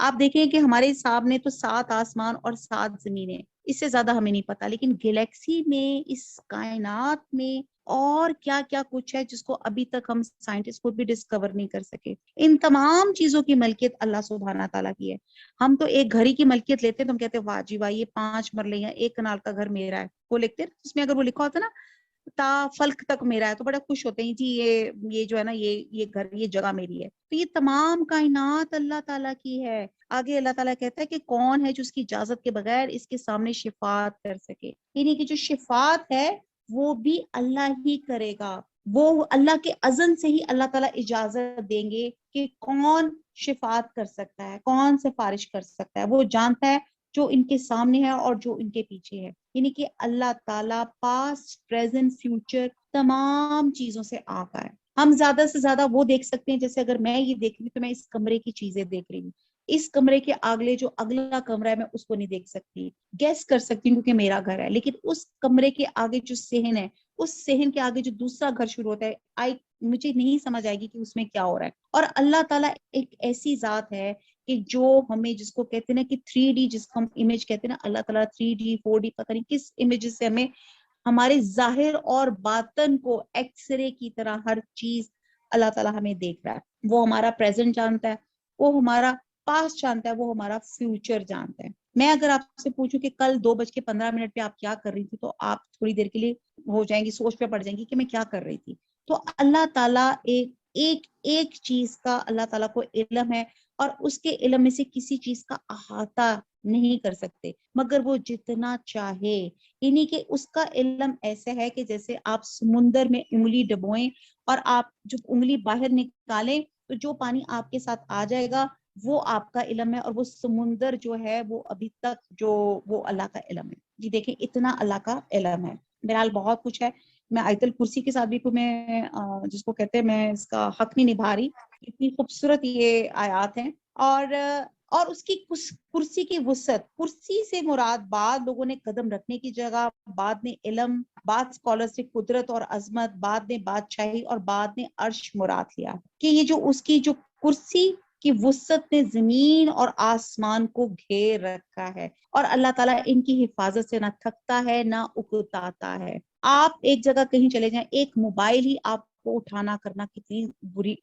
آپ دیکھیں کہ ہمارے سامنے تو 7 آسمان اور 7 زمینیں، اس سے زیادہ ہمیں نہیں پتا، لیکن گلیکسی میں، اس کائنات میں اور کیا کیا کچھ ہے جس کو ابھی تک ہم سائنٹسٹ خود بھی ڈسکور نہیں کر سکے. ان تمام چیزوں کی ملکیت اللہ سبحانہ تعالیٰ کی ہے. ہم تو ایک گھر ہی کی ملکیت لیتے ہیں تو ہم کہتے ہیں واہ جی واہ یہ 5 مرلے یا 1 کنال کا گھر میرا ہے، وہ لکھتے ہیں اس میں، اگر وہ لکھا ہوتا نا تا فلک تک میرا ہے تو بڑا خوش ہوتے ہیں جی یہ جو ہے نا یہ گھر یہ جگہ میری ہے. تو یہ تمام کائنات اللہ تعالیٰ کی ہے. آگے اللہ تعالیٰ کہتا ہے کہ کون ہے جو اس کی اجازت کے بغیر اس کے سامنے شفاعت کر سکے، یعنی کہ جو شفاعت ہے وہ بھی اللہ ہی کرے گا. وہ اللہ کے اذن سے ہی اللہ تعالیٰ اجازت دیں گے کہ کون شفاعت کر سکتا ہے، کون سفارش کر سکتا ہے. وہ جانتا ہے جو ان کے سامنے ہے اور جو ان کے پیچھے ہے. یعنی کہ اللہ تعالیٰ پاسٹ پریزنٹ فیوچر تمام چیزوں سے آگاہ ہے. ہم زیادہ سے زیادہ وہ دیکھ سکتے ہیں، جیسے اگر میں یہ دیکھ رہی ہوں تو میں اس کمرے کی چیزیں دیکھ رہی ہوں، اس کمرے کے اگلے جو اگلا کمرہ ہے میں اس کو نہیں دیکھ سکتی، گیس کر سکتی ہوں کیونکہ میرا گھر ہے، لیکن اس کمرے کے آگے جو صحن ہے، اس صحن کے آگے جو دوسرا گھر شروع ہوتا ہے، مجھے نہیں سمجھ آئے گی کہ اس میں کیا ہو رہا ہے. اور اللہ تعالیٰ ایک ایسی ذات ہے کہ جو ہمیں جس کو کہتے ہیں نا کہ 3D جس کو ہم امیج کہتے ہیں نا، اللہ تعالیٰ 3D 4D پتہ نہیں کس امیج سے ہمیں ہمارے ظاہر اور باطن کو ایکس رے کی طرح ہر چیز اللہ تعالیٰ ہمیں دیکھ رہا ہے. وہ ہمارا پریزنٹ جانتا ہے، وہ ہمارا پاسٹ جانتا ہے، وہ ہمارا فیوچر جانتا ہے. میں اگر آپ سے پوچھوں کہ کل 2:15 پہ آپ کیا کر رہی تھی تو آپ تھوڑی دیر کے لیے ہو جائیں گی، سوچ پہ پڑ جائیں گی کہ میں کیا کر رہی تھی. تو اللہ تعالیٰ ایک چیز کا اللہ تعالیٰ کو علم ہے، اور اس کے علم میں سے کسی چیز کا احاطہ نہیں کر سکتے مگر وہ جتنا چاہے. یعنی کہ اس کا علم ایسے ہے کہ جیسے آپ سمندر میں انگلی ڈبوئیں اور آپ جب انگلی باہر نکالیں تو جو پانی آپ کے ساتھ آ جائے گا وہ آپ کا علم ہے، اور وہ سمندر جو ہے وہ ابھی تک جو وہ اللہ کا علم ہے. جی دیکھیں اتنا اللہ کا علم ہے. بہرحال بہت کچھ ہے. میں آیت الکرسی کے ساتھ بھی میں جس کو کہتے ہیں میں اس کا حق نہیں نبھا رہی، اتنی خوبصورت یہ آیات ہیں. اور اس کی کرسی کی وسعت، کرسی سے مراد بعد لوگوں نے قدم رکھنے کی جگہ، بعد میں علم، بعد اسکالر سے قدرت اور عظمت، بعد میں بادشاہی اور بعد میں عرش مراد لیا کہ یہ جو اس کی جو کرسی کی وسعت نے زمین اور آسمان کو گھیر رکھا ہے، اور اللہ تعالیٰ ان کی حفاظت سے نہ تھکتا ہے نہ اکتاتا ہے. آپ ایک جگہ کہیں چلے جائیں، ایک موبائل ہی آپ کو اٹھانا کرنا کتنی بری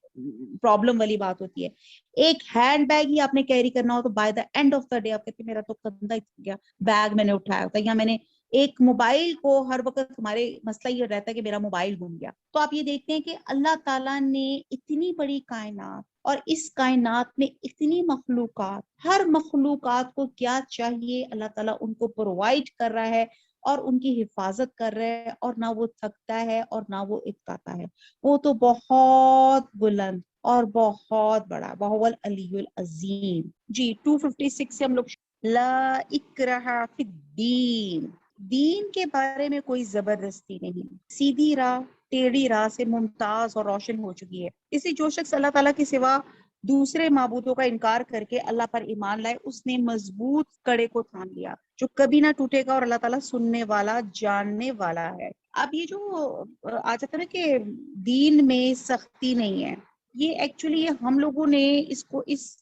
پرابلم والی بات ہوتی ہے. ایک ہینڈ بیگ ہی آپ نے کیری کرنا ہو تو by the and of the day آپ کہتے ہیں میرا تو کندھا ہی گیا، بیگ میں نے اٹھایا ہوتا ہے، یا میں نے ایک موبائل کو ہر وقت ہمارے مسئلہ یہ رہتا ہے کہ میرا موبائل گم گیا. تو آپ یہ دیکھتے ہیں کہ اللہ تعالیٰ نے اتنی بڑی کائنات اور اس کائنات میں اتنی مخلوقات، ہر مخلوقات کو کیا چاہیے اللہ تعالیٰ ان کو پرووائڈ کر رہا ہے اور ان کی حفاظت کر رہے ہیں، اور نہ وہ تھکتا ہے اور نہ وہ اکتاتا ہے. وہ تو بہت بلند اور بہت بڑا، وَهُوَ الْعَلِيُّ الْعَظِيمُ. جی 256 سے ہم لوگ لا اکرہ فی الدین، دین کے بارے میں کوئی زبردستی نہیں، سیدھی راہ ٹیڑھی راہ سے ممتاز اور روشن ہو چکی ہے. اس لیے جو شخص اللہ تعالیٰ کے سوا دوسرے معبودوں کا انکار کر کے اللہ پر ایمان لائے، اس نے مضبوط کڑے کو تھام لیا جو کبھی نہ ٹوٹے گا، اور اللہ تعالیٰ سننے والا جاننے والا ہے. اب یہ جو آ جاتا ہے نا کہ دین میں سختی نہیں ہے، یہ ایکچولی ہم لوگوں نے اس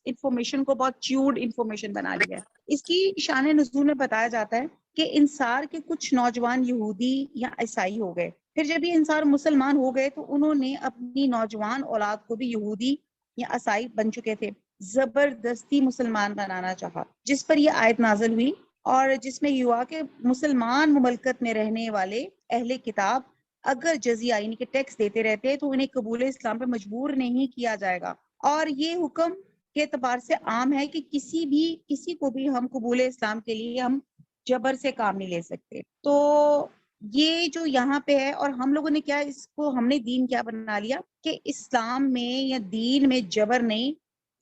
انفارمیشن کو بہت چیوڈ انفارمیشن بنا لیا ہے. اس کی شان نزول میں بتایا جاتا ہے کہ انصار کے کچھ نوجوان یہودی یا عیسائی ہو گئے، پھر جب یہ انصار مسلمان ہو گئے تو انہوں نے اپنی نوجوان اولاد کو بھی یہودی یا عیسائی بن چکے تھے زبردستی مسلمان بنانا چاہا، جس پر یہ آیت نازل ہوئی اور جس میں یہ ہوا کہ مسلمان مملکت میں رہنے والے اہل کتاب اگر جزیہ یعنی کہ ٹیکس دیتے رہتے تو انہیں قبول اسلام پہ مجبور نہیں کیا جائے گا. اور یہ حکم کے اعتبار سے عام ہے کہ کسی کو بھی ہم قبول اسلام کے لیے ہم جبر سے کام نہیں لے سکتے. تو یہ جو یہاں پہ ہے، اور ہم لوگوں نے کیا اس کو ہم نے دین کیا بنا لیا کہ اسلام میں یا دین میں جبر نہیں،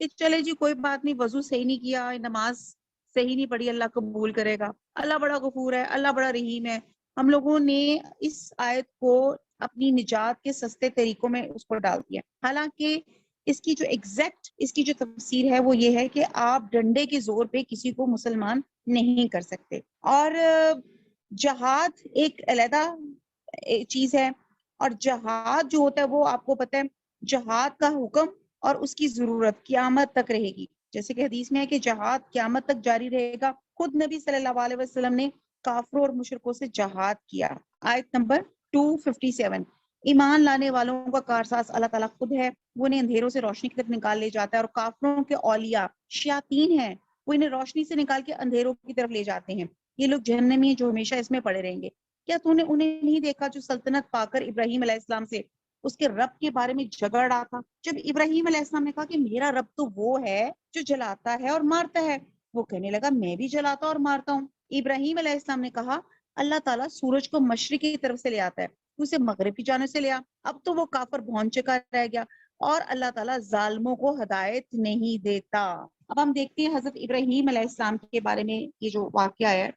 کہ چلے جی کوئی بات نہیں، وضو صحیح نہیں کیا، نماز صحیح نہیں پڑھی، اللہ قبول کرے گا، اللہ بڑا غفور ہے، اللہ بڑا رحیم ہے. ہم لوگوں نے اس آیت کو اپنی نجات کے سستے طریقوں میں اس کو ڈال دیا، حالانکہ اس کی جو ایگزیکٹ اس کی جو تفسیر ہے وہ یہ ہے کہ آپ ڈنڈے کے زور پہ کسی کو مسلمان نہیں کر سکتے. اور جہاد ایک علیحدہ چیز ہے، اور جہاد جو ہوتا ہے وہ آپ کو پتہ ہے جہاد کا حکم اور اس کی ضرورت قیامت تک رہے گی. جیسے کہ حدیث میں ہے کہ جہاد قیامت تک جاری رہے گا. خود نبی صلی اللہ علیہ وسلم نے کافروں اور مشرکوں سے جہاد کیا. آیت نمبر 257. ایمان لانے والوں کا کارساز اللہ تعالیٰ خود ہے، وہ انہیں اندھیروں سے روشنی کی طرف نکال لے جاتا ہے، اور کافروں کے اولیاء شیاطین ہیں، وہ انہیں روشنی سے نکال کے اندھیروں کی طرف لے جاتے ہیں. یہ لوگ جہنمی ہیں جو ہمیشہ اس میں پڑے رہیں گے. کیا تو نے انہیں نہیں دیکھا جو سلطنت پا کر ابراہیم علیہ السلام سے اس کے رب کے بارے میں جھگڑ رہا تھا؟ جب ابراہیم علیہ السلام نے کہا کہ میرا رب تو وہ ہے جو جلاتا ہے اور مارتا ہے، وہ کہنے لگا میں بھی جلاتا اور مارتا ہوں. ابراہیم علیہ السلام نے کہا اللہ تعالیٰ سورج کو مشرق کی طرف سے لے آتا ہے، اسے مغرب کی جانب سے لیا. اب تو وہ کافر بھون چکا رہ گیا، اور اللہ تعالیٰ ظالموں کو ہدایت نہیں دیتا. اب ہم دیکھتے ہیں حضرت ابراہیم علیہ السلام کے بارے میں یہ جو واقعہ ہے.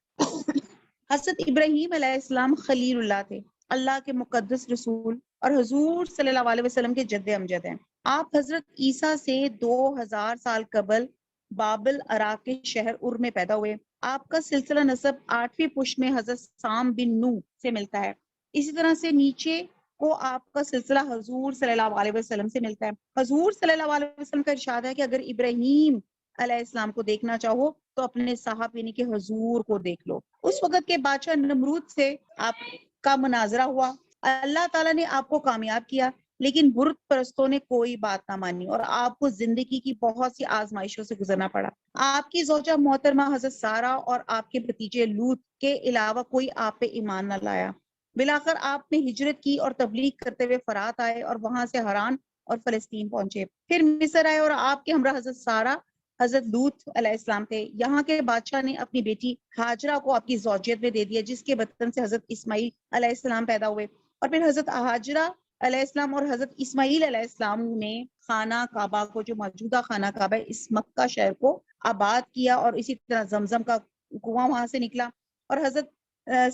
حضرت ابراہیم علیہ السلام خلیل اللہ تھے، اللہ کے مقدس رسول اور حضور صلی اللہ علیہ وسلم کے جد امجد ہیں. آپ حضرت عیسیٰ سے 2000 سال قبل بابل عراق کے شہر ار میں پیدا ہوئے. آپ کا سلسلہ نسب 8ویں پشت میں حضرت سام بن نو سے ملتا ہے. اسی طرح سے نیچے کو آپ کا سلسلہ حضور صلی اللہ علیہ وسلم سے ملتا ہے. حضور صلی اللہ علیہ وسلم کا ارشاد ہے کہ اگر ابراہیم علیہ السلام کو دیکھنا چاہو تو اپنے صاحب یعنی کہ حضور کو دیکھ لو. اس وقت کے بادشاہ نمرود سے آپ کا مناظرہ ہوا. اللہ تعالیٰ نے آپ کو کامیاب کیا، لیکن بت پرستوں نے کوئی بات نہ مانی اور آپ کو زندگی کی بہت سی آزمائشوں سے گزرنا پڑا. آپ کی زوجہ محترمہ حضرت سارہ اور آپ کے بھتیجے لوط کے علاوہ کوئی آپ پہ ایمان نہ لایا. بلاخر آپ نے ہجرت کی اور تبلیغ کرتے ہوئے فرات آئے اور وہاں سے حران اور فلسطین پہنچے. پھر مصر آئے اور آپ کے ہمراہ حضرت سارہ حضرت لوط علیہ السلام تھے. یہاں کے بادشاہ نے اپنی بیٹی ہاجرہ کو آپ کی زوجیت میں دے دیا، جس کے بطن سے حضرت اسماعیل علیہ السلام پیدا ہوئے. اور پھر حضرت ہاجرہ علیہ السلام اور حضرت اسماعیل علیہ السلام نے خانہ کعبہ کو، جو موجودہ خانہ کعبہ ہے، اس مکہ شہر کو آباد کیا، اور اسی طرح زمزم کا کنواں وہاں سے نکلا. اور حضرت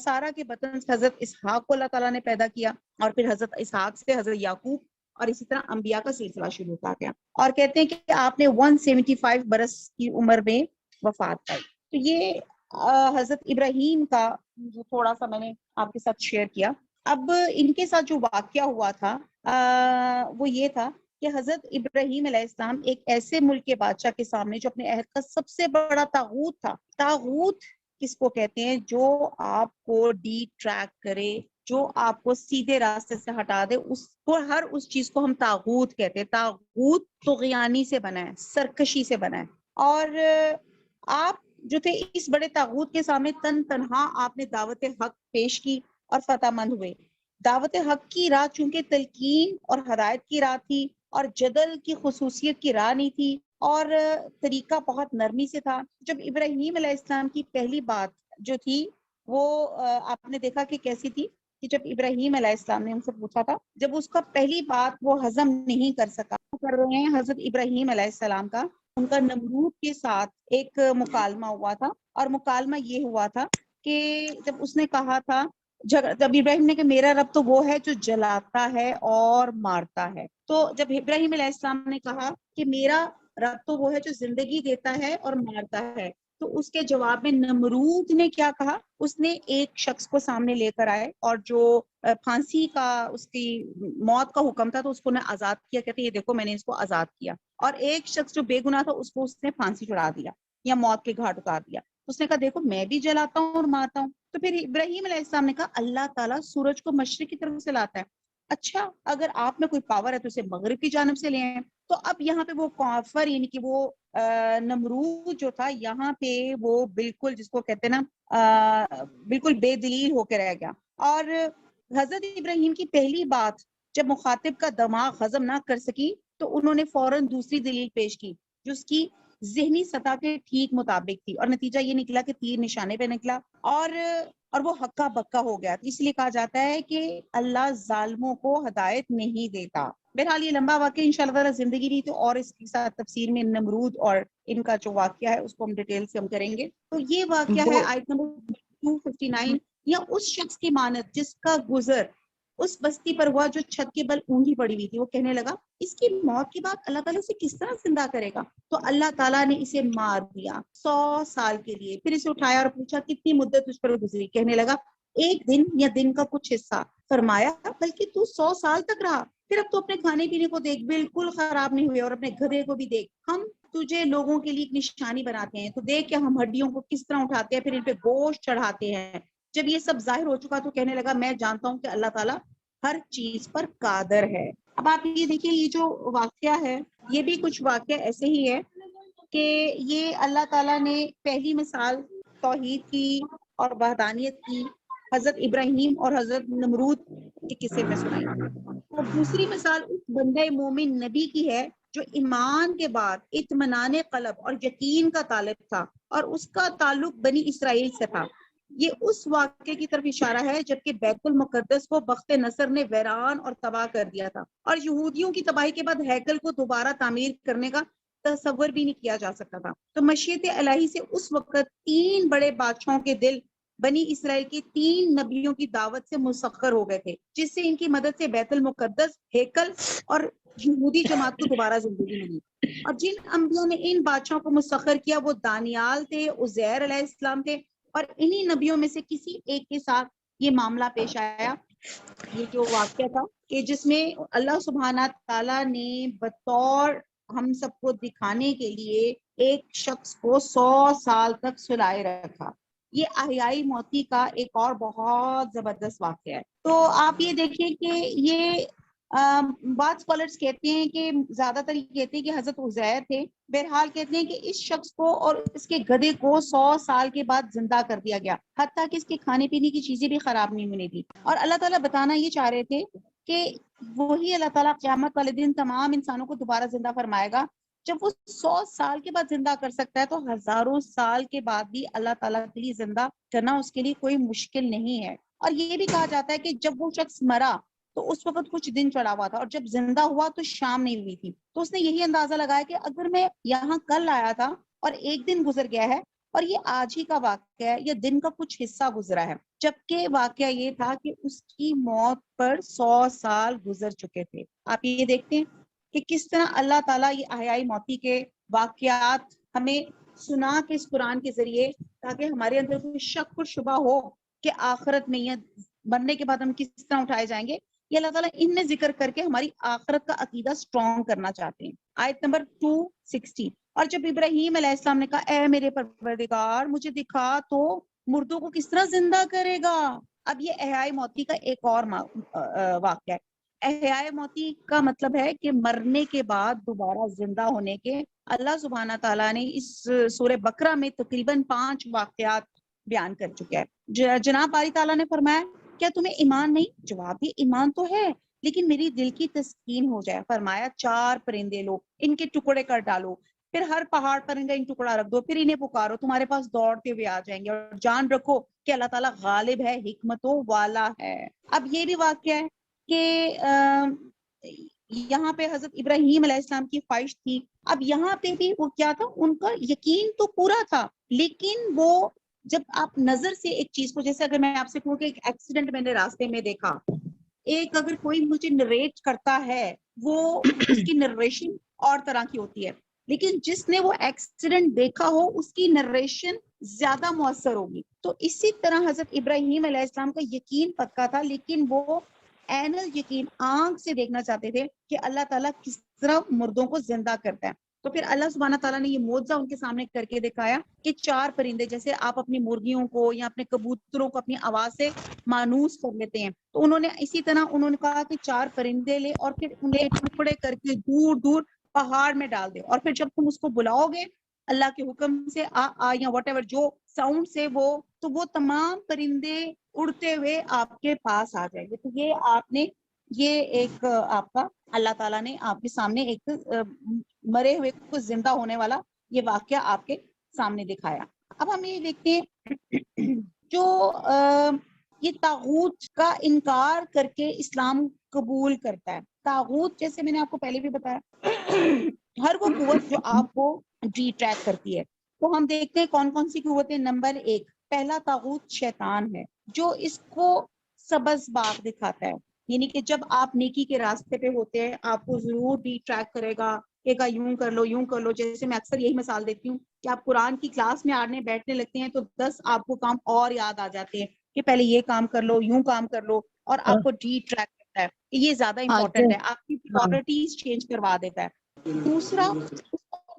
سارہ کے بطن سے حضرت اسحاق کو اللہ تعالیٰ نے پیدا کیا، اور پھر حضرت اسحاق سے حضرت یعقوب، اور اسی طرح انبیاء کا سلسلہ شروع ہوتا گیا. اور کہتے ہیں کہ آپ نے 175 برس کی عمر میں وفات پائی. تو یہ حضرت ابراہیم کا جو تھوڑا سا میں نے آپ کے ساتھ شیئر کیا. اب ان کے ساتھ جو واقعہ ہوا تھا وہ یہ تھا کہ حضرت ابراہیم علیہ السلام ایک ایسے ملک کے بادشاہ کے سامنے جو اپنے عہد کا سب سے بڑا طاغوت تھا. طاغوت کس کو کہتے ہیں؟ جو آپ کو ڈی ٹریک کرے، جو آپ کو سیدھے راستے سے ہٹا دے، اس کو، ہر اس چیز کو ہم طاغوت کہتے ہیں. طاغوت طغیانی سے بنا ہے، سرکشی سے بنا ہے. اور آپ جو تھے اس بڑے طاغوت کے سامنے تن تنہا آپ نے دعوت حق پیش کی اور فتح مند ہوئے. دعوت حق کی راہ چونکہ تلقین اور ہدایت کی راہ تھی اور جدل کی خصوصیت کی راہ نہیں تھی، اور طریقہ بہت نرمی سے تھا. جب ابراہیم علیہ السلام کی پہلی بات جو تھی وہ آپ نے دیکھا کہ کیسی تھی، کہ جب ابراہیم علیہ السلام نے ان سے پوچھا تھا، جب اس کا پہلی بات وہ ہضم نہیں کر سکا، کر رہے ہیں حضرت ابراہیم علیہ السلام کا، ان کا نمرود کے ساتھ ایک مکالمہ ہوا تھا. اور مکالمہ یہ ہوا تھا کہ جب اس نے کہا تھا، جب ابراہیم نے کہ میرا رب تو وہ ہے جو جلاتا ہے اور مارتا ہے. تو جب ابراہیم علیہ السلام نے کہا کہ میرا رب تو وہ ہے جو زندگی دیتا ہے اور مارتا ہے، تو اس کے جواب میں نمرود نے کیا کہا؟ اس نے ایک شخص کو سامنے لے کر آئے، اور جو پھانسی کا اس کی موت کا حکم تھا تو اس کو نے آزاد کیا. کہتے یہ دیکھو میں نے اس کو آزاد کیا. اور ایک شخص جو بے گناہ تھا اس کو اس نے پھانسی چڑھا دیا یا موت کے گھاٹ اتار دیا. اس نے کہا دیکھو میں بھی جلاتا ہوں اور مارتا ہوں. تو پھر ابراہیم علیہ السلام نے کہا اللہ تعالیٰ سورج کو مشرق کی طرف سے لاتا ہے. اچھا اگر آپ میں کوئی پاور ہے تو اسے مغرب کی جانب سے لے آئیں. تو اب یہاں پہ وہ کافر یعنی کہ وہ نمرود جو تھا، یہاں پہ وہ بالکل جس کو کہتے ہیں نا بالکل بے دلیل ہو کے رہ گیا. اور حضرت ابراہیم کی پہلی بات جب مخاطب کا دماغ ہضم نہ کر سکی تو انہوں نے فوراً دوسری دلیل پیش کی جو اس کی ذہنی سطح کے ٹھیک مطابق تھی، اور نتیجہ یہ نکلا کہ تیر نشانے پہ نکلا اور وہ ہکا بکا ہو گیا. اس لیے کہا جاتا ہے کہ اللہ ظالموں کو ہدایت نہیں دیتا. بہرحال یہ لمبا واقعہ انشاءاللہ تعالی زندگی رہی تو اور اس کے ساتھ تفسیر میں نمرود اور ان کا جو واقعہ ہے اس کو ہم ڈیٹیل سے ہم کریں گے. تو یہ واقعہ ہے آیت نمبر 259، یا اس شخص کی مانت جس کا گزر اس بستی پر ہوا جو چھت کے بل اونگی پڑی ہوئی تھی. وہ کہنے لگا اس کی موت کے بعد اللہ تعالیٰ اسے کس طرح زندہ کرے گا؟ تو اللہ تعالیٰ نے اسے مار دیا 100 سال کے لیے. پھر اسے اٹھایا اور پوچھا کتنی مدت تجھ پر گزری؟ کہنے لگا ایک دن یا دن کا کچھ حصہ. فرمایا بلکہ تو 100 سال تک رہا. پھر اب تو اپنے کھانے پینے کو دیکھ، بالکل خراب نہیں ہوئے، اور اپنے گدھے کو بھی دیکھ، ہم تجھے لوگوں کے لیے ایک نشانی بناتے ہیں، تو دیکھ کہ ہم ہڈیوں کو کس طرح اٹھاتے ہیں، پھر ان پہ گوشت چڑھاتے ہیں۔ جب یہ سب ظاہر ہو چکا تو کہنے لگا میں جانتا ہوں کہ اللہ تعالیٰ ہر چیز پر قادر ہے۔ اب آپ یہ دیکھیے، یہ جو واقعہ ہے یہ بھی کچھ واقعہ ایسے ہی ہے کہ یہ اللہ تعالیٰ نے پہلی مثال توحید کی اور وحدانیت کی حضرت ابراہیم اور حضرت نمرود کے قصے میں سنائی، اور دوسری مثال اس بندہ مومن نبی کی ہے جو ایمان کے بعد اطمینان قلب اور یقین کا طالب تھا، اور اس کا تعلق بنی اسرائیل سے تھا۔ یہ اس واقعے کی طرف اشارہ ہے جبکہ بیت المقدس کو بخت نصر نے ویران اور تباہ کر دیا تھا، اور یہودیوں کی تباہی کے بعد ہیکل کو دوبارہ تعمیر کرنے کا تصور بھی نہیں کیا جا سکتا تھا۔ تو مشیت الہی سے اس وقت 3 بڑے بادشاہوں کے دل بنی اسرائیل کی 3 نبیوں کی دعوت سے مسخر ہو گئے تھے، جس سے ان کی مدد سے بیت المقدس، ہیکل اور یہودی جماعت کو دوبارہ زندگی ملی۔ اور جن انبیاء نے ان بادشاہوں کو مسخر کیا وہ دانیال تھے، عزیر علیہ السلام تھے، اور انہی نبیوں میں سے کسی ایک کے ساتھ یہ معاملہ پیش آیا، یہ جو واقعہ تھا کہ جس میں اللہ سبحانہ تعالیٰ نے بطور ہم سب کو دکھانے کے لیے ایک شخص کو 100 سال تک سلائے رکھا۔ یہ احیائی موتی کا ایک اور بہت زبردست واقعہ ہے۔ تو آپ یہ دیکھیں کہ یہ بعض اسکالرس کہتے ہیں کہ زیادہ تر یہ کہتے ہیں کہ حضرت عزیر تھے، بہرحال کہتے ہیں کہ اس شخص کو اور اس کے گدھے کو 100 سال کے بعد زندہ کر دیا گیا، حتیٰ کہ اس کے کھانے پینے کی چیزیں بھی خراب نہیں ہونے دی، اور اللہ تعالیٰ بتانا یہ چاہ رہے تھے کہ وہی اللہ تعالیٰ قیامت والے دن تمام انسانوں کو دوبارہ زندہ فرمائے گا۔ جب وہ 100 سال کے بعد زندہ کر سکتا ہے تو ہزاروں سال کے بعد بھی اللہ تعالیٰ کے لیے زندہ کرنا اس کے لیے کوئی مشکل نہیں ہے۔ اور یہ بھی کہا جاتا ہے کہ جب وہ شخص مرا تو اس وقت کچھ دن چڑھا ہوا تھا، اور جب زندہ ہوا تو شام نہیں ہوئی تھی، تو اس نے یہی اندازہ لگایا کہ اگر میں یہاں کل آیا تھا اور ایک دن گزر گیا ہے اور یہ آج ہی کا واقعہ ہے یا دن کا کچھ حصہ گزرا ہے، جبکہ واقعہ یہ تھا کہ اس کی موت پر 100 سال گزر چکے تھے۔ آپ یہ دیکھتے ہیں کہ کس طرح اللہ تعالیٰ یہ احیائی موتی کے واقعات ہمیں سنا کے اس قرآن کے ذریعے، تاکہ ہمارے اندر کوئی شک و شبہ ہو کہ آخرت میں یا مرنے کے بعد ہم کس طرح اٹھائے جائیں گے، یہ اللہ تعالیٰ ان میں ذکر کر کے ہماری آخرت کا عقیدہ سٹرونگ کرنا چاہتے ہیں۔ آیت نمبر 260، اور جب ابراہیم علیہ السلام نے کہا اے میرے پروردگار مجھے دکھا تو مردوں کو کس طرح زندہ کرے گا۔ اب یہ احیاء موتی کا ایک اور واقعہ ہے۔ احیاء موتی کا مطلب ہے کہ مرنے کے بعد دوبارہ زندہ ہونے کے۔ اللہ سبحانہ تعالیٰ نے اس سورہ بقرہ میں تقریباً 5 واقعات بیان کر چکا ہے۔ جناب باری تعالیٰ نے فرمایا کیا تمہیں ایمان نہیں؟ جواب یہ ایمان تو ہے لیکن میری دل کی تسکین ہو جائے۔ فرمایا 4 پرندے لو، ان کے ٹکڑے کر ڈالو، پھر ہر پہاڑ پر ان کا ٹکڑا رکھ دو، پھر انہیں پکارو، تمہارے پاس دوڑتے ہوئے آ جائیں گے، اور جان رکھو کہ اللہ تعالیٰ غالب ہے، حکمتوں والا ہے۔ اب یہ بھی واقعہ ہے کہ یہاں پہ حضرت ابراہیم علیہ السلام کی خواہش تھی۔ اب یہاں پہ بھی وہ کیا تھا، ان کا یقین تو پورا تھا، لیکن وہ جب آپ نظر سے ایک چیز کو، جیسے اگر میں آپ سے کہوں کہ ایک ایکسیڈنٹ میں نے راستے میں دیکھا، ایک اگر کوئی مجھے نریٹ کرتا ہے وہ اس کی نریشن اور طرح کی ہوتی ہے، لیکن جس نے وہ ایکسیڈنٹ دیکھا ہو اس کی نریشن زیادہ مؤثر ہوگی۔ تو اسی طرح حضرت ابراہیم علیہ السلام کا یقین پکا تھا، لیکن وہ عین الیقین آنکھ سے دیکھنا چاہتے تھے کہ اللہ تعالیٰ کس طرح مردوں کو زندہ کرتا ہے۔ تو پھر اللہ سبحانہ تعالیٰ نے یہ معجزہ ان کے سامنے کر کے دکھایا کہ 4 پرندے، جیسے آپ اپنی مرغیوں کو یا اپنے کبوتروں کو اپنی آواز سے مانوس کر لیتے ہیں، تو انہوں نے اسی طرح انہوں نے کہا کہ 4 پرندے لے اور پھر ان کے ٹکڑے کر کے دور دور پہاڑ میں ڈال دے، اور پھر جب تم اس کو بلاؤ گے اللہ کے حکم سے آ یا واٹ ایور جو ساؤنڈ سے تو وہ تمام پرندے اڑتے ہوئے آپ کے پاس آ جائیں گے۔ تو یہ آپ نے یہ ایک آپ کا اللہ تعالیٰ نے آپ کے سامنے ایک مرے ہوئے کو زندہ ہونے والا یہ واقعہ آپ کے سامنے دکھایا۔ اب ہم یہ دیکھتے ہیں جو یہ طاغوت کا انکار کر کے اسلام قبول کرتا ہے۔ طاغوت جیسے میں نے آپ کو پہلے بھی بتایا ہر وہ قوت جو آپ کو ڈی ٹریک کرتی ہے، تو ہم دیکھتے ہیں کون کون سی قوتیں۔ نمبر 1 پہلا طاغوت شیطان ہے، جو اس کو سبز باغ دکھاتا ہے، یعنی کہ جب آپ نیکی کے راستے پہ ہوتے ہیں آپ کو ضرور ڈی ٹریک کرے گا کہ یوں کر لو یوں کر لو۔ جیسے میں اکثر یہی مثال دیتی ہوں کہ آپ قرآن کی کلاس میں آنے بیٹھنے لگتے ہیں تو 10 آپ کو کام اور یاد آ جاتے ہیں کہ پہلے یہ کام کر لو، یوں کام کر لو، اور آپ کو ڈی ٹریک ہوتا ہے کہ یہ زیادہ امپورٹنٹ ہے, آپ کی پرائورٹیز چینج کروا دیتا ہے. دوسرا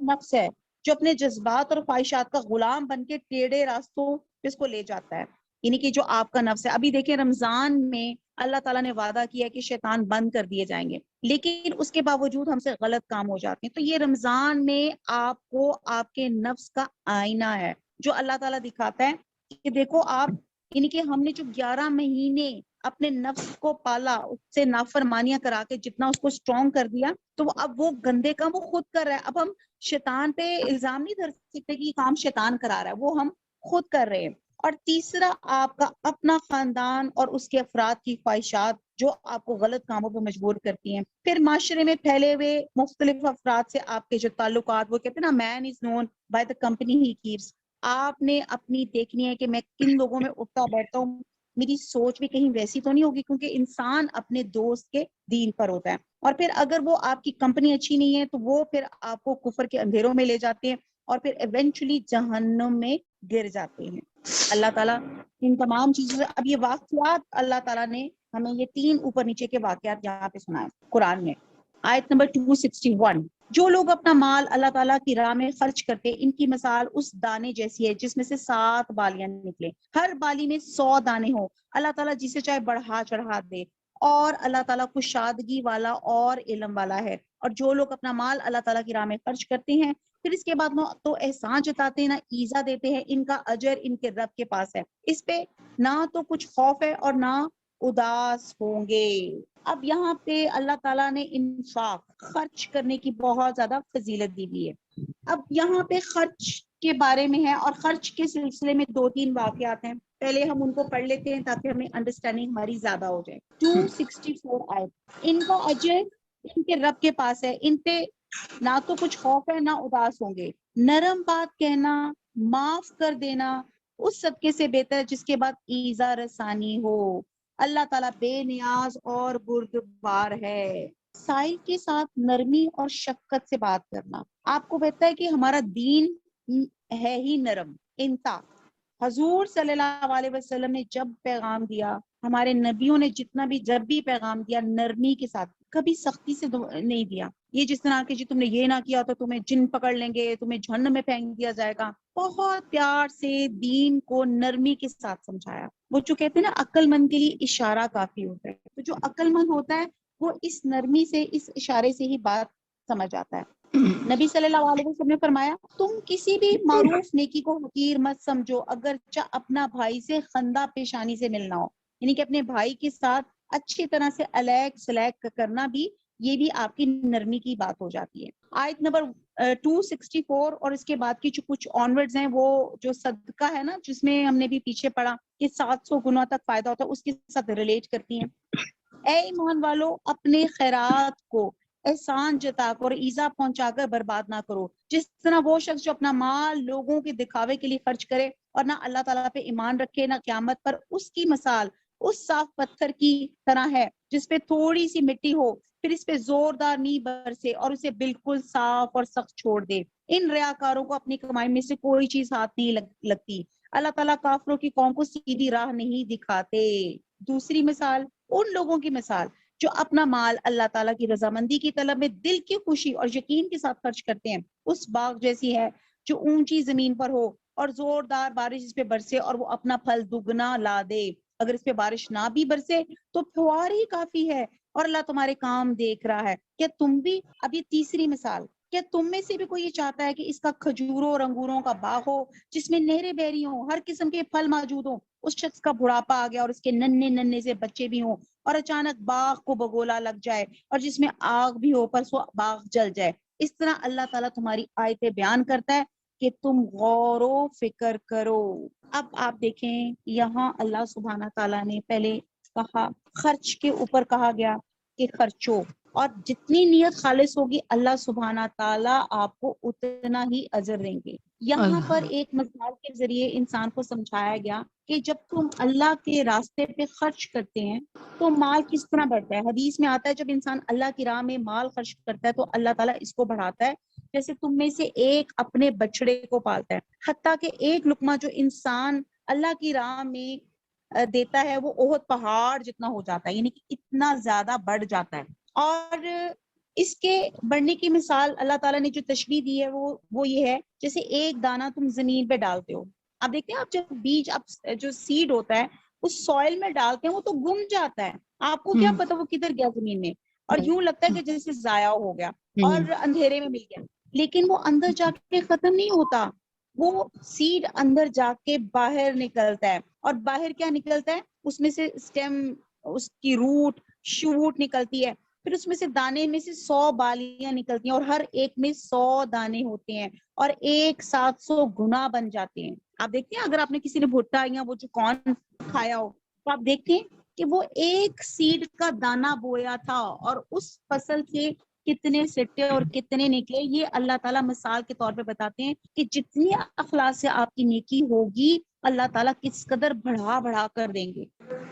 نفس ہے جو اپنے جذبات اور خواہشات کا غلام بن کے ٹیڑھے راستوں پہ اس کو لے جاتا ہے, یعنی کہ جو آپ کا نفس ہے. ابھی دیکھیں رمضان میں اللہ تعالیٰ نے وعدہ کیا کہ شیطان بند کر دیے جائیں گے, لیکن اس کے باوجود ہم سے غلط کام ہو جاتے ہیں. تو یہ رمضان میں آپ کو آپ کے نفس کا آئینہ ہے جو اللہ تعالیٰ دکھاتا ہے کہ دیکھو آپ, یعنی کہ ہم نے جو 11 مہینے اپنے نفس کو پالا, اس سے نافرمانیاں کرا کے جتنا اس کو اسٹرانگ کر دیا, تو اب وہ گندے کام وہ خود کر رہا ہے. اب ہم شیطان پہ الزام نہیں دھر سکتے کہ یہ کام شیطان کرا رہا ہے, وہ ہم خود کر رہے ہیں. اور تیسرا آپ کا اپنا خاندان اور اس کے افراد کی خواہشات جو آپ کو غلط کاموں پہ مجبور کرتی ہیں. پھر معاشرے میں پھیلے ہوئے مختلف افراد سے آپ کے جو تعلقات, وہ کہتے ہیں نا man is known by the company he keeps. آپ نے اپنی دیکھنی ہے کہ میں کن لوگوں میں اٹھتا بیٹھتا ہوں, میری سوچ بھی کہیں ویسی تو نہیں ہوگی, کیونکہ انسان اپنے دوست کے دین پر ہوتا ہے. اور پھر اگر وہ آپ کی کمپنی اچھی نہیں ہے تو وہ پھر آپ کو کفر کے اندھیروں میں لے جاتے ہیں اور پھر ایونچولی جہنم میں گر جاتے ہیں. اللہ تعالیٰ ان تمام چیزوں سے, اب یہ واقعات اللہ تعالیٰ نے ہمیں یہ 3 اوپر نیچے کے واقعات یہاں پہ سنائے قرآن میں. آیت نمبر 261, جو لوگ اپنا مال اللہ تعالیٰ کی راہ میں خرچ کرتے, ان کی مثال اس دانے جیسی ہے جس میں سے 7 بالیاں نکلے, ہر بالی میں 100 دانے ہوں. اللہ تعالیٰ جسے چاہے بڑھا چڑھا دے, اور اللہ تعالیٰ کشادگی والا اور علم والا ہے. اور جو لوگ اپنا مال اللہ تعالیٰ کی راہ میں خرچ کرتے ہیں پھر اس کے بعد نہ تو احسان جتاتے ہیں نہ ایزا دیتے ہیں, ان کا اجر ان کے رب کے پاس ہے, اس پہ نہ تو کچھ خوف ہے اور نہ اداس ہوں گے. اب یہاں پہ اللہ تعالیٰ نے انفاق, خرچ کرنے کی بہت زیادہ فضیلت دی ہوئی ہے. اب یہاں پہ خرچ کے بارے میں ہے, اور خرچ کے سلسلے میں 2-3 واقعات ہیں. پہلے ہم ان کو پڑھ لیتے ہیں تاکہ ہمیں انڈرسٹینڈنگ ہماری زیادہ ہو جائے. 264 آیت, ان کا اجر ان کے رب کے پاس ہے, ان پہ نہ تو کچھ خوف ہے نہ اداس ہوں گے. نرم بات کہنا, معاف کر دینا اس صدقے سے بہتر ہے جس کے بعد ایزا رسانی ہو. اللہ تعالیٰ بے نیاز اور بردبار ہے. سائل کے ساتھ نرمی اور شفقت سے بات کرنا. آپ کو بتایا ہے کہ ہمارا دین ہے ہی نرم, انتا. حضور صلی اللہ علیہ وسلم نے جب پیغام دیا, ہمارے نبیوں نے جتنا بھی جب بھی پیغام دیا, نرمی کے ساتھ, کبھی سختی سے نہیں دیا. یہ جس طرح کہ جی تم نے یہ نہ کیا تو تمہیں جن پکڑ لیں گے, تمہیں جہنم میں پھینک دیا جائے گا. بہت پیار سے دین کو نرمی کے ساتھ سمجھایا. وہ جو کہتے ہیں نا عقل مند کے لیے اشارہ کافی ہوتا ہے, تو جو عقل مند ہوتا ہے وہ اس نرمی سے, اس اشارے سے ہی بات سمجھ آتا ہے. نبی صلی اللہ علیہ وسلم نے فرمایا, تم کسی بھی معروف نیکی کو حقیر مت سمجھو اگرچہ اپنا بھائی سے خندہ پیشانی سے ملنا ہو. یعنی کہ اپنے بھائی کے ساتھ اچھی طرح سے الیک سلیک کرنا بھی, یہ بھی آپ کی نرمی کی بات ہو جاتی ہے. آیت نمبر 264 اور اس کے بعد کی جو کچھ آنورڈز ہیں, وہ جو صدقہ ہے نا جس میں ہم نے بھی پیچھے پڑھا کہ 700 گنا تک فائدہ ہوتا ہے, اس کے ساتھ ریلیٹ کرتی ہیں. اے ایمان والو, اپنے خیرات کو احسان جتا کر اور ایزا پہنچا کر برباد نہ کرو, جس طرح وہ شخص جو اپنا مال لوگوں کے دکھاوے کے لیے خرچ کرے اور نہ اللہ تعالیٰ پہ ایمان رکھے نہ قیامت پر, اس کی مثال اس صاف پتھر کی طرح ہے جس پہ تھوڑی سی مٹی ہو, پھر اس پہ زوردار می برسے اور اسے بالکل صاف اور سخت چھوڑ دے. ان ریاکاروں کو اپنی کمائی میں سے کوئی چیز ہاتھ نہیں لگتی. اللہ تعالیٰ کافروں کی قوم کو سیدھی راہ نہیں دکھاتے. دوسری مثال ان لوگوں کی مثال جو اپنا مال اللہ تعالیٰ کی رضامندی کی طلب میں دل کی خوشی اور یقین کے ساتھ خرچ کرتے ہیں, اس باغ جیسی ہے جو اونچی زمین پر ہو اور زوردار بارش اس پہ برسے اور وہ اپنا پھل دگنا لا دے. اگر اس پہ بارش نہ بھی برسے تو پھوار ہی کافی ہے اور اللہ تمہارے کام دیکھ رہا ہے. کیا تم بھی, اب یہ تیسری مثال, کیا تم میں سے بھی کوئی یہ چاہتا ہے کہ اس کا کھجوروں اور انگوروں کا باغ ہو جس میں نہریں بہ رہی ہوں, ہر قسم کے پھل موجود ہوں, اس شخص کا بڑھاپا آ گیا اور اس کے ننھے ننھے سے بچے بھی ہوں, اور اچانک باغ کو بگولا لگ جائے اور جس میں آگ بھی ہو پر سو باغ جل جائے. اس طرح اللہ تعالیٰ تمہاری آیتیں بیان کرتا ہے کہ تم غور و فکر کرو. اب آپ دیکھیں یہاں اللہ سبحانہ تعالیٰ نے پہلے کہا خرچ کے اوپر کہا گیا کہ خرچو, اور جتنی نیت خالص ہوگی اللہ سبحانہ تعالیٰ آپ کو اتنا ہی اجر دیں گے. یہاں پر ایک مثال کے ذریعے انسان کو سمجھایا گیا کہ جب تم اللہ کے راستے پہ خرچ کرتے ہیں تو مال کس طرح بڑھتا ہے. حدیث میں آتا ہے جب انسان اللہ کی راہ میں مال خرچ کرتا ہے تو اللہ تعالیٰ اس کو بڑھاتا ہے جیسے تم میں سے ایک اپنے بچڑے کو پالتا ہے. حتیٰ کہ ایک لقمہ جو انسان اللہ کی راہ میں دیتا ہے وہ احد پہاڑ جتنا ہو جاتا ہے، یعنی کہ اتنا زیادہ بڑھ جاتا ہے. اور اس کے بڑھنے کی مثال اللہ تعالیٰ نے جو تشبیہ دی ہے وہ یہ ہے جیسے ایک دانہ تم زمین پہ ڈالتے ہو. آپ دیکھتے ہیں آپ جب بیج آپ جو سیڈ ہوتا ہے اس سوئل میں ڈالتے ہیں وہ تو گم جاتا ہے، آپ کو کیا پتا وہ کدھر گیا زمین میں، اور یوں لگتا ہے کہ جیسے ضائع ہو گیا اور اندھیرے میں مل گیا، لیکن وہ اندر جا کے ختم نہیں ہوتا، وہ سیڈ اندر جا کے باہر نکلتا ہے. اور باہر کیا نکلتا ہے، اس میں سے اسٹیم، اس کی روٹ، شوٹ نکلتی ہے، پھر اس میں سے دانے میں سے 100 بالیاں نکلتی ہیں اور ہر ایک میں 100 دانے ہوتے ہیں اور ایک 700 گنا بن جاتے ہیں. آپ دیکھتے ہیں اگر آپ نے کسی نے بھٹا یا وہ جو کارن کھایا ہو تو آپ دیکھتے ہیں کہ وہ ایک سیڈ کا دانہ بویا تھا اور اس فصل سے کتنے سٹے اور کتنے نکلے. یہ اللہ تعالیٰ مثال کے طور پہ بتاتے ہیں کہ جتنی اخلاص سے آپ کی نیکی ہوگی اللہ تعالیٰ کس قدر بڑھا بڑھا کر دیں گے.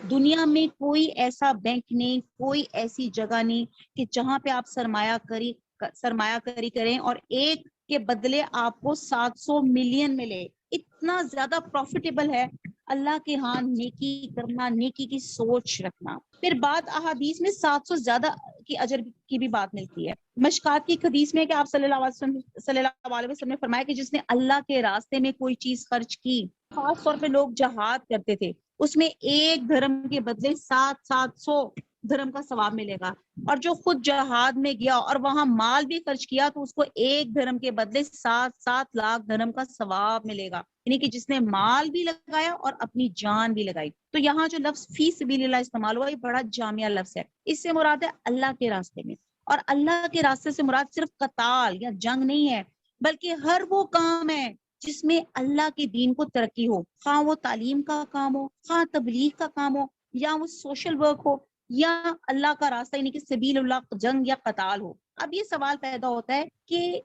دنیا میں کوئی ایسا بینک نہیں، کوئی ایسی جگہ نہیں کہ جہاں پہ آپ سرمایہ کاری کریں اور ایک کے بدلے آپ کو 700 ملین ملے. اتنا زیادہ پروفیٹیبل ہے اللہ کے ہاں نیکی کرنا، نیکی کی سوچ رکھنا. پھر بعد احادیث میں 700 زیادہ کی اجر کی بھی بات ملتی ہے. مشکات کی ایک حدیث میں کہ آپ صلی اللہ علیہ وسلم نے فرمایا کہ جس نے اللہ کے راستے میں کوئی چیز خرچ کی، خاص طور پہ لوگ جہاد کرتے تھے، اس میں ایک درہم کے بدلے 700 درہم کا ثواب ملے گا. اور جو خود جہاد میں گیا اور وہاں مال بھی خرچ کیا تو اس کو ایک درہم کے بدلے 7 لاکھ درہم کا ثواب ملے گا. یعنی کہ جس نے مال بھی لگایا اور اپنی جان بھی لگائی. تو یہاں جو لفظ فی سبیل اللہ استعمال ہوا یہ بڑا جامع لفظ ہے. اس سے مراد ہے اللہ کے راستے میں، اور اللہ کے راستے سے مراد صرف قتال یا جنگ نہیں ہے بلکہ ہر وہ کام ہے جس میں اللہ کے دین کو ترقی ہو، خواہ وہ تعلیم کا کام ہو، خواہ تبلیغ کا کام ہو، یا وہ سوشل ورک ہو، یا اللہ کا راستہ یعنی کہ سبیل اللہ جنگ یا قتال ہو. اب یہ سوال پیدا ہوتا ہے کہ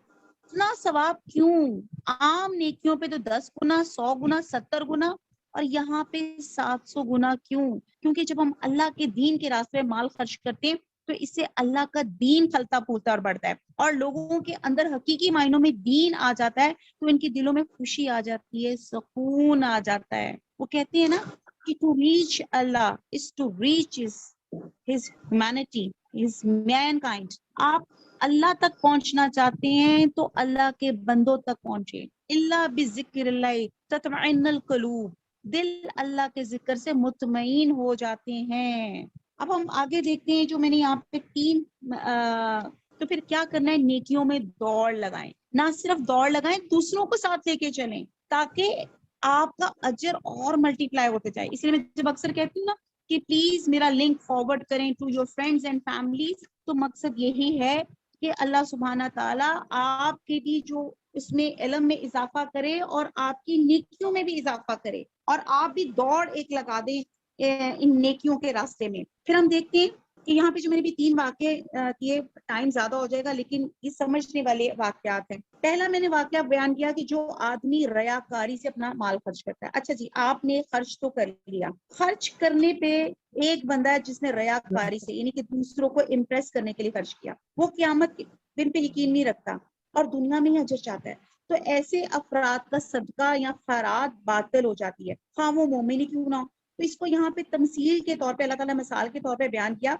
اتنا ثواب کیوں؟ عام نیکیوں پہ تو 10 گنا، 100 گنا، 70 گنا، اور یہاں پہ 700 گنا کیوں؟ کیونکہ جب ہم اللہ کے دین کے راستے میں مال خرچ کرتے ہیں تو اس سے اللہ کا دین پھلتا پھولتا اور بڑھتا ہے، اور لوگوں کے اندر حقیقی معنوں میں دین آ جاتا ہے تو ان کے دلوں میں خوشی آ جاتی ہے، سکون آ جاتا ہے. وہ کہتے ہیں نا کہ to reach Allah is to reach his humanity, his mankind. آپ اللہ تک پہنچنا چاہتے ہیں تو اللہ کے بندوں تک پہنچے. اللہ بذکر اللہ تطمئن القلوب، دل اللہ کے ذکر سے مطمئن ہو جاتے ہیں. اب ہم آگے دیکھتے ہیں جو میں نے یہاں پہ 3 تو پھر کیا کرنا ہے، نیکیوں میں دوڑ لگائیں. نہ صرف دوڑ لگائیں، دوسروں کو ساتھ لے کے چلیں تاکہ آپ کا اجر اور ملٹی پلائی ہوتے جائے. اس لیے میں جب اکثر کہتی ہوں نا کہ پلیز میرا لنک فارورڈ کریں to your friends and families, تو مقصد یہی ہے کہ اللہ سبحانہ تعالیٰ آپ کے بھی جو اس میں علم میں اضافہ کرے اور آپ کی نیکیوں میں بھی اضافہ کرے، اور آپ بھی دوڑ ایک لگا دیں ان نیکیوں کے راستے میں. پھر ہم دیکھتے ہیں کہ یہاں پہ جو میں نے بھی 3 واقعے کیے، ٹائم زیادہ ہو جائے گا لیکن یہ سمجھنے والے واقعات ہیں. پہلا میں نے واقعہ بیان کیا کہ جو آدمی ریاکاری سے اپنا مال خرچ کرتا ہے. اچھا جی، آپ نے خرچ تو کر لیا، خرچ کرنے پہ ایک بندہ ہے جس نے ریاکاری سے یعنی کہ دوسروں کو امپریس کرنے کے لیے خرچ کیا، وہ قیامت کے دن پہ یقین نہیں رکھتا اور دنیا میں ہی اجر چاہتا ہے. تو ایسے افراد کا صدقہ یا خیرات باطل ہو جاتی ہے، خواہ وہ مومن ہی کیوں نہ ہو. تو اس کو یہاں پہ تمثیل کے طور پہ اللہ تعالیٰ مثال کے طور پہ بیان کیا.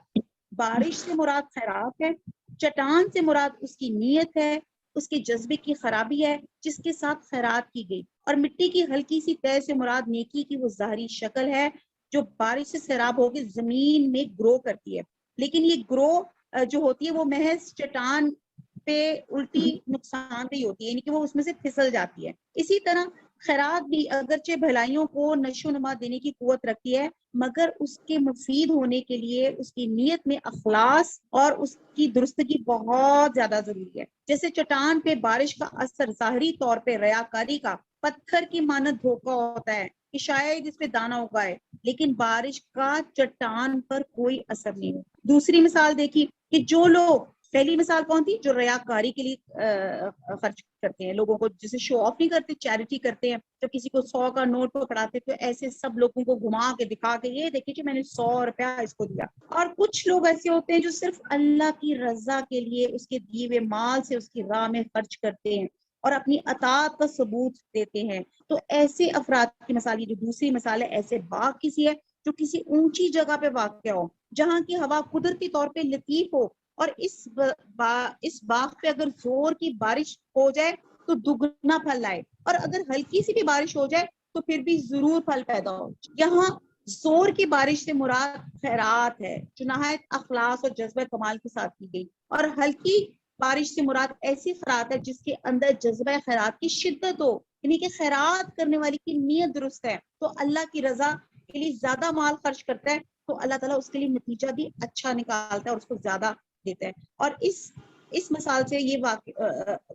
بارش سے مراد خیرات ہے، چٹان سے مراد اس کی نیت ہے، اس کے جذبے کی خرابی ہے جس کے ساتھ خیرات کی گئی، اور مٹی کی ہلکی سی تہ سے مراد نیکی کی وہ ظاہری شکل ہے جو بارش سے سیراب ہو کے زمین میں گرو کرتی ہے. لیکن یہ گرو جو ہوتی ہے وہ محض چٹان پہ الٹی نقصان دہ ہوتی ہے، یعنی کہ وہ اس میں سے پھسل جاتی ہے. اسی طرح خیرات بھی اگرچہ بھلائیوں کو نشو نما دینے کی قوت رکھتی ہے مگر اس کے مفید ہونے کے لیے اس کی نیت میں اخلاص اور اس کی درستگی بہت زیادہ ضروری ہے. جیسے چٹان پہ بارش کا اثر ظاہری طور پہ ریاکاری کا پتھر کی مانند دھوکا ہوتا ہے کہ شاید اس پہ دانہ اگائے، لیکن بارش کا چٹان پر کوئی اثر نہیں ہے. دوسری مثال دیکھی کہ جو لوگ، پہلی مثال کون تھی، جو ریاکاری کے لیے خرچ کرتے ہیں، لوگوں کو جسے شو آف نہیں کرتے، چیریٹی کرتے ہیں. جب کسی کو 100 کا نوٹ پکڑاتے تو ایسے سب لوگوں کو گھما کے دکھا کے یہ دیکھیے کہ میں نے 100 روپیہ اس کو دیا. اور کچھ لوگ ایسے ہوتے ہیں جو صرف اللہ کی رضا کے لیے اس کے دیے ہوئے مال سے اس کی راہ میں خرچ کرتے ہیں. اور اپنی اطاعت کا ثبوت دیتے ہیں. تو ایسے افراد کی مثال، یہ جو دوسری مثال ہے، ایسے باغ کسی ہے جو کسی اونچی جگہ پہ واقع ہو، جہاں کی ہوا قدرتی طور پہ لطیف ہو، اور اس باغ پہ اگر زور کی بارش ہو جائے تو دگنا پھل لائے، اور اگر ہلکی سی بھی بارش ہو جائے تو پھر بھی ضرور پھل پیدا ہو. یہاں زور کی بارش سے مراد خیرات ہے جو نہایت اخلاص اور جذبہ کمال کے ساتھ کی گئی، اور ہلکی بارش سے مراد ایسی خیرات ہے جس کے اندر جذبہ خیرات کی شدت ہو، یعنی کہ خیرات کرنے والی کی نیت درست ہے تو اللہ کی رضا کے لیے زیادہ مال خرچ کرتا ہے تو اللہ تعالیٰ اس کے لیے نتیجہ بھی اچھا نکالتا ہے اور اس کو زیادہ دیتا ہے. اور اس مثال سے یہ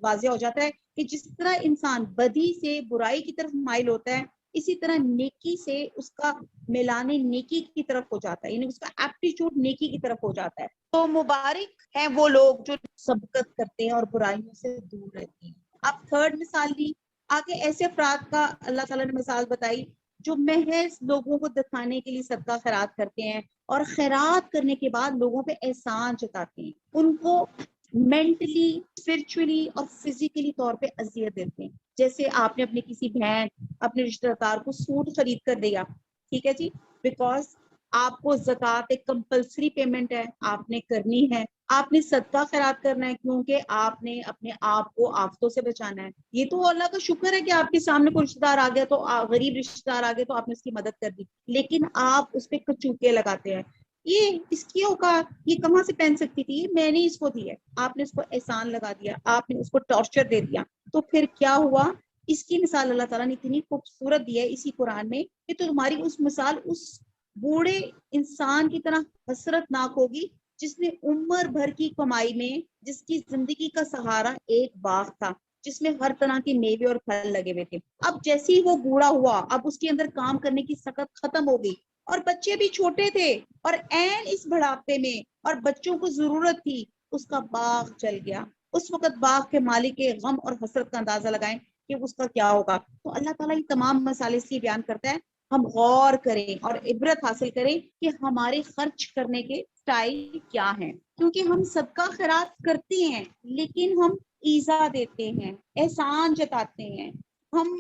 واضح ہو جاتا ہے کہ جس طرح انسان بدی سے برائی کی طرف مائل ہوتا ہے، اسی طرح نیکی سے اس کا میلانے نیکی کی طرف ہو جاتا ہے، یعنی اس کا ایپٹیچیوڈ نیکی کی طرف ہو جاتا ہے. تو مبارک ہیں وہ لوگ جو سبقت کرتے ہیں اور برائیوں سے دور رہتے ہیں. اب تھرڈ مثال دی آگے ایسے افراد کا اللہ تعالیٰ نے مثال بتائی جو محض لوگوں کو دکھانے کے لیے صدقہ خیرات کرتے ہیں اور خیرات کرنے کے بعد لوگوں پہ احسان جتاتے ہیں، ان کو مینٹلی، اسپرچولی اور فزیکلی طور پہ اذیت دیتے ہیں. جیسے آپ نے اپنے کسی بہن، اپنے رشتہ دار کو سوٹ خرید کر دیا، ٹھیک ہے جی، بیکاز آپ کو زکوٰۃ ایک کمپلسری پیمنٹ ہے، آپ نے کرنی ہے، آپ نے صدقہ خیرات کرنا ہے کیونکہ آپ نے اپنے آپ کو آفتوں سے بچانا ہے. یہ تو اللہ کا شکر ہے کہ آپ کے سامنے کوئی رشتہ دار آ گیا تو غریب رشتہ دار آ گیا تو آپ نے اس کی مدد کر دی، لیکن آپ اس پہ کچوکے لگاتے ہیں، یہ اس کی اوقات، یہ کہاں سے پہن سکتی تھی، میں نے اس کو دی ہے، آپ نے اس کو احسان لگا دیا، آپ نے اس کو ٹارچر دے دیا. تو پھر کیا ہوا؟ اس کی مثال اللہ تعالیٰ نے اتنی خوبصورت دی ہے اسی قرآن میں کہ تمہاری اس مثال اس بوڑھے انسان کی طرح حسرت ناک ہوگی جس نے عمر بھر کی کمائی میں، جس کی زندگی کا سہارا ایک باغ تھا جس میں ہر طرح کے میوے اور پھل لگے ہوئے تھے. اب جیسے ہی وہ بوڑھا ہوا، اب اس کے اندر کام کرنے کی سخت ختم ہو گئی، اور بچے بھی چھوٹے تھے، اور عین اس بڑھاپے میں اور بچوں کو ضرورت تھی، اس کا باغ چل گیا. اس وقت باغ کے مالک کے غم اور حسرت کا اندازہ لگائیں کہ اس کا کیا ہوگا. تو اللہ تعالیٰ یہ تمام مسائل اس لیے بیان کرتا ہے ہم غور کریں اور عبرت حاصل کریں کہ ہمارے خرچ کرنے کے سٹائل کیا ہیں، کیونکہ ہم صدقہ خیرات کرتے ہیں لیکن ہم ایذا دیتے ہیں، احسان جتاتے ہیں. ہم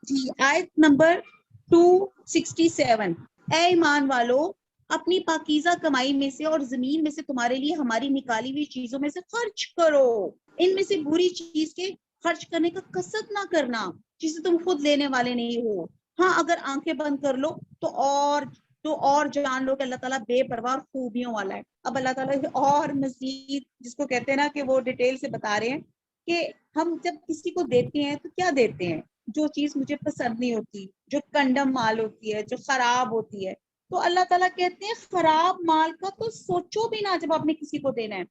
جی آیت نمبر 267، اے ایمان والو اپنی پاکیزہ کمائی میں سے اور زمین میں سے تمہارے لیے ہماری نکالی ہوئی چیزوں میں سے خرچ کرو، ان میں سے بری چیز کے خرچ کرنے کا قصد نہ کرنا جسے تم خود لینے والے نہیں ہو. ہاں اگر آنکھیں بند کر لو تو اور جان لو کہ اللہ تعالیٰ بے پرواہ خوبیوں والا ہے. اب اللہ تعالیٰ اور مزید جس کو کہتے ہیں نا کہ وہ ڈیٹیل سے بتا رہے ہیں کہ ہم جب کسی کو دیتے ہیں تو کیا دیتے ہیں، جو چیز مجھے پسند نہیں ہوتی، جو کنڈم مال ہوتی ہے، جو خراب ہوتی ہے. تو اللہ تعالیٰ کہتے ہیں خراب مال کا تو سوچو بھی نہ جب آپ نے کسی کو دینا ہے.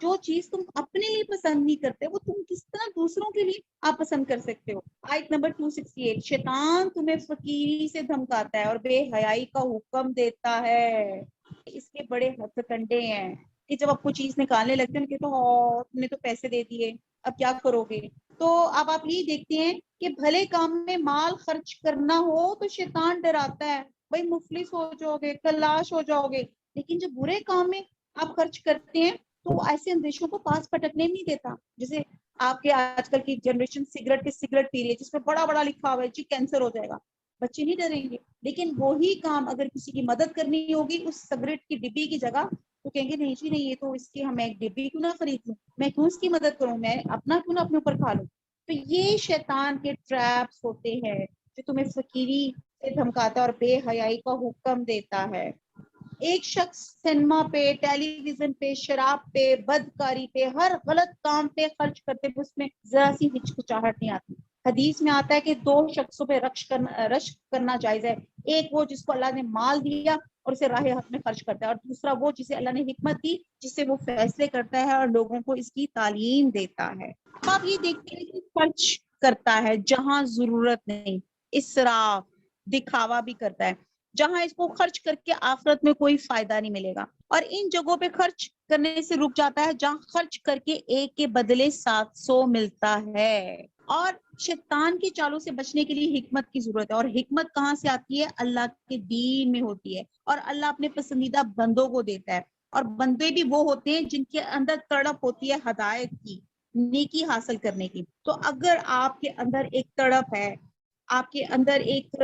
جو چیز تم اپنے لیے پسند نہیں کرتے وہ تم کس طرح دوسروں کے لیے آپ پسند کر سکتے ہو. آیت نمبر 268، شیطان تمہیں فقیری سے دھمکاتا ہے اور بے حیائی کا حکم دیتا ہے. اس کے بڑے ہتھ کنڈے ہیں کہ جب آپ کو چیز نکالنے لگتے ہیں کہ تم نے تو پیسے دے دیے، اب کیا کرو گے. تو اب آپ یہ دیکھتے ہیں کہ بھلے کام میں مال خرچ کرنا ہو تو شیطان ڈراتا ہے بھائی مفلس ہو جاؤ گے، کلاش ہو جاؤ گے. لیکن جب برے کام میں آپ خرچ کرتے ہیں تو ایسے اندیشوں کو پاس پٹکنے نہیں دیتا. جیسے آپ کے آج کل کی جنریشن سگریٹ پی رہی ہے جس میں بڑا بڑا لکھا ہوا ہے جی کینسر ہو جائے گا، بچے نہیں ڈریں گے. لیکن وہی کام اگر کسی کی مدد کرنی ہوگی اس سگریٹ کی ڈبی کی جگہ تو کہیں گے نہیں جی نہیں، یہ تو اس کی ہم ایک ڈبی کیوں نہ خرید لوں، میں کیوں اس کی مدد کروں، میں اپنا کیوں نہ اپنے اوپر کھا لوں. تو یہ شیطان کے ٹریپس ہوتے ہیں جو تمہیں فقیری سے دھمکاتا اور بے حیائی کا حکم دیتا ہے. ایک شخص سینما پہ، ٹیلی ویژن پہ، شراب پہ، بدکاری پہ، ہر غلط کام پہ خرچ کرتے ہوئے اس میں ذرا سی ہچکچاہٹ نہیں آتی. حدیث میں آتا ہے کہ 2 شخصوں پہ رشک کرنا جائز ہے، ایک وہ جس کو اللہ نے مال دیا اور اسے راہ حق میں خرچ کرتا ہے، اور دوسرا وہ جسے اللہ نے حکمت دی جس سے وہ فیصلے کرتا ہے اور لوگوں کو اس کی تعلیم دیتا ہے. اب آپ یہ دیکھتے ہیں کہ خرچ کرتا ہے جہاں ضرورت نہیں، اسراف، دکھاوا بھی کرتا ہے جہاں اس کو خرچ کر کے آخرت میں کوئی فائدہ نہیں ملے گا، اور ان جگہوں پہ خرچ کرنے سے رک جاتا ہے جہاں خرچ کر کے ایک کے بدلے 700 ملتا ہے. اور شیطان کی چالوں سے بچنے کے لیے حکمت کی ضرورت ہے، اور حکمت کہاں سے آتی ہے؟ اللہ کے دین میں ہوتی ہے، اور اللہ اپنے پسندیدہ بندوں کو دیتا ہے. اور بندے بھی وہ ہوتے ہیں جن کے اندر تڑپ ہوتی ہے ہدایت کی، نیکی حاصل کرنے کی. تو اگر آپ کے اندر ایک تڑپ ہے, آپ کے اندر ایک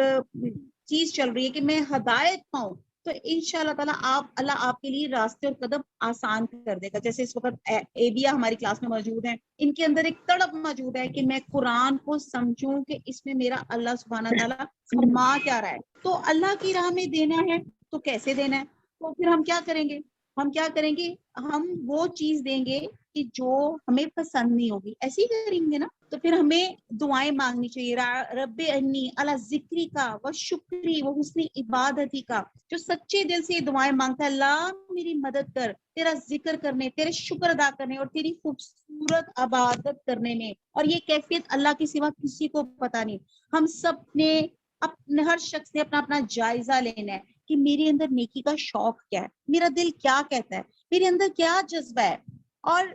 چیز چل رہی ہے کہ میں ہدایت پاؤں, تو انشاءاللہ تعالیٰ اللہ آپ کے لیے راستے اور قدم آسان کر دے گا. جیسے اس وقت ایبیا ہماری کلاس میں موجود ہیں, ان کے اندر ایک تڑپ موجود ہے کہ میں قرآن کو سمجھوں کہ اس میں میرا اللہ سبحانہ تعالیٰ فرما کیا رہا ہے. تو اللہ کی راہ میں دینا ہے تو کیسے دینا ہے, تو پھر ہم کیا کریں گے, ہم وہ چیز دیں گے کہ جو ہمیں پسند نہیں ہوگی, ایسے ہی کریں گے نا. تو پھر ہمیں دعائیں مانگنی چاہیے, رب انی علی ذکری کا و شکری و حسن عبادتی کا. جو سچے دل سے یہ دعائیں مانگتا ہے, اللہ میری مدد کر تیرا ذکر کرنے, تیرے شکر ادا کرنے اور تیری خوبصورت عبادت کرنے میں. اور یہ کیفیت اللہ کے سوا کسی کو پتا نہیں. ہم سب نے اپنے, ہر شخص نے اپنا اپنا جائزہ لینا ہے کہ میرے اندر نیکی کا شوق کیا ہے, میرا دل کیا کہتا ہے, میرے اندر کیا جذبہ ہے. اور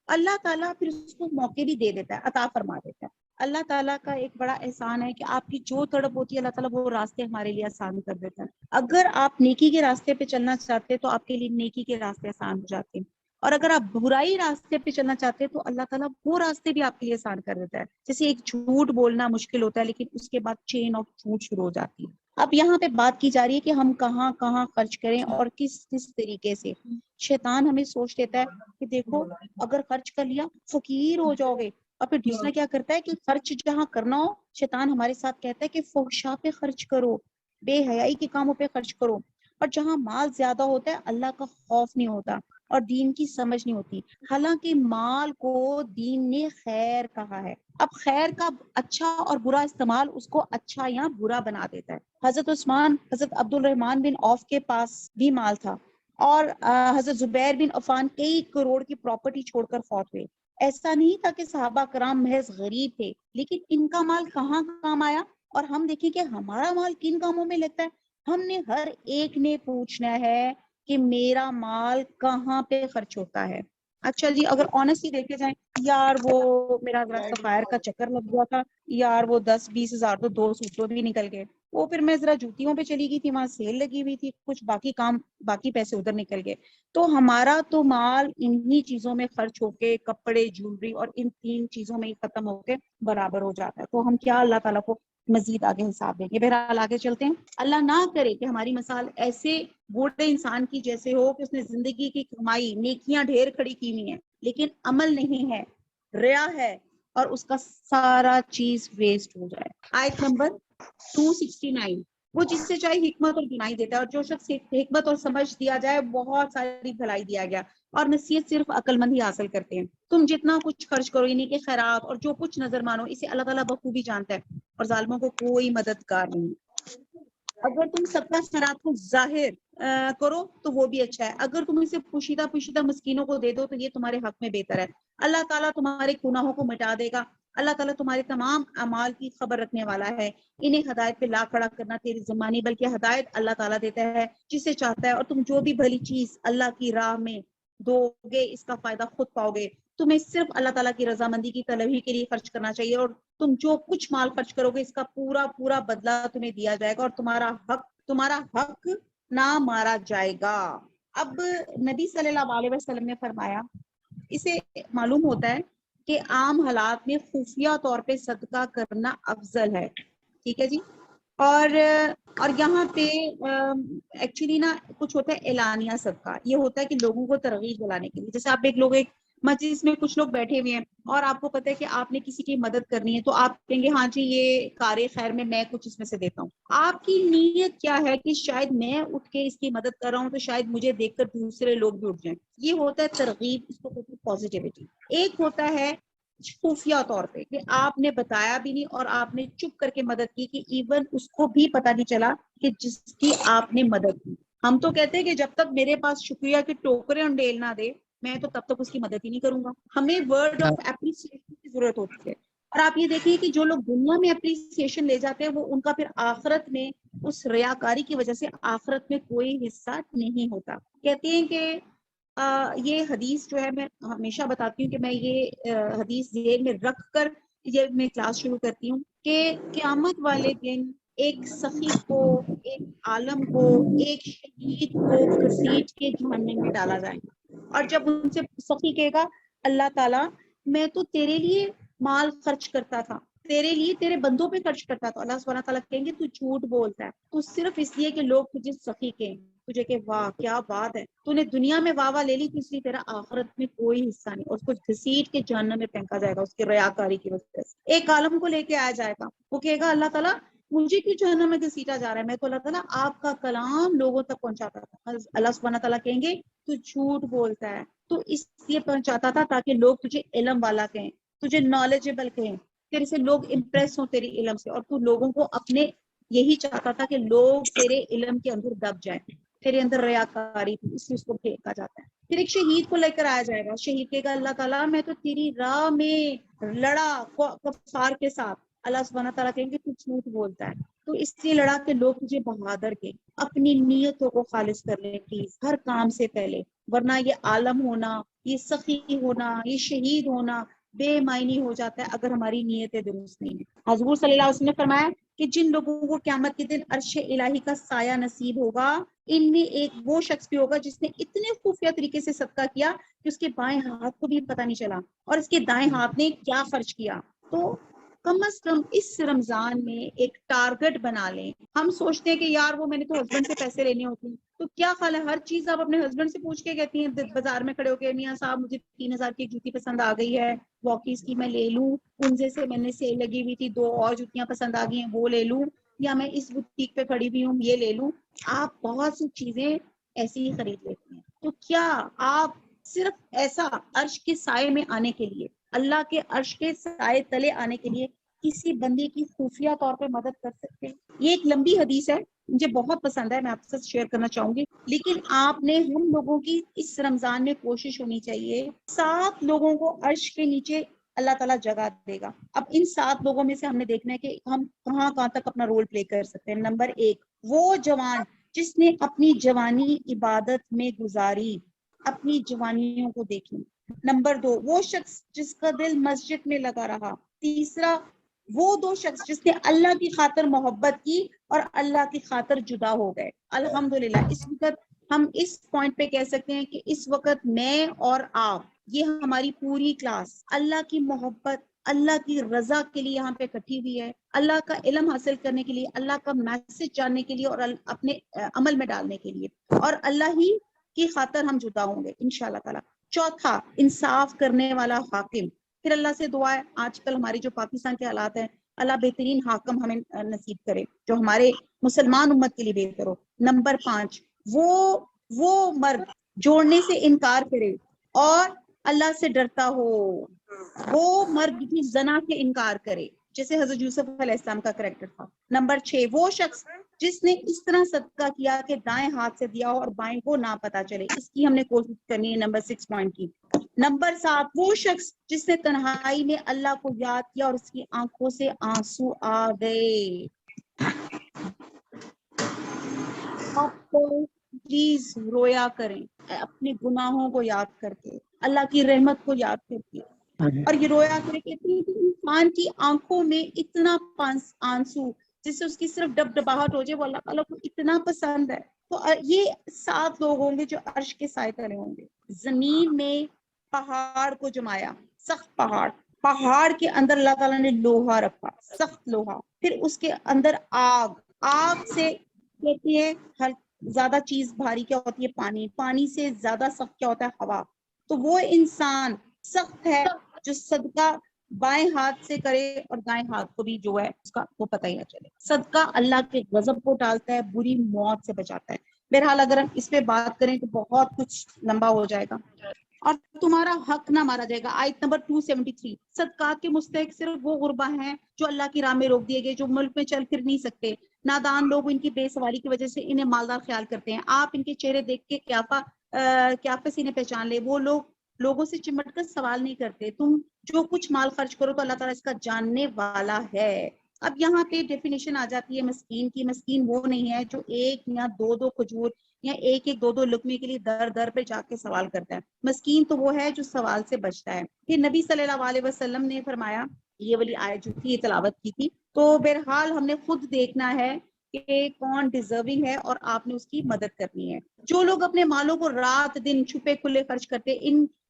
اللہ تعالیٰ پھر اس کو موقع بھی دے دیتا ہے, عطا فرما دیتا ہے. اللہ تعالیٰ کا ایک بڑا احسان ہے کہ آپ کی جو تڑپ ہوتی ہے اللہ تعالیٰ وہ راستے ہمارے لیے آسان کر دیتا ہے. اگر آپ نیکی کے راستے پہ چلنا چاہتے ہیں تو آپ کے لیے نیکی کے راستے آسان ہو جاتے ہیں, اور اگر آپ برائی راستے پہ چلنا چاہتے ہیں تو اللہ تعالیٰ وہ راستے بھی آپ کے لیے آسان کر دیتا ہے. جیسے ایک جھوٹ بولنا مشکل ہوتا ہے لیکن اس کے بعد چین آف جھوٹ شروع ہو جاتی ہے. اب یہاں پہ بات کی جا رہی ہے کہ ہم کہاں کہاں خرچ کریں اور کس کس طریقے سے. شیطان ہمیں سوچ دیتا ہے کہ دیکھو اگر خرچ کر لیا فقیر ہو جاؤ گے, اور پھر دوسرا کیا کرتا ہے کہ خرچ جہاں کرنا ہو شیطان ہمارے ساتھ کہتا ہے کہ فحشا پہ خرچ کرو, بے حیائی کے کاموں پہ خرچ کرو. اور جہاں مال زیادہ ہوتا ہے اللہ کا خوف نہیں ہوتا اور دین کی سمجھ نہیں ہوتی. حالانکہ مال کو دین نے خیر کہا ہے. اب خیر کا اچھا اور برا استعمال اس کو اچھا یا برا بنا دیتا ہے. حضرت عبد الرحمن بن عوف کے پاس بھی مال تھا, اور حضرت زبیر بن عفان کئی کروڑ کی پراپرٹی چھوڑ کر فوت ہوئے. ایسا نہیں تھا کہ صحابہ کرام محض غریب تھے, لیکن ان کا مال کہاں کام آیا. اور ہم دیکھیں کہ ہمارا مال کن کاموں میں لگتا ہے. ہم نے ہر ایک نے پوچھنا ہے کہ میرا مال کہاں پہ خرچ ہوتا ہے. اچھا جی, اگر آنےسٹلی دیکھے جائیں, یار وہ میرا ذرا سفائر کا چکر لگ گیا تھا, یار وہ 10-20 ہزار تو 2 سوٹوں بھی نکل گئے, وہ پھر میں ذرا جوتیوں پہ چلی گئی تھی, وہاں سیل لگی ہوئی تھی, کچھ باقی پیسے ادھر نکل گئے. تو ہمارا تو مال انہی چیزوں میں خرچ ہو کے, کپڑے, جولری اور ان 3 چیزوں میں ہی ختم ہو کے برابر ہو جاتا ہے. تو ہم کیا اللہ تعالیٰ کو مزید آگے حساب دیں گے. بہرحال آگے چلتے ہیں. اللہ نہ کرے کہ ہماری مثال ایسے بوڑھے انسان کی جیسے ہو کہ اس نے زندگی کی کمائی نیکیاں ڈھیر کھڑی کی ہوئی ہیں لیکن عمل نہیں ہے, ریا ہے, اور اس کا سارا چیز ویسٹ ہو جائے. آیت نمبر 269, وہ جس سے چاہے حکمت اور بینائی دیتا ہے, اور جو شخص حکمت اور سمجھ دیا جائے بہت ساری بھلائی دیا گیا, اور نصیحت صرف عقل مند ہی حاصل کرتے ہیں. تم جتنا کچھ خرچ کرو یعنی کہ خیرات اور جو کچھ نظر مانو, اسے اللہ تعالیٰ بخوبی جانتا ہے, اور ظالموں کو کوئی مددگار نہیں. اگر تم صدقہ خیرات کو ظاہر کرو تو وہ بھی اچھا ہے, اگر تم اسے پوشیدہ مسکینوں کو دے دو تو یہ تمہارے حق میں بہتر ہے. اللہ تعالیٰ تمہارے گناہوں کو مٹا دے گا. اللہ تعالیٰ تمہارے تمام اعمال کی خبر رکھنے والا ہے. انہیں ہدایت پہ لا کھڑا کرنا تیری ذمہ نہیں, بلکہ ہدایت اللہ تعالیٰ دیتا ہے جسے چاہتا ہے, اور تم جو بھی بھلی چیز اللہ کی راہ میں دو گے اس کا فائدہ خود پاؤ گے. تمہیں صرف اللہ تعالیٰ کی رضامندی کی طلب ہی کے لیے خرچ کرنا چاہیے, اور تم جو کچھ مال خرچ کرو گے اس کا پورا بدلہ تمہیں دیا جائے گا, اور تمہارا حق نہ مارا جائے گا. اب نبی صلی اللہ علیہ وسلم نے فرمایا, اسے معلوم ہوتا ہے کہ عام حالات میں خفیہ طور پہ صدقہ کرنا افضل ہے. ٹھیک ہے جی. اور یہاں پہ ایکچولی نا کچھ ہوتا ہے اعلانیہ صدقہ, یہ ہوتا ہے کہ لوگوں کو ترغیب دلانے کے لیے. جیسے آپ ایک مجلس میں کچھ لوگ بیٹھے ہوئے ہیں اور آپ کو پتہ ہے کہ آپ نے کسی کی مدد کرنی ہے, تو آپ کہیں گے ہاں جی یہ کار خیر میں کچھ اس میں سے دیتا ہوں. آپ کی نیت کیا ہے کہ شاید میں اٹھ کے اس کی مدد کر رہا ہوں تو شاید مجھے دیکھ کر دوسرے لوگ بھی اٹھ جائیں. یہ ہوتا ہے ترغیب, اس کو کہتے ہیں پازیٹیوٹی. ایک ہوتا ہے خفیہ طور پہ کہ آپ نے بتایا بھی نہیں اور آپ نے چپ کر کے مدد کی, کہ ایون اس کو بھی پتہ نہیں چلا کہ جس کی آپ نے مدد کی. ہم تو کہتے ہیں کہ جب تک میرے پاس شکریہ کے ٹوکرے انڈیل نہ دے میں تو تب تک اس کی مدد ہی نہیں کروں گا. ہمیں ورڈ آف اپریسیشن کی ضرورت ہوتی ہے. اور آپ یہ دیکھیے کہ جو لوگ دنیا میں اپریسیشن لے جاتے ہیں وہ ان کا پھر آخرت میں اس ریاکاری کی وجہ سے آخرت میں کوئی حصہ نہیں ہوتا. کہتے ہیں کہ یہ حدیث جو ہے میں ہمیشہ بتاتی ہوں کہ میں یہ حدیث ذہن میں رکھ کر یہ میں کلاس شروع کرتی ہوں کہ قیامت والے دن ایک سخی کو, ایک عالم کو, ایک شہید کو گھسیٹ کے جہنم میں ڈالا جائے گا, اور جب ان سے سخی کہے گا اللہ تعالیٰ میں تو تیرے لیے مال خرچ کرتا تھا، تیرے لیے تیرے بندوں پہ خرچ کرتا تھا. اللہ سبحانہ تعالیٰ کہیں گے تو جھوٹ بولتا ہے، تو صرف اس لیے کہ لوگ تجھے سخی کہیں، تجھے کہ واہ کیا بات ہے، تو نے دنیا میں واہ واہ لے لی، تو اس لیے تیرا آخرت میں کوئی حصہ نہیں، اور اس کو گھسیٹ کے جہنم میں پھینکا جائے گا اس کی ریاکاری کی وجہ سے. ایک عالم کو لے کے آیا جائے گا، وہ کہے گا اللہ تعالیٰ مجھے کیوں جہنم میں گھسیٹا جا رہا ہے، میں تو اللہ تعالیٰ آپ کا کلام لوگوں تک پہنچاتا تھا. اللہ سبحانہ تعالیٰ کہیں گے تو جھوٹ بولتا ہے، تو اس لیے پہنچاتا تھا تاکہ لوگ تجھے علم والا کہیں، تجھے نالجبل کہیں، تیرے سے لوگ امپریس ہوں تیری علم سے، اور تو لوگوں کو اپنے یہی چاہتا تھا کہ لوگ تیرے علم کے اندر دب جائیں، تیرے اندر ریاکاری تھی، اس لیے اس کو پھینکا جاتا ہے. پھر ایک شہید کو لے کر آیا جائے گا، شہید کہے گا اللہ تعالیٰ میں تو تیری راہ میں لڑا کفار کے ساتھ. اللہ سبحانہ تعالیٰ کہیں گے تو جھوٹ بولتا ہے، تو اس لیے لڑا کہ لوگ تجھے بہادر کے. اپنی نیتوں کو خالص کر لیں پلیز ہر کام سے پہلے، ورنہ یہ عالم ہونا، یہ سخی ہونا، یہ شہید ہونا بے معنی ہو جاتا ہے اگر ہماری نیتیں درست نہیں ہیں. حضور صلی اللہ علیہ وسلم نے فرمایا کہ جن لوگوں کو قیامت کے دن عرش الہی کا سایہ نصیب ہوگا، ان میں ایک وہ شخص بھی ہوگا جس نے اتنے خفیہ طریقے سے صدقہ کیا کہ اس کے بائیں ہاتھ کو بھی پتہ نہیں چلا، اور اس کے دائیں ہاتھ نے کیا خرچ کیا. تو کم از کم اس رمضان میں ایک ٹارگٹ بنا لیں. ہم سوچتے ہیں کہ یار وہ میں نے تو ہسبینڈ سے پیسے لینے ہوتے ہیں، تو کیا خیال ہے ہر چیز آپ اپنے ہسبینڈ سے پوچھ کے کہتی ہیں بازار میں کھڑے ہو کے میاں صاحب مجھے 3000 کی جوتی پسند آ گئی ہے، واکیز کی میں لے لوں، انزے سے میں نے سیل لگی ہوئی تھی 2 اور جوتیاں پسند آ گئی ہیں وہ لے لوں، یا میں اس بوتیک پہ کھڑی ہوئی ہوں یہ لے لوں. آپ بہت سی چیزیں ایسی ہی خرید لیتی ہیں. تو کیا آپ صرف ایسا عرش کے سائے میں آنے کے لیے، اللہ کے عرش کے سائے تلے آنے کے لیے کسی بندے کی خفیہ طور پہ مدد کر سکتے ہیں؟ یہ ایک لمبی حدیث ہے، مجھے بہت پسند ہے، میں آپ سے شیئر کرنا چاہوں گی. لیکن آپ نے ہم لوگوں کی اس رمضان میں کوشش ہونی چاہیے 7 لوگوں کو عرش کے نیچے اللہ تعالیٰ جگہ دے گا. اب ان 7 لوگوں میں سے ہم نے دیکھنا ہے کہ ہم کہاں کہاں تک اپنا رول پلے کر سکتے ہیں. نمبر 1 وہ جوان جس نے اپنی جوانی عبادت میں گزاری، اپنی جوانیوں کو دیکھیں. نمبر 2 وہ شخص جس کا دل مسجد میں لگا رہا. تیسرا وہ 2 شخص جس نے اللہ کی خاطر محبت کی اور اللہ کی خاطر جدا ہو گئے. الحمدللہ اس وقت ہم اس پوائنٹ پہ کہہ سکتے ہیں کہ اس وقت میں اور آپ، یہ ہماری پوری کلاس اللہ کی محبت، اللہ کی رضا کے لیے یہاں پہ اکٹھی ہوئی ہے، اللہ کا علم حاصل کرنے کے لیے، اللہ کا میسج جاننے کے لیے اور اپنے عمل میں ڈالنے کے لیے، اور اللہ ہی کی خاطر ہم جدا ہوں گے انشاءاللہ تعالی. چوتھا انصاف کرنے والا حاکم. پھر اللہ سے دعا ہے، آج کل ہماری جو پاکستان کے حالات ہیں، اللہ بہترین حاکم ہمیں نصیب کرے جو ہمارے مسلمان امت کے لیے بہتر ہو. نمبر 5 وہ مرد جوڑنے سے انکار کرے اور اللہ سے ڈرتا ہو، وہ مرد بھی زنا سے انکار کرے جیسے حضرت یوسف علیہ السلام کا کریکٹر تھا. نمبر 6 وہ شخص جس نے اس طرح صدقہ کیا کہ دائیں ہاتھ سے دیا ہو اور بائیں کو نہ پتا چلے، اس کی ہم نے کوشش کرنی ہے نمبر 6 پوائنٹ کی. نمبر 7 وہ شخص جس نے تنہائی میں اللہ کو یاد کیا اور اس کی آنکھوں سے آنسو آ گئے. آپ پلیز رویا کریں اپنے گناہوں کو یاد کر کے، اللہ کی رحمت کو یاد کر کے، اور یہ رویا کرے کہ انسان کی آنکھوں میں اتنا آنسو جس سے اس کی صرف ڈبڈباہٹ ہو جائے، وہ اللہ تعالیٰ کو اتنا پسند ہے. تو یہ 7 لوگ ہوں گے جو عرش کے سائے تلے ہوں گے. زمین میں پہاڑ کو جمایا، سخت پہاڑ کے اندر اللہ تعالیٰ نے لوہا رکھا، سخت لوہا. پھر اس کے اندر آگ سے کہتی ہے زیادہ چیز بھاری کیا ہوتی ہے؟ پانی سے زیادہ سخت کیا ہوتا ہے؟ ہوا. تو وہ انسان سخت ہے جو صدقہ بائیں ہاتھ سے کرے اور دائیں ہاتھ کو بھی جو ہے اس کا وہ پتہ ہی نہ چلے. صدقہ اللہ کے غضب کو ٹالتا ہے، بری موت سے بچاتا ہے. بہرحال اگر ہم اس پہ بات کریں تو بہت کچھ لمبا ہو جائے گا. اور تمہارا حق نہ مارا جائے گا، آیت نمبر 273. صدقات کے مستحق صرف وہ غربا ہیں جو اللہ کی راہ میں روک دیے گئے، جو ملک میں چل پھر نہیں سکتے. نادان لوگ ان کی بے سواری کی وجہ سے انہیں مالدار خیال کرتے ہیں. آپ ان کے چہرے دیکھ کے قیافے سے انہیں پہچان لے. وہ لوگوں سے چمٹ کر سوال نہیں کرتے. تم جو کچھ مال خرچ کرو تو اللہ تعالیٰ اس کا جاننے والا ہے. اب یہاں پہ ڈیفینیشن آ جاتی ہے مسکین کی. مسکین وہ نہیں ہے جو 1 یا 2 کھجور یا 1 لقمے کے لیے در در پہ جا کے سوال کرتا ہے. مسکین تو وہ ہے جو سوال سے بچتا ہے. پھر نبی صلی اللہ علیہ وسلم نے فرمایا، یہ والی آیت جو تھی تلاوت کی تھی، تو بہرحال ہم نے خود دیکھنا ہے کہ کون ڈیزرونگ ہے اور آپ نے اس کی مدد کرنی ہے. جو لوگ اپنے مالوں کو رات دن چھپے کھلے خرچ کرتے،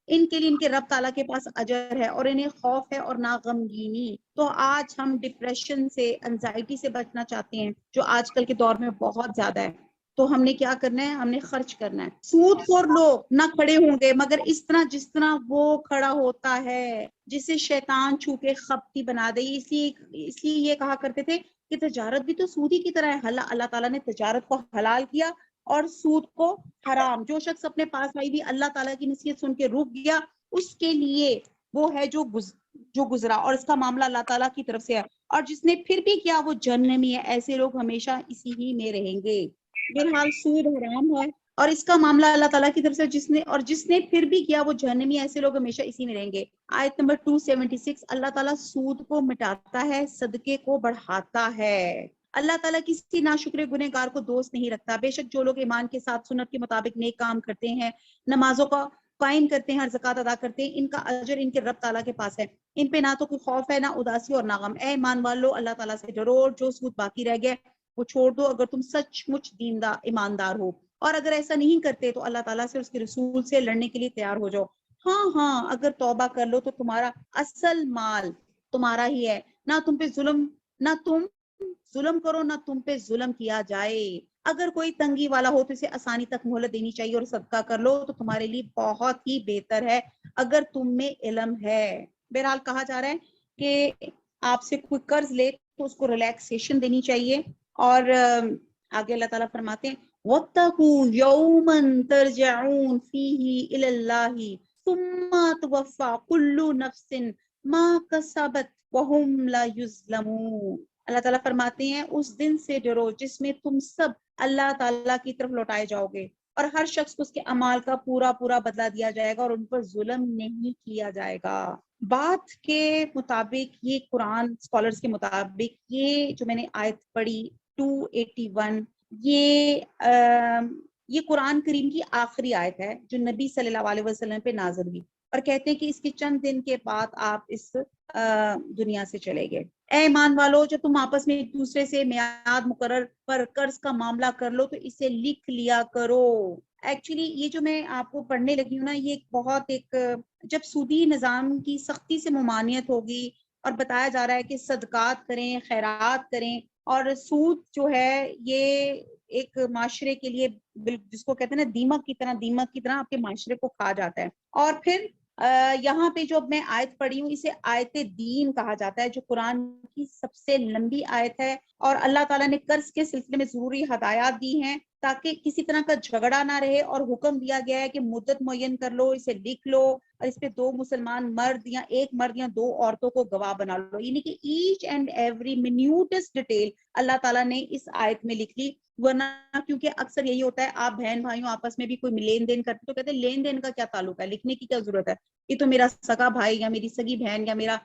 ان کے لیے ان کے رب تعالیٰ کے پاس اجر ہے اور انہیں خوف ہے اور نہ غمگینی. تو آج ہم ڈپریشن سے، انزائٹی سے بچنا چاہتے ہیں جو آج کل کے دور میں بہت زیادہ ہے. تو ہم نے کیا کرنا ہے؟ ہم نے خرچ کرنا ہے. سود خور لوگ نہ کھڑے ہوں گے مگر اس طرح جس طرح وہ کھڑا ہوتا ہے، جسے شیطان چھو کے خپتی بنا دے. اس لیے یہ کہا کرتے تھے کہ تجارت بھی تو سودی کی طرح ہے. اللہ تعالیٰ نے تجارت کو حلال کیا اور سود کو حرام. جو شخص اپنے پاس آئی بھی اللہ تعالیٰ کی نصیحت سن کے رک گیا، اس کے لیے وہ ہے جو گزرا، اور اس کا معاملہ اللہ تعالیٰ کی طرف سے ہے. اور جس نے پھر بھی کیا وہ جہنمی ہے. ایسے لوگ ہمیشہ اسی ہی میں رہیں گے. بہرحال سود حرام ہے اور اس کا معاملہ اللہ تعالیٰ کی طرف سے. جس نے پھر بھی کیا وہ جہنمی، ایسے لوگ ہمیشہ اسی میں رہیں گے. آیت نمبر 276. اللہ تعالیٰ سود کو مٹاتا ہے، صدقے کو بڑھاتا ہے. اللہ تعالیٰ کسی ناشکر گنہگار کو دوست نہیں رکھتا. بے شک جو لوگ ایمان کے ساتھ سنت کے مطابق نیک کام کرتے ہیں، نمازوں کا قائم کرتے ہیں اور زکوٰۃ ادا کرتے ہیں، ان کا اجر ان کے رب تعالیٰ کے پاس ہے. ان پہ نہ تو کوئی خوف ہے، نہ اداسی اور نہ غم. اے ایمان والو، اللہ تعالیٰ سے ڈرو. جو سود باقی رہ گیا وہ چھوڑ دو اگر تم سچ مچ ایماندار ہو. اور اگر ایسا نہیں کرتے تو اللہ تعالیٰ سے، اس کے رسول سے لڑنے کے لیے تیار ہو جاؤ. ہاں اگر توبہ کر لو تو تمہارا اصل مال تمہارا ہی ہے. نہ تم ظلم کرو، نہ تم پہ ظلم کیا جائے. اگر کوئی تنگی والا ہو تو اسے آسانی تک مہلت دینی چاہیے اور صدقہ کر لو تو تمہارے لیے بہت ہی بہتر ہے اگر تم میں علم ہے. بہرحال کہا جا رہا ہے کہ آپ سے کوئی قرض لے تو اس کو ریلیکسیشن دینی چاہیے. اور آگے اللہ تعالیٰ فرماتے ہیں وَاتَّقُوا يَوْمًا تَرْجَعُونَ فِيهِ إِلَى اللَّهِ ثُمَّ تُوَفَّى كُلُّ نَفْسٍ مَا كَسَبَتْ وَهُمْ لَا يُظْلَمُونَ. اللہ تعالیٰ فرماتے ہیں اس دن سے ڈرو جس میں تم سب اللہ تعالیٰ کی طرف لوٹائے جاؤ گے اور ہر شخص کو اس کے اعمال کا پورا بدلہ دیا جائے گا اور ان پر ظلم نہیں کیا جائے گا. بات کے مطابق یہ قرآن اسکالرز کے مطابق یہ جو میں نے آیت پڑھی 281 یہ قرآن کریم کی آخری آیت ہے جو نبی صلی اللہ علیہ وسلم پہ نازل ہوئی، اور کہتے ہیں کہ اس کے چند دن کے بعد آپ اس دنیا سے چلے گئے. اے ایمان والو، جب تم آپس میں ایک دوسرے سے میعاد مقرر پر قرض کا معاملہ کر لو تو اسے لکھ لیا کرو. ایکچولی یہ جو میں آپ کو پڑھنے لگی ہوں نا، یہ جب سودی نظام کی سختی سے ممانعت ہوگی اور بتایا جا رہا ہے کہ صدقات کریں، خیرات کریں، اور سود جو ہے یہ ایک معاشرے کے لیے جس کو کہتے ہیں نا دیمک کی طرح آپ کے معاشرے کو کھا جاتا ہے. اور پھر یہاں پہ جو میں آیت پڑھی ہوں اسے آیت دین کہا جاتا ہے جو قرآن کی سب سے لمبی آیت ہے. اور اللہ تعالیٰ نے قرض کے سلسلے میں ضروری ہدایات دی ہیں تاکہ کسی طرح کا جھگڑا نہ رہے، اور حکم دیا گیا ہے کہ مدت معین کر لو، اسے لکھ لو اور اس پہ 2 مسلمان مرد یا 1 مرد یا 2 عورتوں کو گواہ بنا لو. یعنی کہ ایچ اینڈ ایوری منیوٹس ڈیٹیل اللہ تعالیٰ نے اس آیت میں لکھ لی. ورنہ کیونکہ اکثر یہی ہوتا ہے، آپ بہن بھائیوں آپس میں بھی کوئی لین دین کرتے تو کہتے ہیں لین دین کا کیا تعلق ہے، لکھنے کی کیا ضرورت ہے، یہ تو میرا سگا بھائی یا میری سگی بہن یا میرا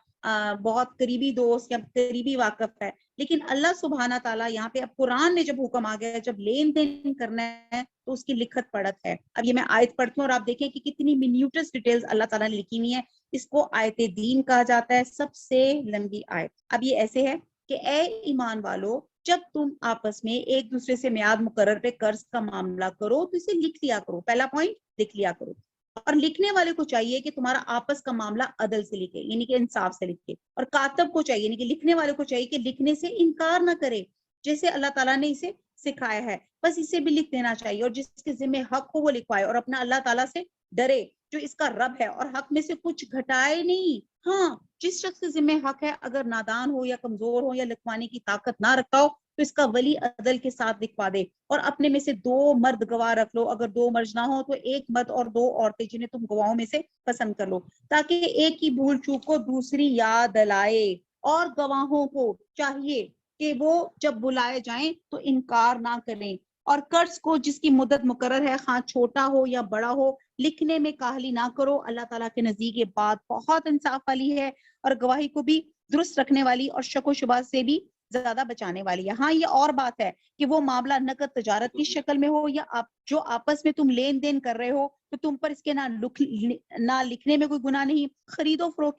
بہت قریبی دوست یا قریبی واقف ہے. لیکن اللہ سبحانہ تعالیٰ یہاں پہ اب قرآن میں جب حکم آ گیا جب لین دین کرنا ہے تو اس کی لکھت پڑھت ہے. اب یہ میں آیت پڑھتی ہوں اور آپ دیکھیں کہ کتنی منیوٹس ڈیٹیلز اللہ تعالیٰ نے لکھی ہوئی ہیں. اس کو آیت دین کہا جاتا ہے، سب سے لمبی آیت. اب یہ ایسے ہے کہ اے ایمان والو، جب تم آپس میں ایک دوسرے سے میعاد مقرر پہ قرض کا معاملہ کرو تو اسے لکھ لیا کرو. پہلا پوائنٹ لکھ لیا کرو. اور لکھنے والے کو چاہیے کہ تمہارا آپس کا معاملہ عدل سے لکھے، یعنی کہ انصاف سے لکھے. اور کاتب کو چاہیے، یعنی کہ لکھنے والے کو چاہیے کہ لکھنے سے انکار نہ کرے جیسے اللہ تعالیٰ نے اسے سکھایا ہے، بس اسے بھی لکھ دینا چاہیے. اور جس کے ذمہ حق ہو وہ لکھوائے اور اپنا اللہ تعالیٰ سے ڈرے جو اس کا رب ہے اور حق میں سے کچھ گھٹائے نہیں. ہاں، جس شخص کے ذمہ حق ہے اگر نادان ہو یا کمزور ہو یا لکھوانے کی طاقت نہ رکھتا ہو تو اس کا ولی عدل کے ساتھ لکھوا دے. اور اپنے میں سے 2 مرد گواہ رکھ لو، اگر 2 مرد نہ ہو تو 1 مرد اور 2 عورتیں جنہیں تم گواہوں میں سے پسند کر لو، تاکہ ایک کی بھول چوک کو دوسری یاد دلائے. اور گواہوں کو چاہیے کہ وہ جب بلائے جائیں تو انکار نہ کریں. اور قرض کو جس کی مدت مقرر ہے، خواہ چھوٹا ہو یا بڑا ہو، لکھنے میں کاہلی نہ کرو. اللہ تعالیٰ کے نزدیک یہ بات بہت انصاف والی ہے اور گواہی کو بھی درست رکھنے والی اور شک و شبہ سے بھی زیادہ بچانے والی ہے۔ ہاں یہ اور بات ہے کہ وہ معاملہ نقد تجارت کی شکل میں ہو یا آپ جو آپس میں تم لین دین کر رہے ہو تو تم پر اس کے نہ لکھنے میں کوئی گناہ نہیں، خرید و فروخت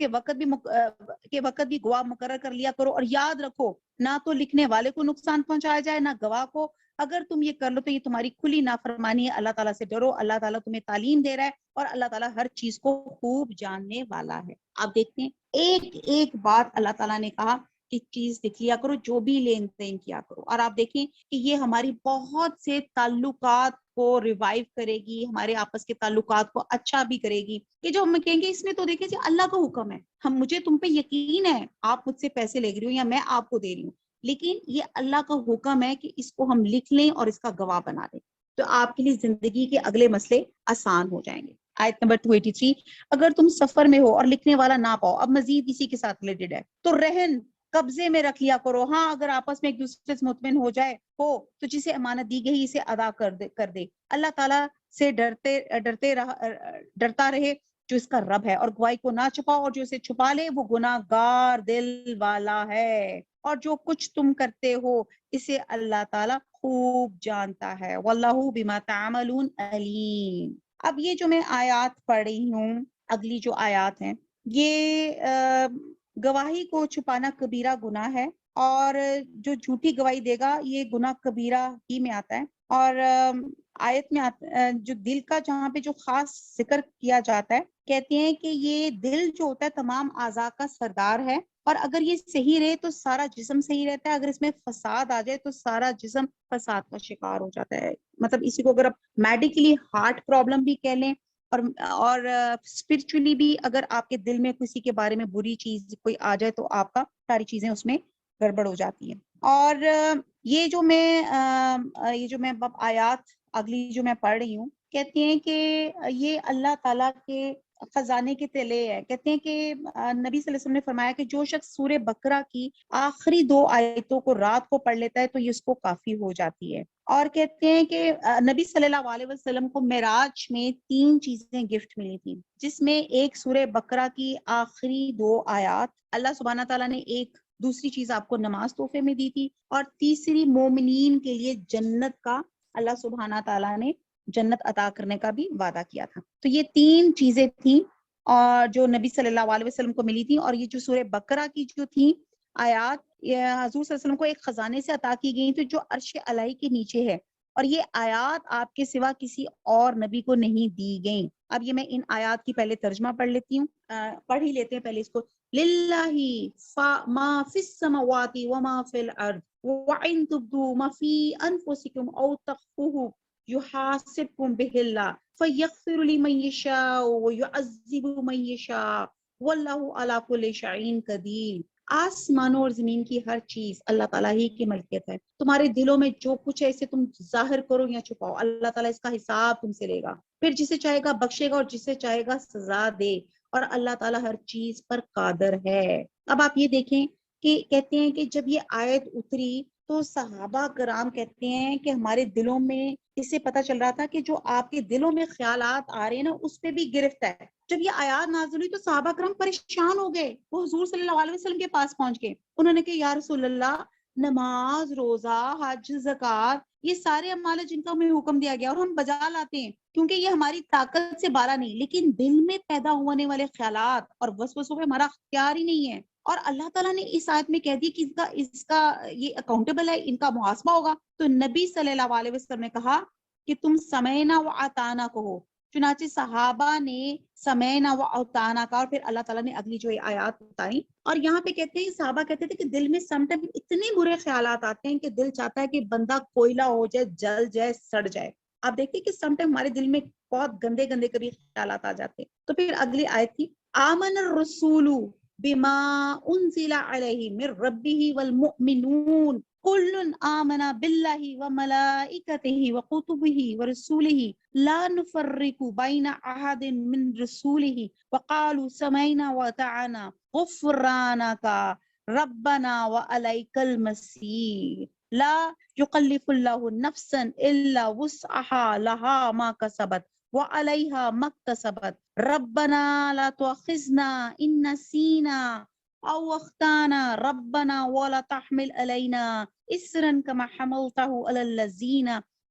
کے وقت بھی گواہ مقرر کر لیا کرو، اور یاد رکھو نہ تو لکھنے والے کو نقصان پہنچایا جائے نہ گواہ کو۔ اگر تم یہ کر لو تو یہ تمہاری کھلی نافرمانی ہے۔ اللہ تعالیٰ سے ڈرو، اللہ تعالیٰ تمہیں تعلیم دے رہا ہے اور اللہ تعالیٰ ہر چیز کو خوب جاننے والا ہے۔ آپ دیکھتے ہیں ایک ایک بات اللہ تعالیٰ نے کہا کہ چیز لکھ لیا کرو، جو بھی لین دین کیا کرو، اور آپ دیکھیں کہ یہ ہماری بہت سے تعلقات کو ریوائیو کرے گی، ہمارے آپس کے تعلقات کو اچھا بھی کرے گی، کہ جو ہم کہیں گے اس میں تو دیکھیں جی اللہ کا حکم ہے، مجھے تم پہ یقین ہے، آپ مجھ سے پیسے لے رہی ہو یا میں آپ کو دے رہی ہوں، لیکن یہ اللہ کا حکم ہے کہ اس کو ہم لکھ لیں اور اس کا گواہ بنا دیں، تو آپ کے لیے زندگی کے اگلے مسئلے آسان ہو جائیں گے۔ آیت نمبر 283، اگر تم سفر میں ہو اور لکھنے والا نہ پاؤ، اب مزید اسی کے ساتھ ریلیٹڈ ہے، تو رہن قبضے میں رکھ لیا کرو۔ ہاں اگر آپس میں ایک دوسرے سے مطمئن ہو جائے ہو تو جسے امانت دی گئی اسے ادا کر دے۔ اللہ تعالیٰ سے ڈرتا رہے جو اس کا رب ہے، اور گواہی کو نہ چھپاؤ، اور جو اسے چھپا لے وہ گناہ گار دل والا ہے، اور جو کچھ تم کرتے ہو اسے اللہ تعالیٰ خوب جانتا ہے۔ واللہ بما تعملون علیم۔ اب یہ جو میں آیات پڑھ رہی ہوں، اگلی جو آیات ہیں، یہ گواہی کو چھپانا کبیرہ گناہ ہے، اور جو جھوٹی گواہی دے گا یہ گناہ کبیرہ ہی میں آتا ہے۔ اور آیت میں جو دل کا جہاں پہ جو خاص ذکر کیا جاتا ہے، کہتے ہیں کہ یہ دل جو ہوتا ہے تمام اعضاء کا سردار ہے، اور اگر یہ صحیح رہے تو سارا جسم صحیح رہتا ہے، اگر اس میں فساد آ جائے تو سارا جسم فساد کا شکار ہو جاتا ہے۔ مطلب اسی کو اگر آپ میڈیکلی ہارٹ پرابلم بھی کہہ لیں، اور اسپرچولی بھی اگر آپ کے دل میں کسی کے بارے میں بری چیز کوئی آ جائے تو آپ کا ساری چیزیں اس میں گڑبڑ ہو جاتی ہیں۔ اور یہ جو میں آیات اگلی جو میں پڑھ رہی ہوں، کہتے ہیں کہ یہ اللہ تعالیٰ کے خزانے کے تلے ہے۔ کہتے ہیں کہ نبی صلی اللہ علیہ وسلم نے فرمایا کہ جو شخص سورہ بقرہ کی آخری 2 آیتوں کو رات کو پڑھ لیتا ہے تو یہ اس کو کافی ہو جاتی ہے۔ اور کہتے ہیں کہ نبی صلی اللہ علیہ وسلم کو معراج میں 3 چیزیں گفٹ ملی تھیں، جس میں ایک سورہ بقرہ کی آخری 2 آیات، اللہ سبحانہ تعالیٰ نے ایک دوسری چیز آپ کو نماز تحفے میں دی تھی، اور تیسری مومنین کے لیے جنت کا اللہ سبحانہ تعالیٰ نے جنت عطا کرنے کا بھی وعدہ کیا تھا۔ تو یہ 3 چیزیں تھیں اور جو نبی صلی اللہ علیہ وسلم کو ملی تھی، اور یہ جو سورہ بقرہ کی جو تھی آیات، یہ حضور صلی اللہ علیہ وسلم کو ایک خزانے سے عطا کی گئی تھی جو عرش الہی کے نیچے ہے، اور یہ آیات آپ کے سوا کسی اور نبی کو نہیں دی گئیں۔ اب یہ میں ان آیات کی پہلے ترجمہ پڑھ لیتی ہوں، پڑھ ہی لیتے ہیں پہلے اس کو۔ للہ ما فی السماوات وما فی الارض وَإِن تُبْدُوا مَا فِي أَنفُسِكُمْ أَوْ تَخْفُوهُ يُحَاسِبْكُم بِهِ اللَّهُ فَيَغْفِرُ لِمَن يَشَاءُ وَيُعَذِّبُ مَن يَشَاءُ وَاللَّهُ عَلَىٰ كُلِّ شَيْءٍ قَدِيرٌ۔ آسمانوں اور زمین کی ہر چیز اللہ تعالیٰ ہی کی ملکیت ہے، تمہارے دلوں میں جو کچھ ہے اسے تم ظاہر کرو یا چھپاؤ، اللہ تعالیٰ اس کا حساب تم سے لے گا، پھر جسے چاہے گا بخشے گا اور جسے چاہے گا سزا دے، اور اللہ تعالیٰ ہر چیز پر قادر ہے۔ اب آپ یہ دیکھیں کہ کہتے ہیں کہ جب یہ آیت اتری تو صحابہ کرام کہتے ہیں کہ ہمارے دلوں میں اس سے پتہ چل رہا تھا کہ جو آپ کے دلوں میں خیالات آ رہے ہیں نا اس پہ بھی گرفت ہے۔ جب یہ آیات نازل ہوئی تو صحابہ کرام پریشان ہو گئے، وہ حضور صلی اللہ علیہ وسلم کے پاس پہنچ گئے، انہوں نے کہا یا رسول اللہ، نماز، روزہ، حج، زکوٰۃ، یہ سارے اعمال جن کا ہمیں حکم دیا گیا اور ہم بجا لاتے ہیں کیونکہ یہ ہماری طاقت سے بالا نہیں، لیکن دل میں پیدا ہونے والے خیالات اور وسوسوں پہ ہمارا اختیار ہی نہیں ہے، اور اللہ تعالیٰ نے اس آیت میں کہہ دی کہ اس کا یہ اکاؤنٹیبل ہے، ان کا محاسبہ ہوگا، تو نبی صلی اللہ علیہ وسلم نے کہا کہ تم سمعنا و اطعنا کہو، چنانچہ صحابہ نے سمعنا و اطعنا کا، اور پھر اللہ تعالیٰ نے اگلی جو آیات بتائی، اور یہاں پہ کہتے ہیں صحابہ کہتے تھے کہ دل میں سم ٹائم اتنے برے خیالات آتے ہیں کہ دل چاہتا ہے کہ بندہ کوئلہ ہو جائے، جل جائے، سڑ جائے۔ آپ دیکھتے کہ سم ٹائم ہمارے دل میں بہت گندے گندے کبھی خیالات آ جاتے ہیں۔ تو پھر اگلی آیت تھی آمن الرسول بما انزل علیہ من ربہ والمؤمنون کل آمن باللہ وملائکتہ وکتبہ ورسولہ لا نفرق بین احد من رسولہ وقالوا سمعنا واطعنا غفرانک ربنا وعلیک المصیر لا یکلف اللہ نفسا الا وسعها لها ما کسبت وعلیہا ما اکتسبت ربنا لا تؤاخذنا ان نسینا او اختانا ربنا ولا تحمل علینا اسرا كما حملته على الذین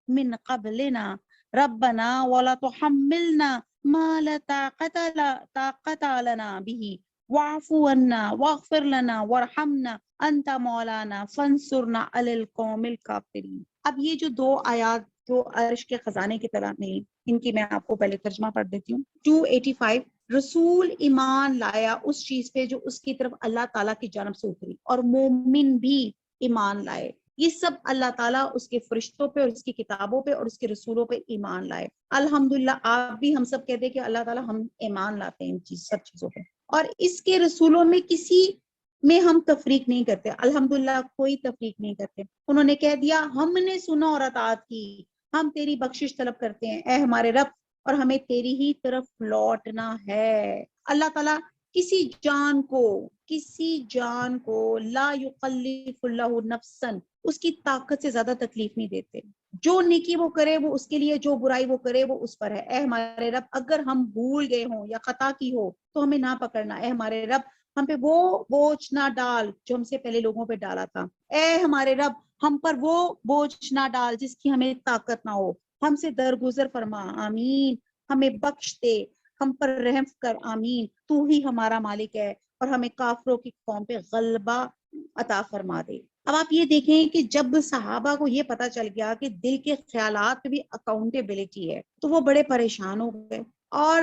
من قبلنا ربنا ولا تحملنا ما لا طاقة لنا به واعف عنا واغفر لنا وارحمنا انت مولانا فانصرنا على القوم الكافرین. اب یہ جو دو آیات جو عرش کے خزانے کی طرح نہیں، ان کی میں آپ کو پہلے ترجمہ پڑھ دیتی ہوں. 285 رسول ایمان لایا اس چیز پہ جو اس کی طرف اللہ تعالیٰ کی جانب سے اتری، اور مومن بھی ایمان لائے. یہ سب اللہ تعالیٰ اس کے فرشتوں پہ اور اس کی کتابوں پہ اور اس کے رسولوں پہ ایمان لائے. الحمدللہ آپ بھی ہم سب کہتے ہیں کہ اللہ تعالیٰ ہم ایمان لاتے ہیں ان سب چیزوں پہ، اور اس کے رسولوں میں کسی میں ہم تفریق نہیں کرتے. الحمدللہ کوئی تفریق نہیں کرتے. انہوں نے کہہ دیا ہم نے سنا اور اطاعت کی، ہم تیری بخشش طلب کرتے ہیں اے ہمارے رب، اور ہمیں تیری ہی طرف لوٹنا ہے. اللہ تعالیٰ کسی جان کو لا یکلف اللہ نفسا، اس کی طاقت سے زیادہ تکلیف نہیں دیتے. جو نیکی وہ کرے وہ اس کے لیے، جو برائی وہ کرے وہ اس پر ہے. اے ہمارے رب اگر ہم بھول گئے ہوں یا خطا کی ہو تو ہمیں نہ پکڑنا. اے ہمارے رب ہم پہ وہ بوجھ نہ ڈال جو ہم سے پہلے لوگوں پہ ڈالا تھا. اے ہمارے رب ہم پر وہ بوجھ نہ ڈال جس کی ہمیں طاقت نہ ہو. ہم سے درگزر فرما آمین. ہمیں بخش دے، ہم پر رحم کر آمین. تو ہی ہمارا مالک ہے اور ہمیں کافروں کی قوم پہ غلبہ عطا فرما دے. اب آپ یہ دیکھیں کہ جب صحابہ کو یہ پتا چل گیا کہ دل کے خیالات پہ بھی اکاؤنٹیبلٹی ہے تو وہ بڑے پریشان ہو گئے، اور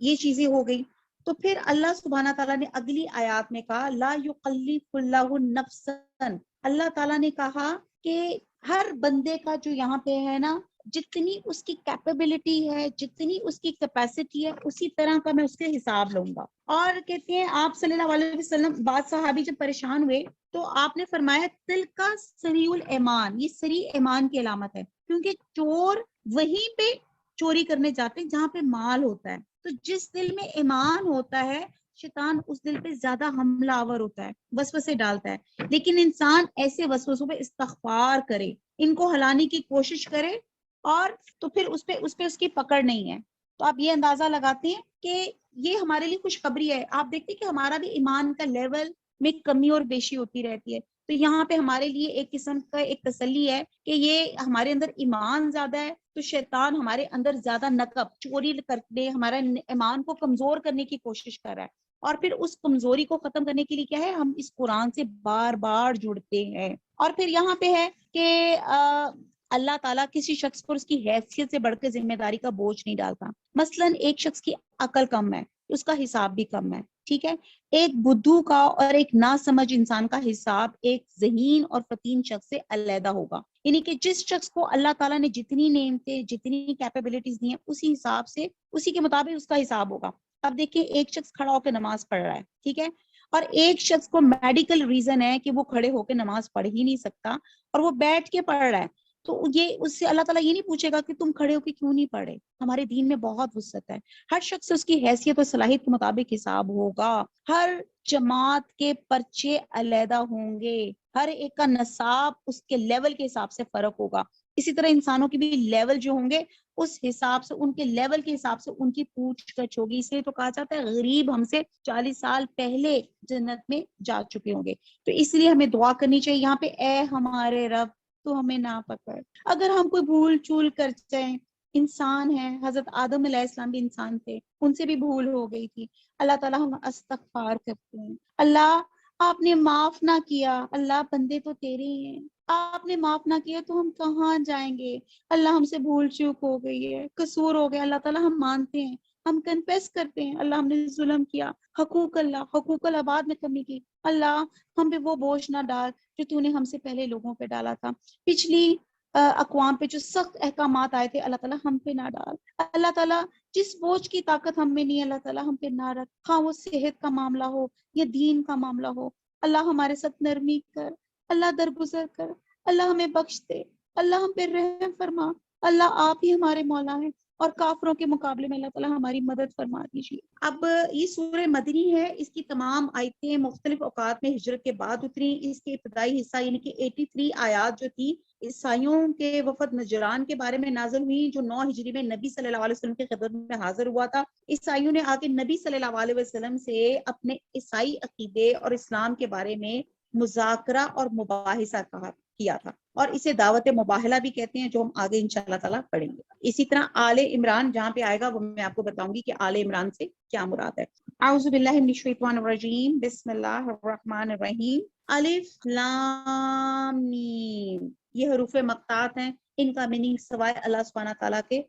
یہ چیزیں ہو گئی. تو پھر اللہ سبحانہ تعالیٰ نے اگلی آیات میں کہا لا یکلف اللہ نفسا، اللہ تعالیٰ نے کہا کہ ہر بندے کا جو یہاں پہ ہے نا، جتنی اس کی کیپیبلٹی ہے، جتنی اس کی کیپیسٹی ہے، اسی طرح کا میں اس کے حساب لوں گا. اور کہتے ہیں آپ صلی اللہ علیہ وسلم، بعض صحابی جب پریشان ہوئے تو آپ نے فرمایا تل کا سریع الایمان، یہ سریع ایمان کی علامت ہے، کیونکہ چور وہیں پہ چوری کرنے جاتے ہیں جہاں پہ مال ہوتا ہے. تو جس دل میں ایمان ہوتا ہے شیطان اس دل پہ زیادہ حملہ آور ہوتا ہے، وسوسے ڈالتا ہے. لیکن انسان ایسے وسوسوں پہ استغفار کرے، ان کو ہلانے کی کوشش کرے، اور تو پھر اس پہ اس کی پکڑ نہیں ہے. تو آپ یہ اندازہ لگاتے ہیں کہ یہ ہمارے لیے خوشخبری ہے. آپ دیکھتے ہیں کہ ہمارا بھی ایمان کا لیول میں کمی اور بیشی ہوتی رہتی ہے. تو یہاں پہ ہمارے لیے ایک قسم کا ایک تسلی ہے کہ یہ ہمارے اندر ایمان زیادہ ہے تو شیطان ہمارے اندر زیادہ نقب چوری کرنے، ہمارا ایمان کو کمزور کرنے کی کوشش کر رہا ہے. اور پھر اس کمزوری کو ختم کرنے کے لیے کیا ہے، ہم اس قرآن سے بار بار جڑتے ہیں. اور پھر یہاں پہ ہے کہ اللہ تعالیٰ کسی شخص پر اس کی حیثیت سے بڑھ کے ذمہ داری کا بوجھ نہیں ڈالتا. مثلا ایک شخص کی عقل کم ہے، اس کا حساب بھی کم ہے، ٹھیک ہے. ایک بدھو کا اور ایک ناسمجھ انسان کا حساب ایک ذہین اور فطین شخص سے علیحدہ ہوگا. یعنی کہ جس شخص کو اللہ تعالیٰ نے جتنی نعمتیں، جتنی کیپیبلٹیز دی ہیں، اسی حساب سے، اسی کے مطابق اس کا حساب ہوگا. اب دیکھیں ایک شخص کھڑا ہو کے نماز پڑھ رہا ہے، ٹھیک ہے، اور ایک شخص کو میڈیکل ریزن ہے کہ وہ کھڑے ہو کے نماز پڑھ ہی نہیں سکتا اور وہ بیٹھ کے پڑھ رہا ہے. تو یہ اس سے اللہ تعالیٰ یہ نہیں پوچھے گا کہ تم کھڑے ہو کے کیوں نہیں پڑھے. ہمارے دین میں بہت وسعت ہے. ہر شخص سے اس کی حیثیت اور صلاحیت کے مطابق حساب ہوگا. ہر جماعت کے پرچے علیحدہ ہوں گے، ہر ایک کا نصاب اس کے لیول کے حساب سے فرق ہوگا. اسی طرح انسانوں کے بھی لیول جو ہوں گے اس حساب سے، ان کے لیول کے حساب سے ان کی پوچھ گچھ ہوگی. اس لیے تو کہا جاتا ہے غریب ہم سے 40 سال پہلے جنت میں جا چکے ہوں گے. تو اس لیے ہمیں دعا کرنی چاہیے یہاں پہ اے ہمارے رب تو ہمیں نہ پکڑ. اگر ہم کوئی بھول چول کر جائیں، انسان ہے، حضرت آدم علیہ السلام بھی انسان تھے، ان سے بھی بھول ہو گئی تھی. اللہ تعالیٰ ہم استغفار کرتے ہیں، اللہ آپ نے معاف نہ کیا، اللہ بندے تو تیرے ہی ہیں، آپ نے معاف نہ کیا تو ہم کہاں جائیں گے. اللہ ہم سے بھول چوک ہو گئی ہے، قصور ہو گیا، اللہ تعالیٰ ہم مانتے ہیں، ہم کنفیس کرتے ہیں، اللہ ہم نے ظلم کیا، حقوق العباد میں کمی کی. اللہ ہم پہ وہ بوجھ نہ ڈال جو تو نے ہم سے پہلے لوگوں پہ ڈالا تھا. پچھلی اقوام پہ جو سخت احکامات آئے تھے اللہ تعالیٰ ہم پہ نہ ڈال. اللہ تعالیٰ جس بوجھ کی طاقت ہم میں نہیں ہے اللہ تعالیٰ ہم پہ نہ رکھ، خواہ وہ صحت کا معاملہ ہو یا دین کا معاملہ ہو. اللہ ہمارے ساتھ نرمی کر، اللہ درگزر کر، اللہ ہمیں بخش دے، اللہ ہم پہ رحم فرما. اللہ آپ ہی ہمارے مولا ہیں، اور کافروں کے مقابلے میں اللہ تعالیٰ ہماری مدد فرما دیجیے۔ اب یہ سورہ مدنی ہے، اس کی تمام آیتیں مختلف اوقات میں ہجرت کے بعد اتری۔ اس کے ابتدائی حصہ یعنی کہ 83 آیات جو تھی عیسائیوں کے وفد نجران کے بارے میں نازل ہوئی، جو 9 ہجری میں نبی صلی اللہ علیہ وسلم کی خدمت میں حاضر ہوا تھا۔ عیسائیوں نے آ کے نبی صلی اللہ علیہ وسلم سے اپنے عیسائی عقیدے اور اسلام کے بارے میں مذاکرہ اور مباحثہ کیا تھا، اور اسے دعوت مباہلہ بھی کہتے ہیں، جو ہم آگے انشاءاللہ تعالیٰ پڑھیں گے۔ اسی طرح آل عمران جہاں پہ آئے گا وہ میں آپ کو بتاؤں گی کہ آل عمران سے کیا مراد ہے۔ اعوذ باللہ من الشیطان الرجیم، بسم اللہ الرحمن الرحیم۔ الف لام میم، یہ حروف مقطعات ہیں، ان کا میننگ سوائے اللہ سبحانہ تعالیٰ کے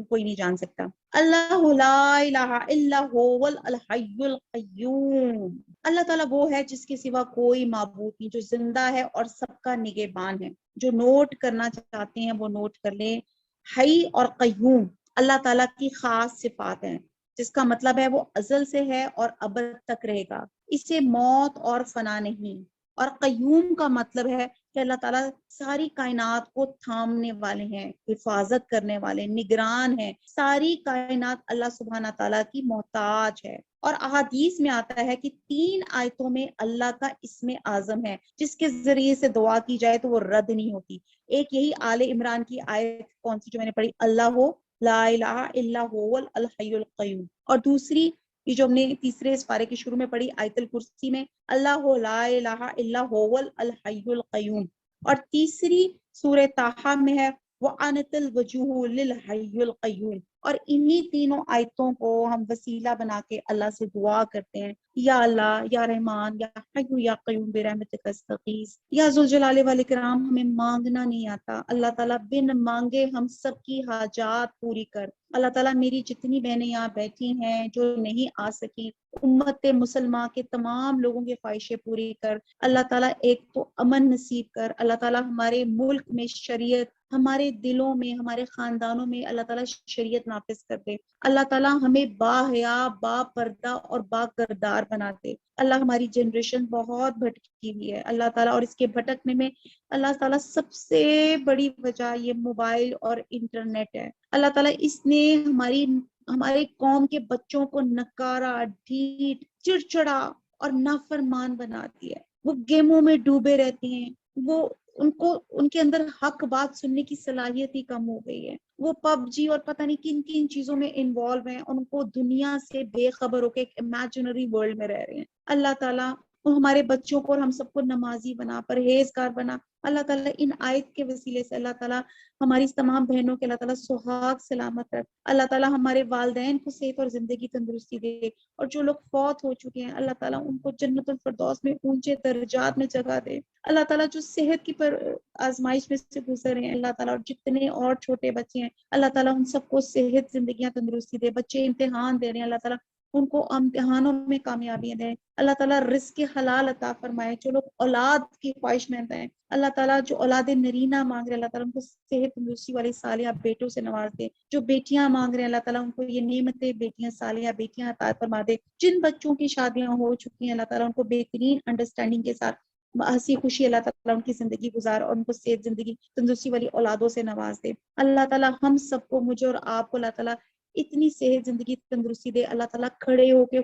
کوئی نہیں جان سکتا۔ اللہ لا الہ الا هو الحی القیوم، اللہ تعالیٰ وہ ہے جس کے سوا کوئی معبود نہیں، جو زندہ ہے اور سب کا نگہبان ہے۔ جو نوٹ کرنا چاہتے ہیں وہ نوٹ کر لیں۔ حی اور قیوم اللہ تعالیٰ کی خاص صفات ہیں، جس کا مطلب ہے وہ ازل سے ہے اور ابد تک رہے گا، اسے موت اور فنا نہیں۔ اور قیوم کا مطلب ہے کہ اللہ تعالیٰ ساری کائنات کو تھامنے والے ہیں، حفاظت کرنے والے، نگران ہیں۔ ساری کائنات اللہ سبحانہ تعالیٰ کی محتاج ہے۔ اور احادیث میں آتا ہے کہ 3 آیتوں میں اللہ کا اسم اعظم ہے، جس کے ذریعے سے دعا کی جائے تو وہ رد نہیں ہوتی۔ ایک یہی آل عمران کی آیت کون سی جو میں نے پڑھی، اللہ لا الہ الا هو الحی القیوم، اور دوسری یہ جو ہم نے تیسرے اس پارے کے شروع میں پڑھی آیت الکرسی میں، اللہ لا الہ الا هو الحی القیوم، اور تیسری سورہ طٰہٰ میں ہے وَأَنَتِ الْوُجُوهُ لِلْحَيِّ الْقَيُّومِ۔ اور انہی تینوں آیتوں کو ہم وسیلہ بنا کے اللہ سے دعا کرتے ہیں، یا اللہ، یا رحمان، یا حی یا قیوم برحمتک استغیث۔ یا ذوالجلال والاکرام، ہمیں مانگنا نہیں آتا، اللہ تعالیٰ بن مانگے ہم سب کی حاجات پوری کر۔ اللہ تعالیٰ میری جتنی بہنیں یہاں بیٹھی ہیں جو نہیں آ سکی، امت مسلمہ کے تمام لوگوں کی خواہشیں پوری کر۔ اللہ تعالیٰ ایک تو امن نصیب کر، اللہ تعالیٰ ہمارے ملک میں شریعت، ہمارے دلوں میں، ہمارے خاندانوں میں اللہ تعالیٰ شریعت نافذ کر دے۔ اللہ تعالیٰ ہمیں با حیا، با پردہ اور با کردار بنا دے۔ اللہ ہماری جنریشن بہت بھٹکی ہوئی ہے اللہ تعالیٰ، اور اس کے بھٹکنے میں اللہ تعالیٰ سب سے بڑی وجہ یہ موبائل اور انٹرنیٹ ہے۔ اللہ تعالیٰ اس نے ہمارے قوم کے بچوں کو نکارا، ڈھیٹ، چڑچڑا اور نافرمان بنا دیا ہے۔ وہ گیموں میں ڈوبے رہتے ہیں، ان کے اندر حق بات سننے کی صلاحیت ہی کم ہو گئی ہے۔ وہ پب جی اور پتہ نہیں کن کن چیزوں میں انوالو ہیں، ان کو دنیا سے بے خبر ہو کے ایک امیجنری ورلڈ میں رہ رہے ہیں۔ اللہ تعالیٰ ہمارے بچوں کو اور ہم سب کو نمازی بنا، پرہیزگار بنا۔ اللہ تعالیٰ ان آیت کے وسیلے سے اللہ تعالیٰ ہماری تمام بہنوں کے اللہ تعالیٰ سہاگ سلامت رکھ۔ اللہ تعالیٰ ہمارے والدین کو صحت اور زندگی تندرستی دے، اور جو لوگ فوت ہو چکے ہیں اللہ تعالیٰ ان کو جنت الفردوس میں اونچے درجات میں جگہ دے۔ اللہ تعالیٰ جو صحت کی آزمائش میں سے گزر ہیں اللہ تعالیٰ، اور جتنے اور چھوٹے بچے ہیں اللہ تعالیٰ ان سب کو صحت، زندگیاں، تندرستی دے۔ بچے امتحان دے رہے ہیں اللہ تعالیٰ ان کو امتحانوں میں کامیابیاں دیں۔ اللہ تعالیٰ رزق حلال عطا فرمائے۔ جو لوگ اولاد کی خواہش مند ہیں اللہ تعالیٰ، جو اولاد نرینہ مانگ رہے ہیں اللہ تعالیٰ ان کو صحت تندرستی والی صالحہ بیٹوں سے نواز دے۔ جو بیٹیاں مانگ رہے ہیں اللہ تعالیٰ ان کو یہ نعمتیں بیٹیاں، صالحہ بیٹیاں عطا فرما دے۔ جن بچوں کی شادیاں ہو چکی ہیں اللہ تعالیٰ ان کو بہترین انڈرسٹینڈنگ کے ساتھ ہنسی خوشی اللہ تعالیٰ ان کی زندگی گزار، اور ان کو صحت، زندگی، تندرستی والی اولادوں سے نواز دے۔ اللہ تعالیٰ ہم سب کو، مجھے اور آپ کو اللہ تعالیٰ اتنی صحت، زندگی، تندرستی دے۔ اللہ تعالیٰ کھڑے ہو کے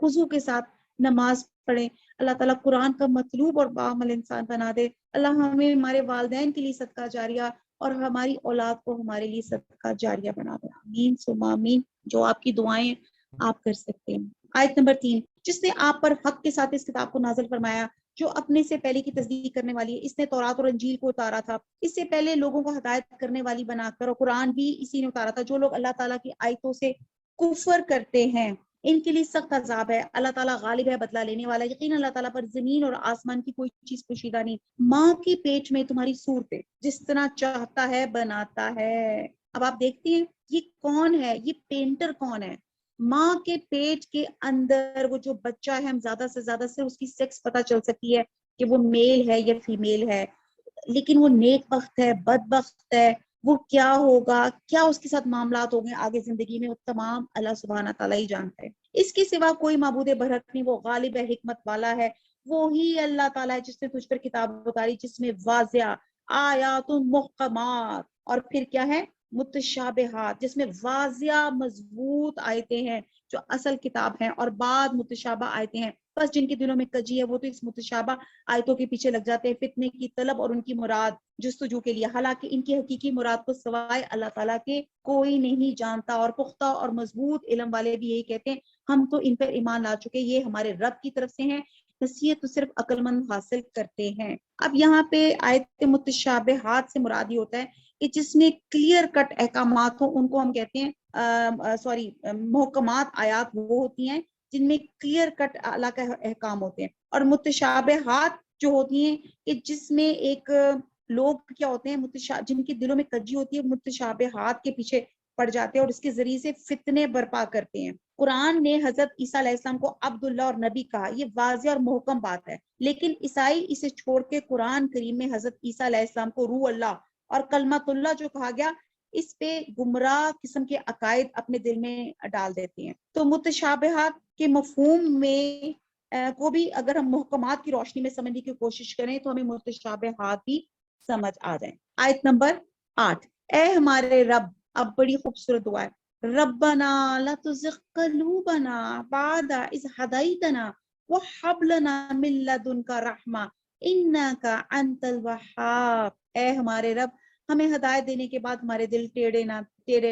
خضوع کے ساتھ نماز پڑھیں۔ اللہ تعالیٰ قرآن کا مطلوب اور باعمل انسان بنا دے۔ اللہ ہمیں ہمارے والدین کے لیے صدقہ جاریہ اور ہماری اولاد کو ہمارے لیے صدقہ جاریہ بنا دے۔ آمین ثم آمین۔ جو آپ کی دعائیں آپ کر سکتے ہیں۔ آیت نمبر 3، جس نے آپ پر حق کے ساتھ اس کتاب کو نازل فرمایا جو اپنے سے پہلے کی تصدیق کرنے والی ہے۔ اس نے تورات اور انجیل کو اتارا تھا اس سے پہلے لوگوں کو ہدایت کرنے والی بنا کر، اور قرآن بھی اسی نے اتارا تھا۔ جو لوگ اللہ تعالیٰ کی آیتوں سے کفر کرتے ہیں ان کے لیے سخت عذاب ہے۔ اللہ تعالیٰ غالب ہے، بدلہ لینے والا۔ یقین اللہ تعالیٰ پر زمین اور آسمان کی کوئی چیز پوشیدہ نہیں۔ ماں کے پیٹ میں تمہاری صورتیں جس طرح چاہتا ہے بناتا ہے۔ اب آپ دیکھتے ہیں یہ کون ہے، یہ پینٹر کون ہے؟ ماں کے پیٹ کے اندر وہ جو بچہ ہے، ہم زیادہ سے زیادہ سے اس کی سیکس پتہ چل سکتی ہے کہ وہ میل ہے یا فیمیل ہے، لیکن وہ نیک بخت ہے، بدبخت ہے، وہ کیا ہوگا، کیا اس کے ساتھ معاملات ہوں گے آگے زندگی میں، وہ تمام اللہ سبحانہ تعالیٰ ہی جانتا ہے۔ اس کے سوا کوئی معبود برحق نہیں، وہ غالب ہے، حکمت والا ہے۔ وہی اللہ تعالیٰ ہے جس نے تجھ پر کتاب اتاری جس میں واضح آیات محکمات، اور پھر کیا ہے، متشابہات جس میں واضح مضبوط آیتیں ہیں جو اصل کتاب ہیں، اور بعد متشابہ آیتیں ہیں، بس جن کے دلوں میں کجی ہے وہ تو اس متشابہ آیتوں کے پیچھے لگ جاتے ہیں فتنے کی طلب اور ان کی مراد جستجو کے لیے، حالانکہ ان کی حقیقی مراد کو سوائے اللہ تعالیٰ کے کوئی نہیں جانتا، اور پختہ اور مضبوط علم والے بھی یہی کہتے ہیں ہم تو ان پر ایمان لا چکے، یہ ہمارے رب کی طرف سے ہیں، نصیحت تو صرف عقل مند حاصل کرتے ہیں۔ اب یہاں پہ آیت متشابہات سے مراد یہ ہوتا ہے کہ جس میں کلیئر کٹ احکامات ہوں، ان کو ہم کہتے ہیں محکمات آیات وہ ہوتی ہیں جن میں کلیئر کٹ اللہ کا احکام ہوتے ہیں، اور متشابہات جو ہوتی ہیں کہ جس میں ایک لوگ کیا ہوتے ہیں جن کے دلوں میں کجی ہوتی ہے، متشابہات کے پیچھے پڑ جاتے ہیں اور اس کے ذریعے سے فتنے برپا کرتے ہیں۔ قرآن نے حضرت عیسیٰ علیہ السلام کو عبداللہ اور نبی کہا، یہ واضح اور محکم بات ہے، لیکن عیسائی اسے چھوڑ کے قرآن کریم میں حضرت عیسیٰ علیہ السلام کو روح اللہ اور کلمت اللہ جو کہا گیا، اس پہ گمراہ قسم کے عقائد اپنے دل میں ڈال دیتے ہیں۔ تو متشابہات کے مفہوم میں کو بھی اگر ہم محکمات کی روشنی میں سمجھنے کی کوشش کریں تو ہمیں متشابہات بھی سمجھ آ جائیں۔ آیت نمبر 8، اے ہمارے رب، اب بڑی خوبصورت دعا ہے، ربنا لا تزغ قلوبنا بعد اذ ہدیتنا وہب لنا من لدنک رحمہ انک انت الوہاب، اے ہمارے رب ہمیں ہدایت دینے کے بعد ہمارے دل ٹیڑے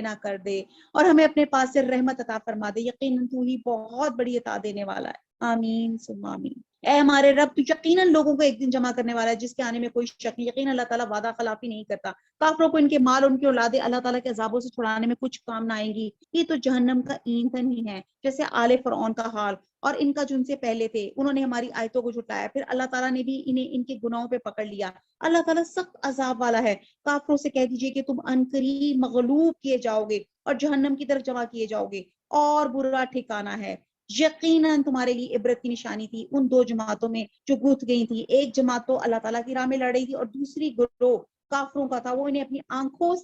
نہ کر دے اور ہمیں اپنے پاس سے رحمت عطا فرما دے، یقیناً تو ہی بہت بڑی عطا دینے والا ہے۔ آمین ثم آمین۔ اے ہمارے رب تو یقیناً لوگوں کو ایک دن جمع کرنے والا ہے جس کے آنے میں کوئی شک نہیں، یقیناً اللہ تعالیٰ وعدہ خلافی نہیں کرتا، کافروں کو ان کے مال اور ان کی اولادیں اللہ تعالیٰ کے عذابوں سے چھڑانے میں کچھ کام نہ آئیں گی، یہ تو جہنم کا ایندھن ہی ہے، جیسے آل فرعون کا حال اور ان کا جو ان سے پہلے تھے، انہوں نے ہماری آیتوں کو جھٹلایا، پھر اللہ تعالیٰ نے بھی انہیں ان کے گناہوں پہ پکڑ لیا۔ اللہ تعالیٰ سخت عذاب والا ہے، کافروں سے کہہ دیجئے کہ تم عنقریب مغلوب کیے جاؤ گے اور جہنم کی طرف جمع کیے جاؤ گے، اور برا ٹھکانہ ہے۔ یقیناً تمہارے لیے عبرت کی نشانی تھی ان دو جماعتوں میں جو گوت گئی تھی، ایک جماعت تو اللہ تعالیٰ کی راہ میں لڑ رہی تھی اور دوسری گروہ کافروں کا تھا، وہ انہیں اپنی آنکھوں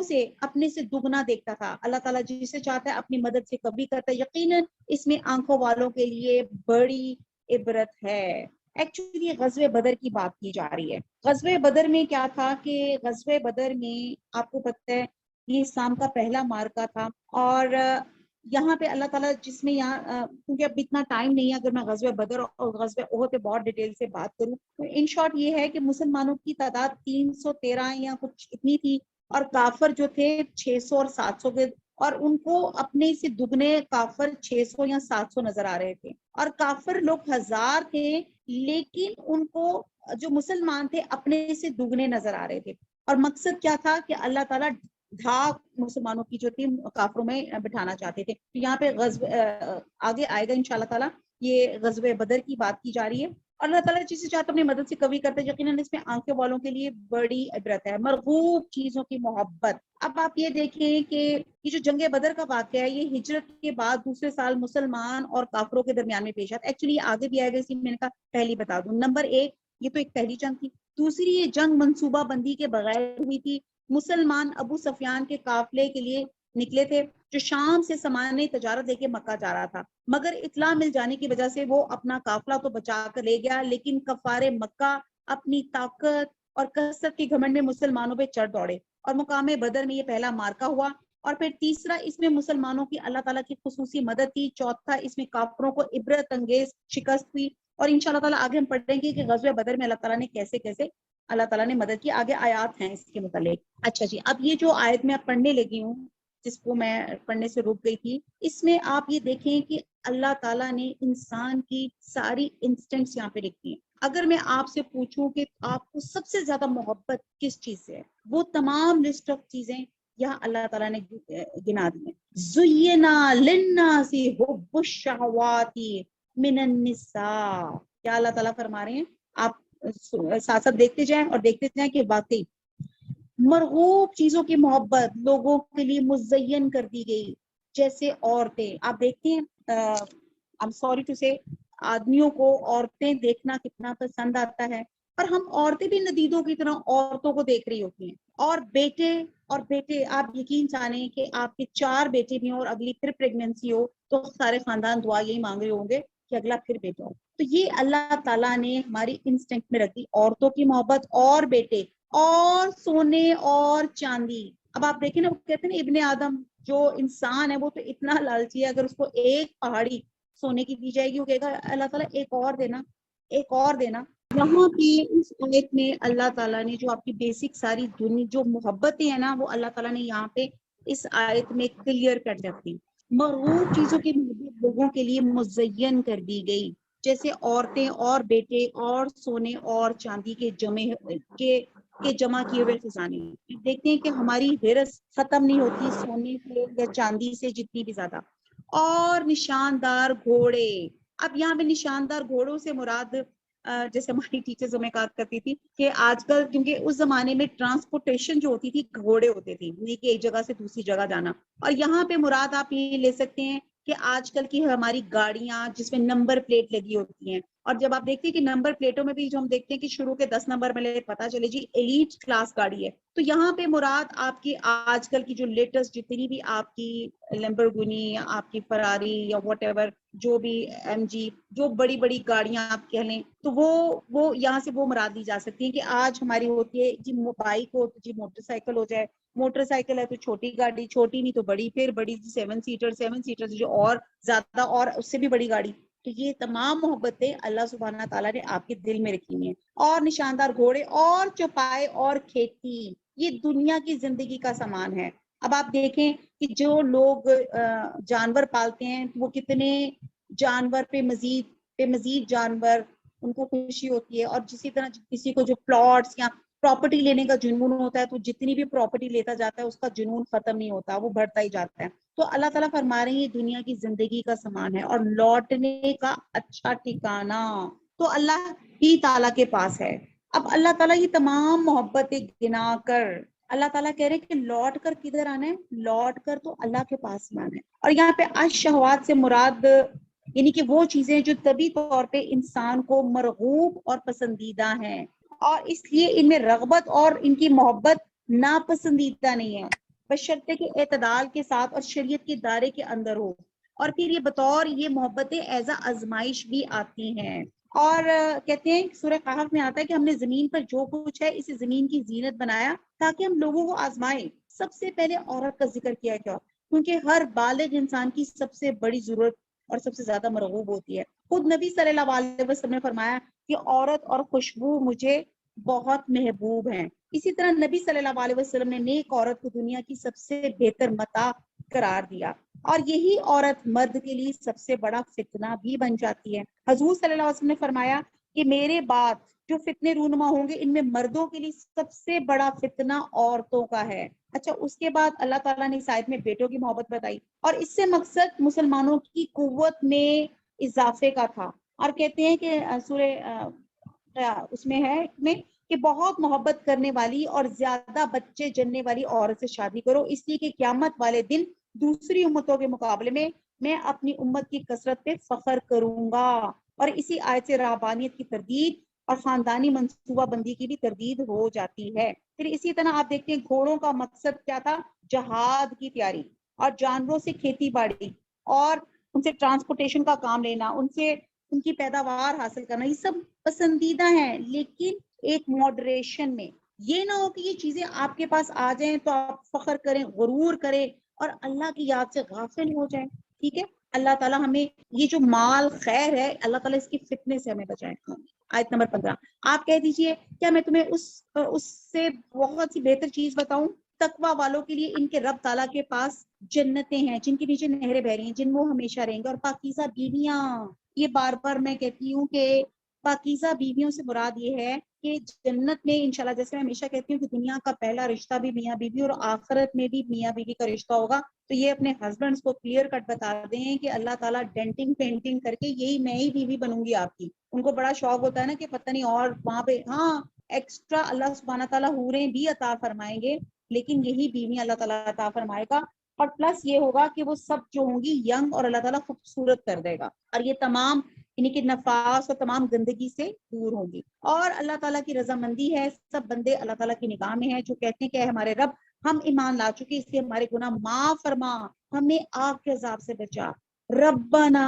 سے اپنے سے دگنا دیکھتا تھا۔ اللہ تعالیٰ جسے چاہتا ہے اپنی مدد سے کبھی کرتا ہے، یقیناً اس میں آنکھوں والوں کے لیے بڑی عبرت ہے۔ ایکچولی غزوہ بدر کی بات کی جا رہی ہے۔ غزوہ بدر میں کیا تھا کہ غزوہ بدر میں آپ کو پتہ ہے یہ اسلام کا پہلا معرکہ تھا، اور یہاں پہ اللہ تعالیٰ جس میں یہاں کیونکہ اب اتنا ٹائم نہیں ہے اگر میں غزوہ بدر اور غزوہ احد پہ بہت ڈیٹیل سے بات کروں تو ان شارٹ یہ ہے کہ مسلمانوں کی تعداد 313 یا کچھ اتنی تھی، اور کافر جو تھے 600 اور 700 کے، اور ان کو اپنے سے دگنے کافر 600 یا 700 نظر آ رہے تھے، اور کافر لوگ 1000 تھے لیکن ان کو جو مسلمان تھے اپنے سے دگنے نظر آ رہے تھے، اور مقصد کیا تھا کہ اللہ تعالیٰ دھاک مسلمانوں کی جو تھی کافروں میں بٹھانا چاہتے تھے۔ یہاں پہ آگے آئے گا انشاءاللہ تعالیٰ، یہ غزوہ بدر کی بات کی جا رہی ہے، اور اللہ تعالیٰ جسے چاہتا اپنی مدد سے قوی کرتے، یقیناً اس میں آنکھوں والوں کے لیے بڑی عبرت ہے۔ مرغوب چیزوں کی محبت، اب آپ یہ دیکھیں کہ یہ جو جنگ بدر کا واقعہ ہے یہ ہجرت کے بعد دوسرے سال مسلمان اور کافروں کے درمیان میں پیش آتا، ایکچولی آگے بھی آئے گا، اسی میں نے کہا پہلی بتا دوں۔ نمبر 1، یہ تو ایک پہلی جنگ تھی، دوسری یہ جنگ منصوبہ بندی کے بغیر ہوئی تھی۔ مسلمان ابو سفیان کے قافلے کے لیے نکلے تھے جو شام سے سامان تجارت لے کے مکہ جا رہا تھا، مگر اطلاع مل جانے کی وجہ سے وہ اپنا قافلہ تو بچا کر لے گیا، لیکن کفار مکہ اپنی طاقت اور کثرت کے گھمنڈ میں مسلمانوں پہ چڑھ دوڑے، اور مقام بدر میں یہ پہلا مارکا ہوا، اور پھر تیسرا اس میں مسلمانوں کی اللہ تعالیٰ کی خصوصی مدد تھی، چوتھا اس میں کافروں کو عبرت انگیز شکست ہوئی، اور انشاءاللہ تعالیٰ آگے ہم پڑھیں گے کہ غزوہ بدر میں اللہ تعالیٰ نے کیسے کیسے اللہ تعالیٰ نے مدد کی، آگے آیات ہیں اس کے متعلق۔ اچھا جی، اب یہ جو آیت میں پڑھنے لگی ہوں جس کو میں پڑھنے سے رک گئی تھی، اس میں آپ یہ دیکھیں کہ اللہ تعالیٰ نے انسان کی ساری انسٹنکٹس یہاں پہ لکھی ہیں۔ اگر میں آپ سے پوچھوں کہ آپ کو سب سے زیادہ محبت کس چیز سے ہے، وہ تمام لسٹ آف چیزیں یہاں اللہ تعالیٰ نے گنا دی ہیں۔ زُيِّنَ لِلنَّاسِ حُبُّ الشَّهَوَاتِ مِنَ النِّسَاءِ، کیا اللہ تعالیٰ فرما رہے ہیں، آپ ساتھ ساتھ دیکھتے جائیں اور دیکھتے جائیں کہ واقعی مرغوب چیزوں کی محبت لوگوں کے لیے مزین کر دی گئی، جیسے عورتیں، آپ دیکھتے ہیں I'm sorry to say آدمیوں کو عورتیں دیکھنا کتنا پسند آتا ہے، اور ہم عورتیں بھی ندیدوں کی طرح عورتوں کو دیکھ رہی ہوتی ہیں، اور بیٹے آپ یقین جانیں کہ آپ کے 4 بیٹے بھی ہوں اور اگلی پھر پریگننسی ہو تو سارے خاندان دعا یہی مانگ رہے ہوں گے کہ اگلا پھر بیٹا ہو۔ تو یہ اللہ تعالیٰ نے ہماری انسٹنکٹ میں رکھی عورتوں کی محبت اور بیٹے، اور سونے اور چاندی. اب آپ دیکھیں نا، وہ کہتے ہیں نا ابن آدم جو انسان ہے وہ تو اتنا لالچی ہے، اگر اس کو ایک پہاڑی سونے کی دی جائے گی وہ کہے گا اللہ تعالیٰ ایک اور دینا، ایک اور دینا. یہاں پہ اس آیت میں اللہ تعالیٰ نے جو آپ کی بیسک ساری دنیا جو محبتیں ہیں نا وہ اللہ تعالیٰ نے یہاں پہ اس آیت میں کلیئر کر رکھی. مرغوب چیزوں کی محبت لوگوں کے لیے مزین کر دی گئی، جیسے عورتیں اور بیٹے اور سونے اور چاندی کے جمع کیے ہوئے خزانے. دیکھتے ہیں کہ ہماری ہرس ختم نہیں ہوتی سونے سے یا چاندی سے جتنی بھی زیادہ. اور نشاندار گھوڑے. اب یہاں پہ نشاندار گھوڑوں سے مراد جیسے ہماری ٹیچرز ہمیں کہا کرتی تھی کہ آج کل کیونکہ اس زمانے میں ٹرانسپورٹیشن جو ہوتی تھی گھوڑے ہوتے تھے، نہیں کہ ایک جگہ سے دوسری جگہ جانا. اور یہاں پہ مراد آپ یہ لے سکتے ہیں کہ آج کل کی ہماری گاڑیاں جس میں نمبر پلیٹ لگی ہوتی ہیں، اور جب آپ دیکھتے ہیں کہ نمبر پلیٹوں میں بھی جو ہم دیکھتے ہیں کہ شروع کے 10 نمبر میں پتا چلے جی ایلیٹ کلاس گاڑی ہے، تو یہاں پہ مراد آپ کی آج کل کی جو لیٹسٹ جتنی بھی آپ کی لیمبورگینی یا آپ کی فراری یا واٹ ایور جو بھی ایم جی جو بڑی بڑی گاڑیاں آپ کہہ لیں، تو وہ یہاں سے وہ مراد دی جا سکتی ہے کہ آج ہماری ہوتی ہے جی بائک ہو تو جی موٹر سائیکل ہو جائے، موٹر سائیکل ہے تو چھوٹی گاڑی، چھوٹی نہیں تو بڑی، پھر بڑی 7 سیٹر جو اور زیادہ اور اس سے بھی بڑی گاڑی. تو یہ تمام محبتیں اللہ سبحانہ تعالیٰ نے آپ کے دل میں رکھی ہیں. اور نشاندار گھوڑے اور چوپائے اور کھیتی، یہ دنیا کی زندگی کا سامان ہے. اب آپ دیکھیں کہ جو لوگ جانور پالتے ہیں وہ کتنے جانور پہ مزید جانور ان کو خوشی ہوتی ہے. اور جسی طرح کسی کو جو پلاٹس یا پراپرٹی لینے کا جنون ہوتا ہے تو جتنی بھی پراپرٹی لیتا جاتا ہے اس کا جنون ختم نہیں ہوتا، وہ بڑھتا ہی جاتا ہے. تو اللہ تعالیٰ فرما رہے ہیں یہ دنیا کی زندگی کا سامان ہے اور لوٹنے کا اچھا ٹھکانہ تو اللہ ہی تعالیٰ کے پاس ہے. اب اللہ تعالیٰ یہ تمام محبتیں گنا کر اللہ تعالیٰ کہہ رہے ہیں کہ لوٹ کر کدھر آنا ہے؟ لوٹ کر تو اللہ کے پاس آنا ہے. اور یہاں پہ الشہوات سے مراد یعنی کہ وہ چیزیں جو طبی طور پہ انسان کو مرغوب اور پسندیدہ ہیں اور اس لیے ان میں رغبت اور ان کی محبت ناپسندیدہ نہیں ہے، بشرطے کے اعتدال کے ساتھ اور شریعت کے دائرے کے اندر ہو. اور پھر یہ بطور یہ محبتیں ایز آزمائش بھی آتی ہیں. اور کہتے ہیں سورہ قحف میں آتا ہے کہ ہم نے زمین پر جو کچھ ہے اسے زمین کی زینت بنایا تاکہ ہم لوگوں کو آزمائیں. سب سے پہلے عورت کا ذکر کیا گیا کیونکہ ہر بالغ انسان کی سب سے بڑی ضرورت اور سب سے زیادہ مرغوب ہوتی ہے. خود نبی صلی اللہ علیہ وسلم نے فرمایا کہ عورت اور خوشبو مجھے بہت محبوب ہیں. اسی طرح نبی صلی اللہ علیہ وسلم نے نیک عورت کو دنیا کی سب سے بہتر متاع قرار دیا اور یہی عورت مرد کے لیے سب سے بڑا فتنہ بھی بن جاتی ہے. حضور صلی اللہ علیہ وسلم نے فرمایا کہ میرے بعد جو فتنے رونما ہوں گے ان میں مردوں کے لیے سب سے بڑا فتنہ عورتوں کا ہے. اچھا اس کے بعد اللہ تعالیٰ نے اس آیت میں بیٹوں کی محبت بتائی اور اس سے مقصد مسلمانوں کی قوت میں اضافے کا تھا. اور کہتے ہیں کہ سورہ اس میں ہے کہ بہت محبت کرنے والی اور زیادہ بچے جننے والی عورت سے شادی کرو اس لیے کہ قیامت والے دن دوسری امتوں کے مقابلے میں اپنی امت کی کثرت پہ فخر کروں گا. اور اسی آیت سے رہبانیت کی تردید اور خاندانی منصوبہ بندی کی بھی تردید ہو جاتی ہے. پھر اسی طرح آپ دیکھتے ہیں گھوڑوں کا مقصد کیا تھا؟ جہاد کی تیاری اور جانوروں سے کھیتی باڑی اور ان سے ٹرانسپورٹیشن کا کام لینا، ان سے ان کی پیداوار حاصل کرنا، یہ سب پسندیدہ ہیں لیکن ایک ماڈریشن میں. یہ نہ ہو کہ یہ چیزیں آپ کے پاس آ جائیں تو آپ فخر کریں، غرور کریں اور اللہ کی یاد سے غافل ہو جائیں. ٹھیک ہے، اللہ تعالیٰ ہمیں یہ جو مال خیر ہے اللہ تعالیٰ اس کی فتنے سے ہمیں بچائے. آیت نمبر 15 آپ کہہ دیجئے کیا میں تمہیں اس سے بہت سی بہتر چیز بتاؤں؟ تقوی والوں کے لیے ان کے رب تعالیٰ کے پاس جنتیں ہیں جن کے نیچے نہریں بہ رہی ہیں جن میں وہ ہمیشہ رہیں گے، اور پاکیزہ بیویاں. یہ بار بار میں کہتی ہوں کہ پاکیزہ بیویوں سے مراد یہ ہے کہ جنت میں انشاءاللہ جیسے میں ہمیشہ کہتی ہوں کہ دنیا کا پہلا رشتہ بھی میاں بیوی اور آخرت میں بھی میاں بیوی کا رشتہ ہوگا. تو یہ اپنے ہسبینڈز کو کلیئر کٹ بتا دیں کہ اللہ تعالیٰ ڈینٹنگ پینٹنگ کر کے یہی میں ہی بیوی بنوں گی آپ کی. ان کو بڑا شوق ہوتا ہے نا کہ پتہ نہیں اور وہاں پہ ہاں ایکسٹرا اللہ سبحانہ تعالیٰ حوریں بھی عطا فرمائیں گے لیکن یہی بیوی اللہ تعالیٰ عطا فرمائے گا. اور پلس یہ ہوگا کہ وہ سب جو ہوں گی ینگ اور اللہ تعالیٰ خوبصورت کر دے گا اور یہ تمام یعنی کہ نفاس اور تمام گندگی سے دور ہوں گی. اور اللہ تعالیٰ کی رضامندی ہے، سب بندے اللہ تعالیٰ کی نگاہ میں ہیں جو کہتے ہیں کہ ہمارے رب ہم ایمان لا چکے اس لیے ہمارے گناہ معاف فرما، ہمیں آگ کے عذاب سے بچا. ربنا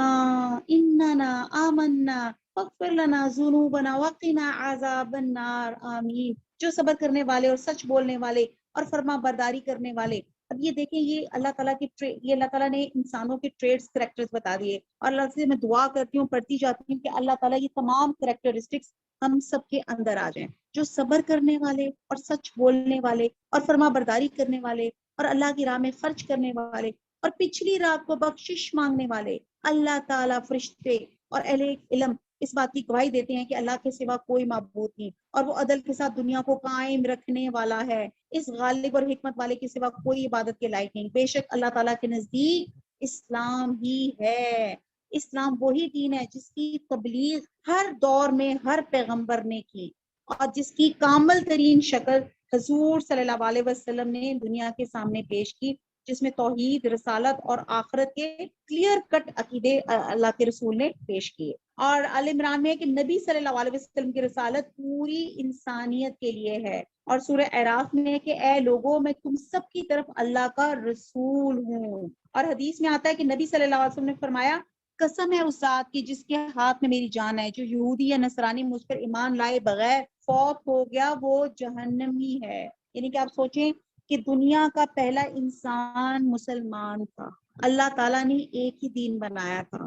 اننا آمنا فاغفر لنا ذنوبنا وقنا عذاب النار آمین. جو صبر کرنے والے اور سچ بولنے والے اور فرما برداری کرنے والے. اب یہ دیکھیں یہ اللہ تعالیٰ کی یہ اللہ تعالیٰ نے انسانوں کے ٹریٹس کریکٹرز بتا دیے, اور اللہ سے میں دعا کرتی ہوں, پڑھتی جاتی ہوں کہ اللہ تعالیٰ یہ تمام کریکٹرسٹکس ہم سب کے اندر آ جائیں, جو صبر کرنے والے اور سچ بولنے والے اور فرما برداری کرنے والے اور اللہ کی راہ میں خرچ کرنے والے اور پچھلی رات کو بخشش مانگنے والے. اللہ تعالیٰ, فرشتے اور اہل علم اس بات کی گواہی دیتے ہیں کہ اللہ کے سوا کوئی معبود نہیں, اور وہ عدل کے ساتھ دنیا کو قائم رکھنے والا ہے. اس غالب اور حکمت والے کے سوا کوئی عبادت کے لائق نہیں. بے شک اللہ تعالیٰ کے نزدیک اسلام ہی ہے. اسلام وہی دین ہے جس کی تبلیغ ہر دور میں ہر پیغمبر نے کی, اور جس کی کامل ترین شکل حضور صلی اللہ علیہ وسلم نے دنیا کے سامنے پیش کی, جس میں توحید, رسالت اور آخرت کے کلیئر کٹ عقیدے اللہ کے رسول نے پیش کیے. اور آل عمران میں ہے کہ نبی صلی اللہ علیہ وسلم کی رسالت پوری انسانیت کے لیے ہے. اور سورہ اعراف میں ہے کہ اے لوگوں, میں تم سب کی طرف اللہ کا رسول ہوں. اور حدیث میں آتا ہے کہ نبی صلی اللہ علیہ وسلم نے فرمایا, قسم ہے اس ذات کی جس کے ہاتھ میں میری جان ہے, جو یہودی یا نصرانی مجھ پر ایمان لائے بغیر فوت ہو گیا وہ جہنمی ہے. یعنی کہ آپ سوچیں کہ دنیا کا پہلا انسان مسلمان تھا. اللہ تعالیٰ نے ایک ہی دین بنایا تھا,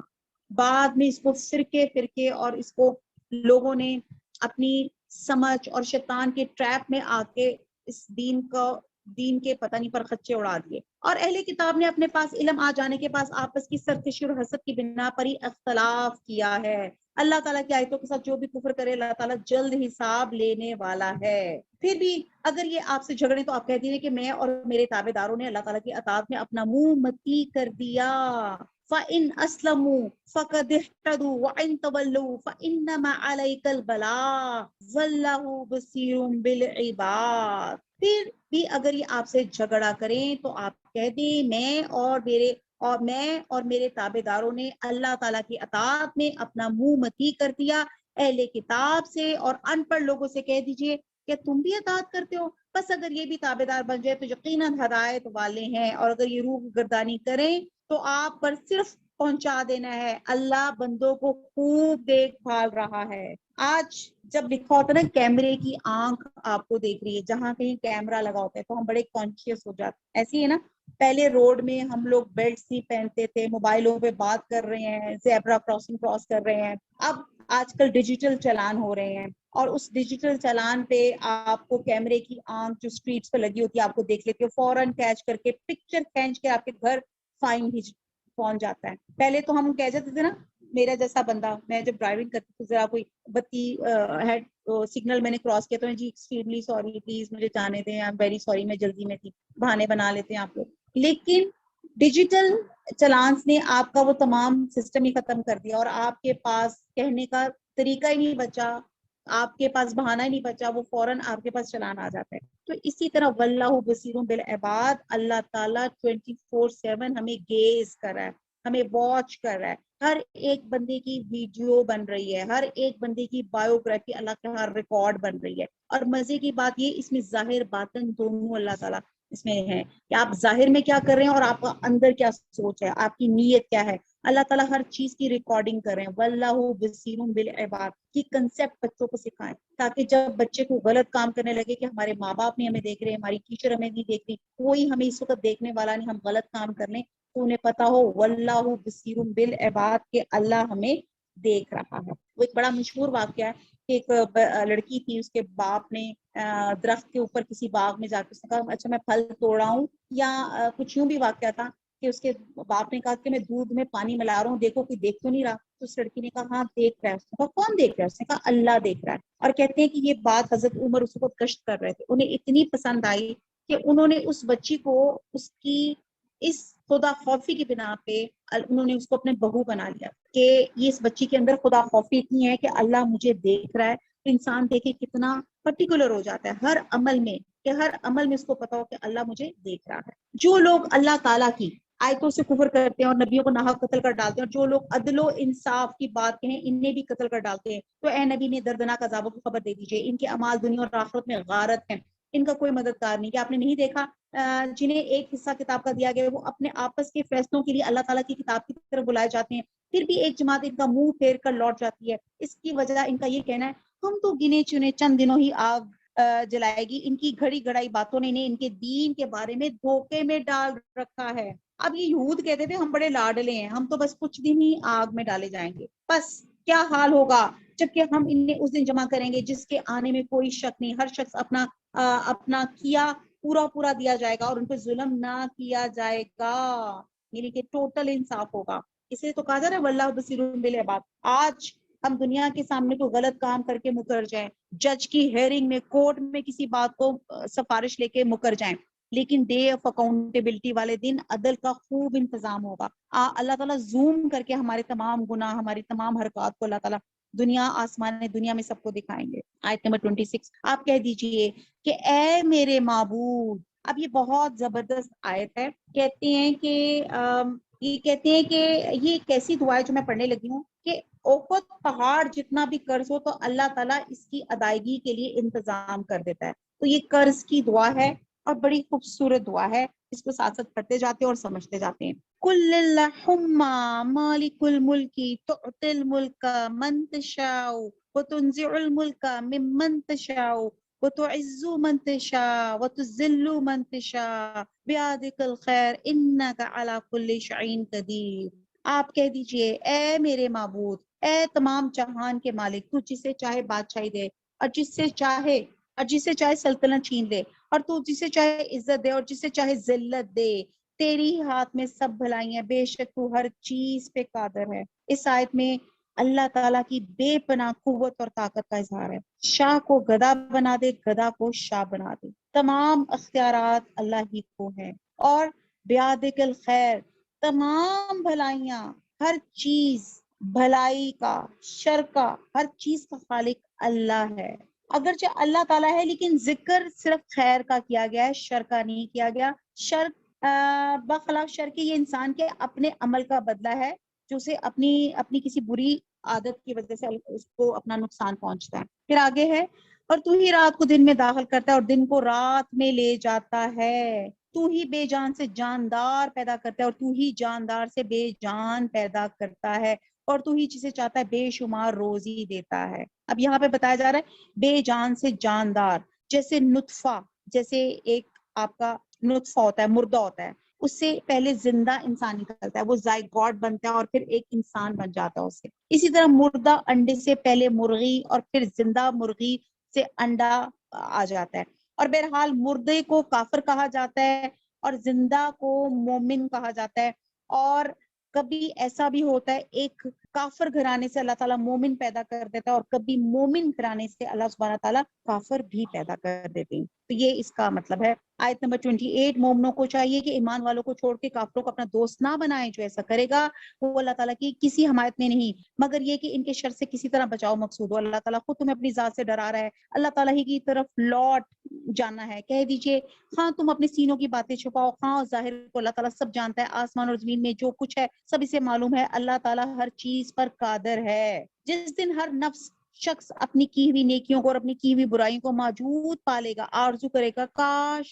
بعد میں اس کو فرقے اور اس کو لوگوں نے اپنی سمجھ اور شیطان کے ٹریپ میں آ کے اس دین کے پتہ نہیں پر خچے اڑا دیے. اور اہل کتاب نے اپنے پاس علم آ جانے کے پاس آپس کی سرکشی اور حسد کی بنا پر ہی اختلاف کیا ہے. اللہ تعالیٰ کی آیتوں کے ساتھ جو بھی کفر کرے اللہ تعالیٰ جلد حساب لینے والا ہے. پھر بھی اگر یہ آپ سے جھگڑے تو آپ کہہ دیجیے کہ میں اور میرے تابع داروں نے اللہ تعالیٰ کی اطاعت میں اپنا منہ متی کر دیا. فَإِنْ أَسْلَمُوا فَقَدِ اهْتَدُوا وَإِنْ تَوَلُّوا فَإِنَّمَا عَلَيْكَ الْبَلَاغُ وَاللَّهُ بَصِيرٌ بِالْعِبَادِ. پھر بھی اگر یہ آپ سے جھگڑا کریں تو آپ کہہ دیں میں اور میرے تابع داروں نے اللہ تعالیٰ کی اطاعت میں اپنا منہ متی کر دیا. اہل کتاب سے اور ان پڑھ لوگوں سے کہہ دیجئے کہ تم بھی اطاعت کرتے ہو, بس اگر یہ بھی تابع دار بن جائے تو یقیناً ہدایت والے ہیں, اور اگر یہ روح گردانی کریں تو آپ پر صرف پہنچا دینا ہے. اللہ بندوں کو خوب دیکھ بھال رہا ہے. آج جب لکھا ہوتا ہے نا کیمرے کی آنکھ آپ کو دیکھ رہی ہے, جہاں کہیں کیمرہ لگا ہوتا ہے تو ہم بڑے کانشیس ہو جاتے ہیں. ایسی ہے نا, پہلے روڈ میں ہم لوگ بیلٹ نہیں پہنتے تھے, موبائلوں پہ بات کر رہے ہیں, زیبرا کراسنگ کراس کر رہے ہیں. اب آج کل ڈیجیٹل چالان ہو رہے ہیں, اور اس ڈیجیٹل چالان پہ آپ کو کیمرے کی آنکھ جو اسٹریٹس پہ لگی ہوتی ہے آپ کو دیکھ لیتی ہے, فوراً کیچ کر کے پکچر کھینچ کے آپ کے گھر فائن پہنچ جاتا ہے. پہلے تو ہم کہہ جاتے تھے نا, میرا جیسا بندہ, میں جب ڈرائیونگ کرتی تھی ذرا کوئی بتی ہیڈ سگنل میں نے کراس کیا تو جی ایکسٹریملی سوری, پلیز مجھے جانے دیں, آئی ایم ویری سوری, میں جلدی میں تھی. بہانے بنا لیتے ہیں آپ لوگ. لیکن ڈیجیٹل چلانس نے آپ کا وہ تمام سسٹم ہی ختم کر دیا, اور آپ کے پاس کہنے کا طریقہ ہی نہیں بچا, آپ کے پاس بہانہ ہی نہیں بچا, وہ فوراً آپ کے پاس چلان آ جاتا ہے. تو اسی طرح واللہ بصیر بالعباد, اللہ تعالیٰ 24/7 ہمیں گیز کر رہا ہے, ہمیں واچ کر رہا ہے. ہر ایک بندے کی ویڈیو بن رہی ہے, ہر ایک بندے کی بایوگرافی اللہ کا ہر ریکارڈ بن رہی ہے. اور مزے کی بات یہ, اس میں ظاہر باطن دونوں اللہ تعالیٰ اس میں ہے, کہ آپ ظاہر میں کیا کر رہے ہیں اور آپ کا اندر کیا سوچ ہے, آپ کی نیت کیا ہے. اللہ تعالیٰ ہر چیز کی ریکارڈنگ کر رہے ہیں. واللہ بصیر بالعباد کی کنسپٹ بچوں کو سکھائیں, تاکہ جب بچے کو غلط کام کرنے لگے کہ ہمارے ماں باپ نہیں ہمیں دیکھ رہے, ہماری ٹیچر ہمیں نہیں دیکھ رہی, کوئی ہمیں اس وقت دیکھنے والا نہیں, ہم غلط کام کر لیں تو انہیں پتا ہو واللہ بصیر بالعباد کہ اللہ ہمیں دیکھ رہا ہے. وہ ایک بڑا مشہور واقعہ ہے کہ ایک لڑکی تھی, اس کے باپ نے درخت کے اوپر کسی باغ میں جا کے اس نے کہا اچھا میں پھل توڑا ہوں, یا کچھ یوں بھی واقعہ تھا کہ اس کے باپ نے کہا کہ میں دودھ میں پانی ملا رہا ہوں, دیکھو کوئی دیکھ تو نہیں رہا. تو اس لڑکی نے کہا ہاں دیکھ رہا ہے. اس نے کہا کون دیکھ رہا ہے؟ اس نے کہا اللہ دیکھ رہا ہے. اور کہتے ہیں کہ یہ بات حضرت عمر اس وقت گشت کر رہے تھے, انہیں اتنی پسند آئی کہ انہوں نے اس بچی کو اس کی اس خدا خوفی کی بنا پہ انہوں نے اس کو اپنے بہو بنا لیا, کہ یہ اس بچی کے اندر خدا خوفی اتنی ہے کہ اللہ مجھے دیکھ رہا ہے. تو انسان دیکھے کتنا پرٹیکولر ہو جاتا ہے ہر عمل میں, کہ ہر عمل میں اس کو پتا ہو کہ اللہ مجھے دیکھ رہا ہے. جو لوگ اللہ تعالیٰ کی آیتوں سے کفر کرتے ہیں اور نبیوں کو ناحق قتل کر ڈالتے ہیں, اور جو لوگ عدل و انصاف کی بات کہیں انہیں بھی قتل کر ڈالتے ہیں, تو اے نبی نے دردناک عذابوں کی خبر دے دیجئے. ان کے اعمال دنیا اور آخرت میں غارت ہیں, ان کا کوئی مددگار نہیں. کہ آپ نے نہیں دیکھا جنہیں ایک حصہ کتاب کا دیا گیا وہ اپنے آپس کے فیصلوں کے لیے اللہ تعالیٰ کی کتاب کی طرف بلائے جاتے ہیں، پھر بھی ایک جماعت ان کا منہ پھیر کر لوٹ جاتی ہے۔ اس کی وجہ ان کا یہ کہنا ہے ہم تو گنے چنے چند دنوں ہی آگ جلائے گی، ان کی گھڑی گڑائی باتوں نے انہیں ان کے دین کے بارے میں دھوکے میں ڈال رکھا ہے۔ اب یہ یہود کہتے تھے ہم بڑے لاڈلے ہیں، ہم تو بس کچھ دن ہی آگ میں ڈالے جائیں گے، بس کیا حال ہوگا جبکہ ہم انہیں اس دن جمع کریں گے جس کے آنے میں کوئی شک نہیں، ہر شخص اپنا کیا پورا دیا جائے گا اور ان پہ ظلم نہ کیا جائے گا، یعنی کہ ٹوٹل انصاف ہوگا۔ اسے تو کہا جا رہا ہے واللہ بصیر بالعباد۔ آج ہم دنیا کے سامنے کوئی غلط کام کر کے مکر جائیں، جج کی ہیئرنگ میں کورٹ میں کسی بات کو سفارش لے کے مکر جائیں، لیکن ڈے آف اکاؤنٹیبلٹی والے دن عدل کا خوب انتظام ہوگا۔ اللہ تعالیٰ زوم کر کے ہمارے تمام گناہ، ہماری تمام حرکات کو اللہ تعالیٰ دنیا میں سب کو دکھائیں گے۔ آیت نمبر 26 آپ کہہ دیجئے کہ اے میرے معبود۔ اب یہ بہت زبردست آیت ہے، کہتے ہیں کہ یہ کیسی دعا ہے جو میں پڑھنے لگی ہوں کہ احد پہاڑ جتنا بھی قرض ہو تو اللہ تعالیٰ اس کی ادائیگی کے لیے انتظام کر دیتا ہے۔ تو یہ قرض کی دعا ہے اور بڑی خوبصورت دعا ہے، اس کو ساتھ ساتھ پڑھتے جاتے ہیں اور سمجھتے جاتے ہیں۔ قل اللہم مالک الملک تؤتی الملک من تشاء وتنزع الملک ممن تشاء وتعز من تشاء وتذل من تشاء بیادک الخیر انک علی کل شیء قدیر۔ آپ کہہ دیجئے اے میرے معبود، اے تمام جہان کے مالک، تو جسے چاہے بادشاہی دے اور جسے چاہے سلطنت چھین لے، اور تو جسے چاہے عزت دے اور جسے چاہے ذلت دے، تیری ہاتھ میں سب بھلائیاں، بے شک تو ہر چیز پہ قادر ہے۔ اس آیت میں اللہ تعالیٰ کی بے پناہ قوت اور طاقت کا اظہار ہے۔ شاہ کو گدا بنا دے، گدا کو شاہ بنا دے، تمام اختیارات اللہ ہی کو ہیں، اور بیادک الخیر، تمام بھلائیاں، ہر چیز بھلائی کا، شر کا، ہر چیز کا خالق اللہ ہے۔ اگرچہ اللہ تعالیٰ ہے لیکن ذکر صرف خیر کا کیا گیا ہے، شر کا نہیں کیا گیا۔ شر بخلاف شر کے یہ انسان کے اپنے عمل کا بدلہ ہے، جو اسے اپنی کسی بری عادت کی وجہ سے اس کو اپنا نقصان پہنچتا ہے۔ پھر آگے ہے اور تو ہی رات کو دن میں داخل کرتا ہے اور دن کو رات میں لے جاتا ہے، تو ہی بے جان سے جاندار پیدا کرتا ہے اور تو ہی جاندار سے بے جان پیدا کرتا ہے، اور تو ہی جسے چاہتا ہے بے شمار روزی دیتا ہے۔ اب یہاں پہ بتایا جا رہا ہے بے جان سے جاندار، جیسے نطفہ، جیسے ایک آپ کا نطفہ ہوتا ہے، مردہ ہوتا ہے، اس سے پہلے زندہ انسان نکلتا ہے، وہ زائگوٹ بنتا ہے اور پھر ایک انسان بن جاتا ہے اس سے۔ اسی طرح مردہ انڈے سے پہلے مرغی اور پھر زندہ مرغی سے انڈا آ جاتا ہے۔ اور بہرحال مردے کو کافر کہا جاتا ہے اور زندہ کو مومن کہا جاتا ہے، اور کبھی ایسا بھی ہوتا ہے ایک کافر گھرانے سے اللہ تعالیٰ مومن پیدا کر دیتا ہے اور کبھی مومن گھرانے سے اللہ سبحانہ تعالیٰ کافر بھی پیدا کر دیتے ہیں۔ تو یہ اس کا مطلب ہے۔ آیت نمبر 28 مومنوں کو چاہیے کہ ایمان والوں کو چھوڑ کے کافروں کو اپنا دوست نہ بنائیں، جو ایسا کرے گا وہ اللہ تعالیٰ کی کسی حمایت میں نہیں، مگر یہ کہ ان کے شر سے کسی طرح بچاؤ مقصود ہو۔ اللہ تعالیٰ خود تمہیں اپنی ذات سے ڈرا رہا ہے، اللہ تعالیٰ ہی کی طرف لوٹ جانا ہے۔ کہہ دیجئے ہاں تم اپنے سینوں کی باتیں چھپاؤ، ہاں ظاہر کو اللہ تعالیٰ سب جانتا ہے، آسمان اور زمین میں جو کچھ ہے سب اسے معلوم ہے، اللہ تعالیٰ ہر چیز پر قادر ہے۔ جس دن ہر نفس شخص اپنی کی ہوئی نیکیوں کو اور اپنی کی ہوئی برائیوں کو موجود پالے گا، آرزو کرے گا کاش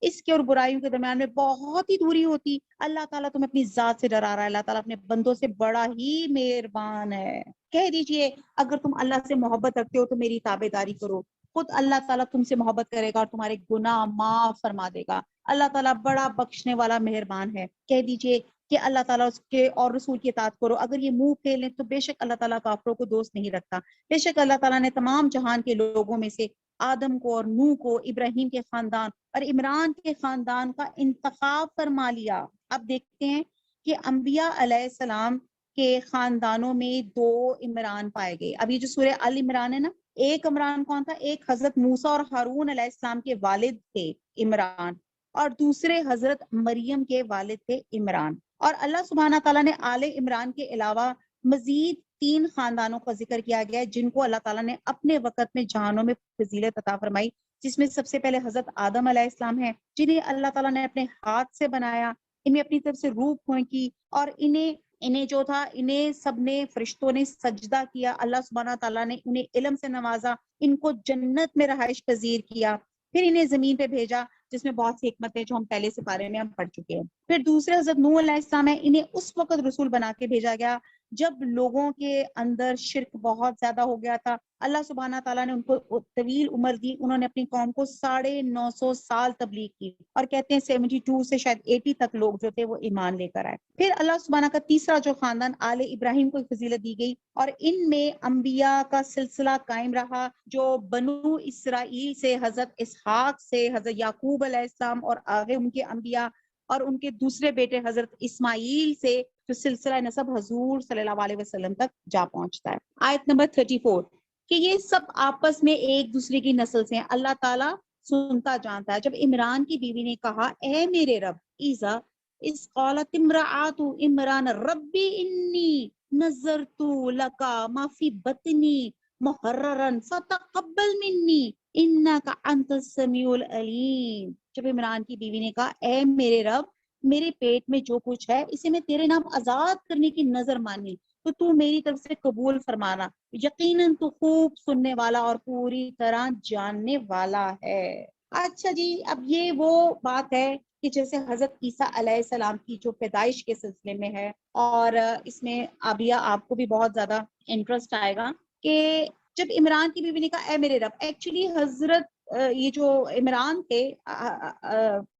اس کے اور برائیوں کے درمیان میں بہت ہی دوری ہوتی۔ اللہ تعالیٰ تمہیں اپنی ذات سے ڈرا رہا ہے، اللہ تعالیٰ اپنے بندوں سے بڑا ہی مہربان ہے۔ کہہ دیجئے اگر تم اللہ سے محبت رکھتے ہو تو میری تابعداری کرو، خود اللہ تعالیٰ تم سے محبت کرے گا اور تمہارے گناہ معاف فرما دے گا۔ اللہ تعالیٰ بڑا بخشنے والا مہربان ہے۔ کہہ دیجئے کہ اللہ تعالیٰ اس کے اور رسول کی اطاعت کرو، اگر یہ منہ پھیر لیں تو بے شک اللہ تعالیٰ کافروں کو دوست نہیں رکھتا۔ بے شک اللہ تعالیٰ نے تمام جہان کے لوگوں میں سے آدم کو اور نوح کو، ابراہیم کے خاندان اور عمران کے خاندان کا انتخاب فرما لیا۔ اب دیکھتے ہیں کہ انبیاء علیہ السلام کے خاندانوں میں 2 عمران پائے گئے۔ اب یہ جو سورہ ال عمران ہے نا، ایک عمران کون تھا؟ ایک حضرت موسیٰ اور ہارون علیہ السلام کے والد تھے عمران، اور دوسرے حضرت مریم کے والد تھے عمران۔ اور اللہ سبحانہ تعالیٰ نے آل عمران کے علاوہ مزید 3 خاندانوں کا ذکر کیا گیا ہے جن کو اللہ تعالیٰ نے اپنے وقت میں جہانوں میں فضیلت عطا فرمائی، جس میں سب سے پہلے حضرت آدم علیہ السلام ہیں، جنہیں اللہ تعالیٰ نے اپنے ہاتھ سے بنایا، ان میں اپنی طرف سے روح کھوئی کی، اور انہیں جو تھا انہیں سب نے فرشتوں نے سجدہ کیا، اللہ سبحانہ تعالیٰ نے انہیں علم سے نوازا، ان کو جنت میں رہائش پذیر کیا۔ پھر انہیں زمین پہ بھیجا جس میں بہت سی حکمت ہے جو ہم پہلے سے بارے میں ہم پڑھ چکے ہیں. پھر دوسرے حضرت نوح علیہ السلام ہے، انہیں اس وقت رسول بنا کے بھیجا گیا جب لوگوں کے اندر شرک بہت زیادہ ہو گیا تھا. اللہ سبحانہ تعالیٰ نے ان کو طویل عمر دی، انہوں نے اپنی قوم کو 950 سال تبلیغ کی، اور کہتے ہیں 72 سے شاید 80 تک لوگ جو تھے وہ ایمان لے کر آئے. پھر اللہ سبحانہ کا تیسرا جو خاندان آل ابراہیم کو فضیلت دی گئی، اور ان میں انبیاء کا سلسلہ قائم رہا جو بنو اسرائیل سے حضرت اسحاق سے حضرت یعقوب علیہ السلام اور آگے ان کے انبیاء، اور ان کے دوسرے بیٹے حضرت اسماعیل سے جو سلسلہ نسب حضور صلی اللہ علیہ وسلم تک جا پہنچتا ہے. آیت نمبر 34 کہ یہ سب آپس میں ایک دوسرے کی نسل سے ہیں، اللہ تعالیٰ سنتا جانتا ہے. جب عمران کی بیوی نے کہا اے میرے رب، ایزا اس قالت امرأۃ عمران ربی انی نذرت لک ما فی بطنی محررا فتقبل منی انک انت السمیع العلیم. جب عمران کی بیوی نے کہا اے میرے رب، میرے پیٹ میں جو کچھ ہے اسے میں تیرے نام آزاد کرنے کی نظر مانی، تو میری طرف سے قبول فرمانا، یقیناً تو خوب سننے والا اور پوری طرح جاننے والا ہے. اچھا جی، اب یہ وہ بات ہے کہ جیسے حضرت عیسیٰ علیہ السلام کی جو پیدائش کے سلسلے میں ہے، اور اس میں آبیہ آپ کو بھی بہت زیادہ انٹرسٹ آئے گا کہ جب عمران کی بیوی نے کہا اے میرے رب، ایکچولی حضرت یہ جو عمران تھے،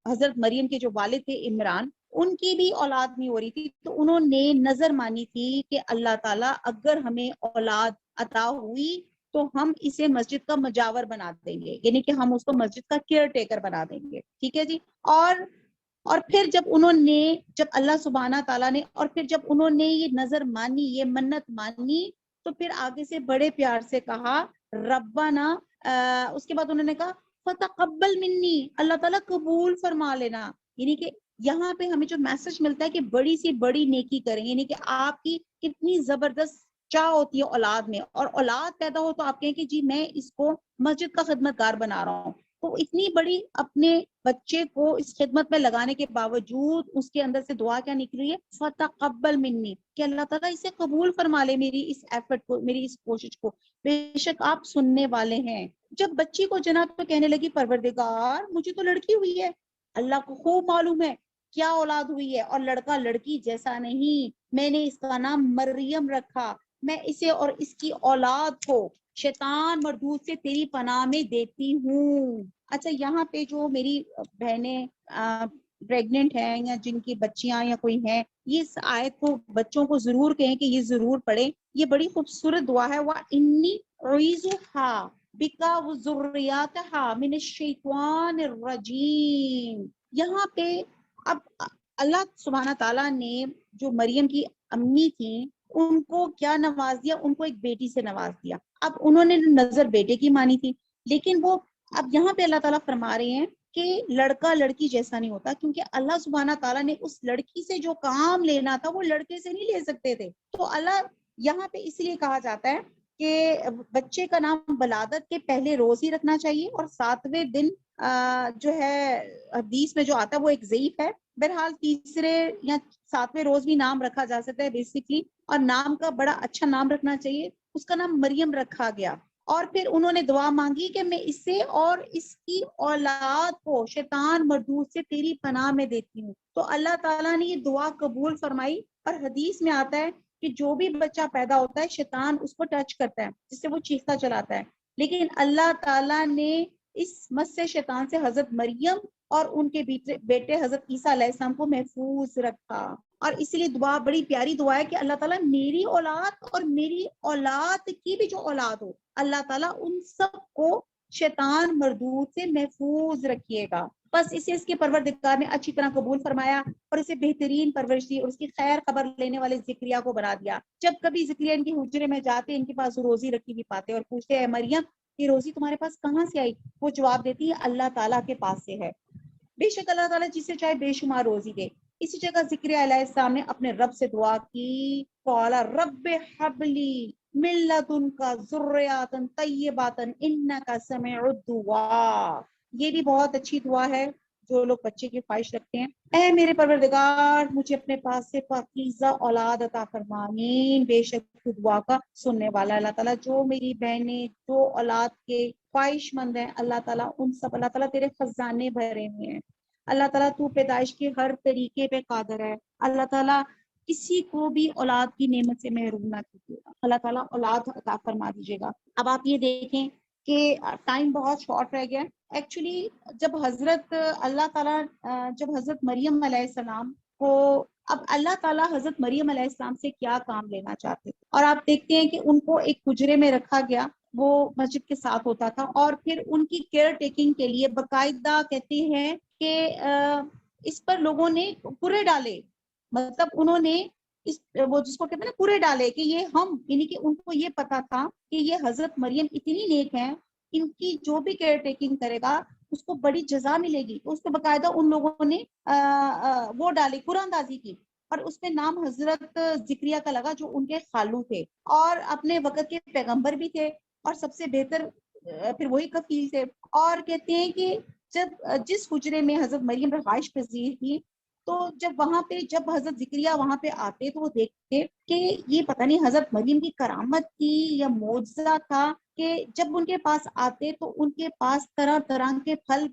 حضرت مریم کے جو والد تھے عمران، ان کی بھی اولاد نہیں ہو رہی تھی، تو انہوں نے نظر مانی تھی کہ اللہ تعالیٰ اگر ہمیں اولاد عطا ہوئی تو ہم اسے مسجد کا مجاور بنا دیں گے، یعنی کہ ہم اس کو مسجد کا کیئر ٹیکر بنا دیں گے. ٹھیک ہے جی. اور پھر جب اللہ سبحانہ تعالیٰ نے، اور پھر جب انہوں نے یہ نظر مانی، یہ منت مانی، تو پھر آگے سے بڑے پیار سے کہا ربنا، اس کے بعد انہوں نے کہا فتقبل منی، اللہ تعالیٰ قبول فرما لینا. یعنی کہ یہاں پہ ہمیں جو میسج ملتا ہے کہ بڑی سی بڑی نیکی کریں، یعنی کہ آپ کی کتنی زبردست چاہ ہوتی ہے اولاد میں، اور اولاد پیدا ہو تو آپ کہیں کہ جی میں اس کو مسجد کا خدمت گار بنا رہا ہوں، تو اتنی بڑی اپنے بچے کو اس خدمت میں لگانے کے باوجود اس کے اندر سے دعا کیا نکلی ہے؟ فتقبل منی، کہ اللہ تعالیٰ اسے قبول فرما لے، میری اس ایفرٹ کو، میری اس کوشش کو، بے شک آپ سننے والے ہیں. جب بچی کو جناب تو کہنے لگی پروردگار مجھے تو لڑکی ہوئی ہے، اللہ کو خوب معلوم ہے کیا اولاد ہوئی ہے، اور لڑکا لڑکی جیسا نہیں، میں نے اس کا نام مریم رکھا، میں اسے اور اس کی اولاد کو شیطان مردود سے تیری پناہ میں دیتی ہوں. اچھا، یہاں پہ جو میری بہنیں پریگننٹ ہیں یا جن کی بچیاں یا کوئی ہیں، یہ اس آیت کو بچوں کو ضرور کہیں کہ یہ ضرور پڑھیں، یہ بڑی خوبصورت دعا ہے. وَإِنِّي أُعِيذُهَا بِكَ وَذُرِّيَّتَهَا مِنَ الشَّيْطَانِ الرَّجِيمِ. یہاں پہ اب اللہ سبحانہ تعالیٰ نے جو مریم کی امی تھیں ان کو کیا نواز دیا؟ ان کو ایک بیٹی سے نواز دیا. اب انہوں نے نظر بیٹے کی مانی تھی، لیکن وہ اب یہاں پہ اللہ تعالیٰ فرما رہے ہیں کہ لڑکا لڑکی جیسا نہیں ہوتا، کیونکہ اللہ سبحانہ تعالیٰ نے اس لڑکی سے جو کام لینا تھا وہ لڑکے سے نہیں لے سکتے تھے. تو اللہ یہاں پہ اس لیے کہا جاتا ہے کہ بچے کا نام ولادت کے پہلے روز ہی رکھنا چاہیے، اور 7ویں دن جو ہے حدیث میں جو آتا ہے وہ ایک ضعیف ہے. بہرحال تیسرے یا 7ویں روز بھی نام رکھا جا سکتا ہے بیسکلی، اور نام کا بڑا اچھا نام رکھنا چاہیے. اس کا نام مریم رکھا گیا، اور پھر انہوں نے دعا مانگی کہ میں اسے اور اس کی اولاد کو شیطان مردود سے تیری پناہ میں دیتی ہوں. تو اللہ تعالیٰ نے یہ دعا قبول فرمائی، اور حدیث میں آتا ہے کہ جو بھی بچہ پیدا ہوتا ہے شیطان اس کو ٹچ کرتا ہے جس سے وہ چیختا چلاتا ہے، لیکن اللہ تعالیٰ نے اس مس سے شیطان سے حضرت مریم اور ان کے بیٹے حضرت عیسیٰ علیہ السلام کو محفوظ رکھا. اور اسی لیے دعا بڑی پیاری دعا ہے کہ اللہ تعالیٰ میری اولاد اور میری اولاد کی بھی جو اولاد ہو، اللہ تعالیٰ ان سب کو شیطان مردود سے محفوظ رکھیے گا. بس اسے اس کے پروردگار نے اچھی طرح قبول فرمایا اور اسے بہترین پرورش دی، اور اس کی خیر خبر لینے والے زکریا کو بنا دیا. جب کبھی زکریا ان کے حجرے میں جاتے، ان کے پاس روزی رکھی ہوئی پاتے اور پوچھتے ہیں مریم یہ روزی تمہارے پاس کہاں سے آئی؟ وہ جواب دیتی ہے اللہ تعالیٰ کے پاس سے ہے، بے شک اللہ تعالیٰ جسے چاہے بے شمار روزی دے. اسی جگہ زکریا علیہ السلام نے اپنے رب سے دعا کی، قال رب حب لی من لدنک ذریات طیبات انک سمیع الدعاء. یہ بھی بہت اچھی دعا ہے جو لوگ بچے کی خواہش رکھتے ہیں، اے میرے پروردگار مجھے اپنے پاس سے پاکیزہ اولاد عطا فرما، آمین، بے شک تو دعا کا سننے والا اللہ تعالیٰ۔ جو میری بہنیں جو اولاد کے خواہش مند ہیں اللہ تعالیٰ ان سب اللہ تعالیٰ تیرے خزانے بھرے ہوئے ہیں اللہ تعالیٰ، تو پیدائش کے ہر طریقے پہ قادر ہے اللہ تعالیٰ، کسی کو بھی اولاد کی نعمت سے محروم نہ کیجیے گا اللہ تعالیٰ، اولاد عطا فرما دیجیے گا۔ اب آپ یہ دیکھیں کہ ٹائم بہت شارٹ رہ گیا ایکچولی، جب حضرت اللہ تعالیٰ جب حضرت مریم علیہ السلام کو، اب اللہ تعالیٰ حضرت مریم علیہ السلام سے کیا کام لینا چاہتے تھے، اور آپ دیکھتے ہیں کہ ان کو ایک حجرے میں رکھا گیا، وہ مسجد کے ساتھ ہوتا تھا، اور پھر ان کی کیئر ٹیکنگ کے لیے باقاعدہ کہتے ہیں کہ اس پر لوگوں نے پورے ڈالے، مطلب انہوں نے وہ جس کو کہتے ہیں نا پورے ڈالے، کہ یہ ہم یعنی کہ ان کو یہ پتا تھا کہ یہ حضرت مریم اتنی نیک ہیں، ان کی جو بھی کیئر ٹیکنگ کرے گا اس کو بڑی جزا ملے گی، تو اس کو باقاعدہ ان لوگوں نے وہ ڈالی قرآن اندازی کی، اور اس میں نام حضرت ذکریہ کا لگا جو ان کے خالو تھے اور اپنے وقت کے پیغمبر بھی تھے، اور سب سے بہتر پھر وہی کفیل تھے۔ اور کہتے ہیں کہ جس حجرے میں حضرت مریم رہائش پذیر تھی، تو جب وہاں پہ جب حضرت ذکریہ وہاں پہ آتے تو وہ دیکھتے کہ یہ پتہ نہیں حضرت مریم کی کرامت تھی یا معجزہ تھا، کہ جب ان کے پاس آتے تو ان کے پاس طرح طرح کے پھل،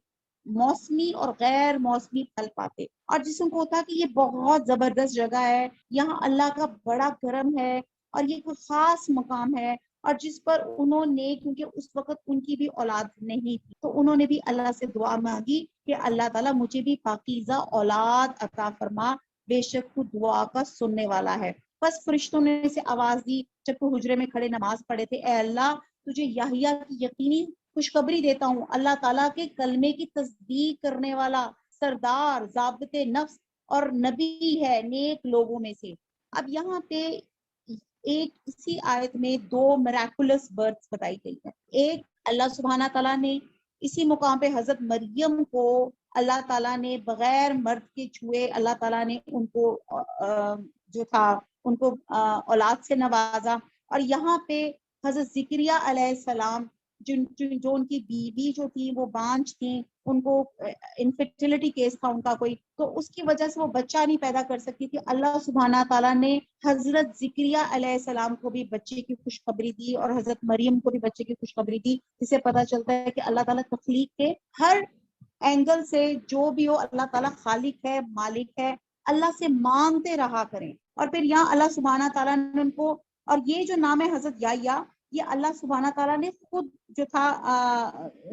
موسمی اور غیر موسمی پھل پاتے، اور جس کو ہوتا کہ یہ بہت زبردست جگہ ہے، یہاں اللہ کا بڑا کرم ہے اور یہ کوئی خاص مقام ہے، اور جس پر انہوں نے کیونکہ اس وقت ان کی بھی اولاد نہیں تھی تو انہوں نے بھی اللہ سے دعا مانگی کہ اللہ تعالیٰ مجھے بھی پاکیزہ اولاد عطا فرما، بے شک تو دعا کا سننے والا ہے۔ بس فرشتوں نے اسے آواز دی جب وہ حجرے میں کھڑے نماز پڑھے تھے، اے اللہ تجھے یحییٰ کی یقینی خوشخبری دیتا ہوں، اللہ تعالیٰ کے کلمے کی تصدیق کرنے والا سردار ضابط نفس اور نبی ہے نیک لوگوں میں سے۔ اب یہاں پہ ایک اسی آیت میں دو میراکولس برتھس بتائی گئی ہے، ایک اللہ سبحانہ تعالیٰ نے اسی مقام پہ حضرت مریم کو اللہ تعالیٰ نے بغیر مرد کے چھوئے اللہ تعالیٰ نے ان کو جو تھا ان کو اولاد سے نوازا، اور یہاں پہ حضرت ذکریہ علیہ السلام جو ان کی بیوی جو تھی وہ بانجھ تھیں، ان کو انفرٹیلٹی کیس تھا ان کا کوئی، تو اس کی وجہ سے وہ بچہ نہیں پیدا کر سکتی تھی، اللہ سبحانہ تعالیٰ نے حضرت ذکریہ علیہ السلام کو بھی بچے کی خوشخبری دی اور حضرت مریم کو بھی بچے کی خوشخبری دی، جس سے پتہ چلتا ہے کہ اللہ تعالیٰ تخلیق کے ہر اینگل سے جو بھی ہو اللہ تعالیٰ خالق ہے، مالک ہے، اللہ سے مانگتے رہا کریں۔ اور پھر یہاں اللہ سبحانہ تعالیٰ نے ان کو، اور یہ جو نام ہے حضرت یحییٰ، یہ اللہ سبحانہ تعالیٰ نے خود جو تھا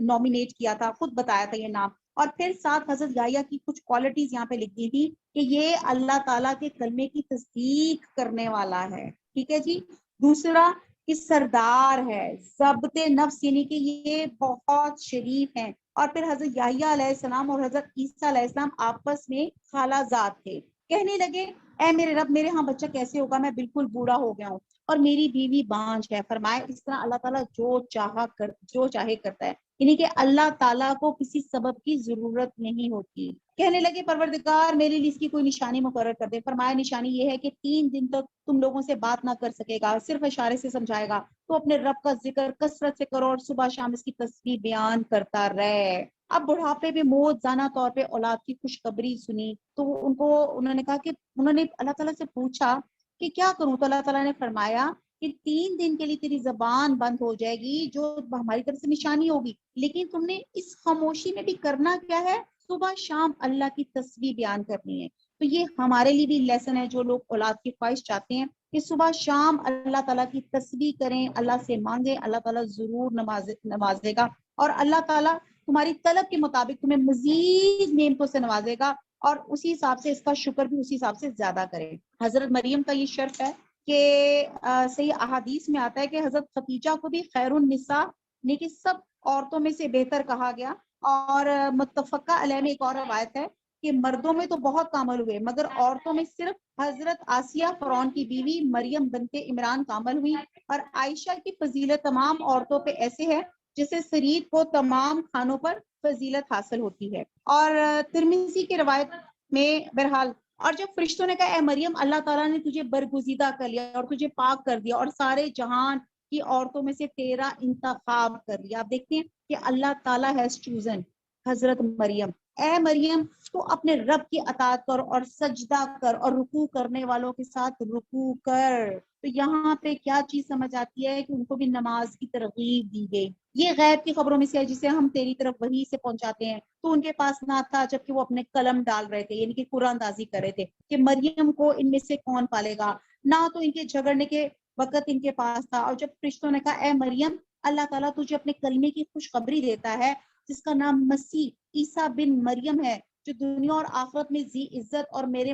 نومینیٹ کیا تھا، خود بتایا تھا یہ نام، اور پھر ساتھ حضرت یحییٰ کی کچھ کوالٹیز یہاں پہ لکھ دی تھی کہ یہ اللہ تعالیٰ کے کلمے کی تصدیق کرنے والا ہے، ٹھیک ہے جی۔ دوسرا کہ سردار ہے، ضابط نفس یعنی کہ یہ بہت شریف ہیں، اور پھر حضرت یحییٰ علیہ السلام اور حضرت عیسیٰ علیہ السلام آپس میں خالہ زاد تھے، کہنے لگے اے میرے رب میرے ہاں بچہ کیسے ہوگا، میں بالکل بوڑھا ہو گیا ہوں اور میری بیوی بانجھ ہے۔ فرمائے اس طرح اللہ تعالیٰ جو چاہے کرتا ہے، یعنی کہ اللہ تعالیٰ کو کسی سبب کی ضرورت نہیں ہوتی۔ کہنے لگے پروردگار میرے لیے اس کی کوئی نشانی مقرر کر دے۔ فرمایا نشانی یہ ہے کہ 3 دن تک تم لوگوں سے بات نہ کر سکے گا، صرف اشارے سے سمجھائے گا، تو اپنے رب کا ذکر کثرت سے کرو اور صبح شام اس کی تسبیح بیان کرتا رہے۔ اب بڑھاپے میں موت زانہ طور پہ اولاد کی خوشخبری سنی تو انہوں نے کہا کہ انہوں نے اللہ تعالیٰ سے پوچھا کہ کیا کروں، تو اللہ تعالیٰ نے فرمایا کہ 3 دن کے لیے تیری زبان بند ہو جائے گی جو ہماری طرف سے نشانی ہوگی، لیکن تم نے اس خاموشی میں بھی کرنا کیا ہے، صبح شام اللہ کی تسبیح بیان کرنی ہے۔ تو یہ ہمارے لیے بھی لیسن ہے، جو لوگ اولاد کی خواہش چاہتے ہیں کہ صبح شام اللہ تعالیٰ کی تسبیح کریں، اللہ سے مانگیں، اللہ تعالیٰ ضرور نوازے گا، اور اللہ تعالیٰ تمہاری طلب کے مطابق تمہیں مزید نعمتوں سے نوازے گا، اور اسی حساب سے اس کا شکر بھی اسی حساب سے زیادہ کریں۔ حضرت مریم کا یہ شرف ہے کہ صحیح احادیث میں آتا ہے کہ حضرت خدیجہ کو بھی خیر النساء لیکن سب عورتوں میں سے بہتر کہا گیا، اور متفقہ علیہ میں ایک اور روایت ہے کہ مردوں میں تو بہت کامل ہوئے مگر عورتوں میں صرف حضرت آسیہ فرعون کی بیوی مریم بنت عمران کامل ہوئی، اور عائشہ کی فضیلت تمام عورتوں پہ ایسے ہے جسے سرید کو تمام کھانوں پر فضیلت حاصل ہوتی ہے۔ اور ترمذی کی روایت میں بہرحال، اور جب فرشتوں نے کہا اے مریم اللہ تعالیٰ نے تجھے برگزیدہ کر لیا اور تجھے پاک کر دیا اور سارے جہان کی عورتوں میں سے تیرا انتخاب کر لیا، آپ دیکھتے ہیں کہ اللہ تعالیٰ ہیز چوزن حضرت مریم، اے مریم تو اپنے رب کی اطاعت کر اور سجدہ کر اور رکوع کرنے والوں کے ساتھ رکوع کر. تو یہاں پہ کیا چیز سمجھ آتی ہے کہ ان کو بھی نماز کی ترغیب دی گئی. یہ غیب کی خبروں میں سے ہے جسے ہم تیری طرف وحی سے پہنچاتے ہیں، تو ان کے پاس نہ تھا جبکہ وہ اپنے قلم ڈال رہے تھے، یعنی کہ قرآن اندازی کر رہے تھے کہ مریم کو ان میں سے کون پالے گا. نہ تو ان کے جھگڑنے کے وقت ان کے پاس تھا. اور جب فرشتوں نے کہا اے مریم اللہ تعالیٰ تجھے اپنے کلمے کی خوشخبری دیتا ہے جس کا نام مسیح عیسیٰ بن مریم ہے، جو دنیا اور آخرت میں ذی عزت اور میرے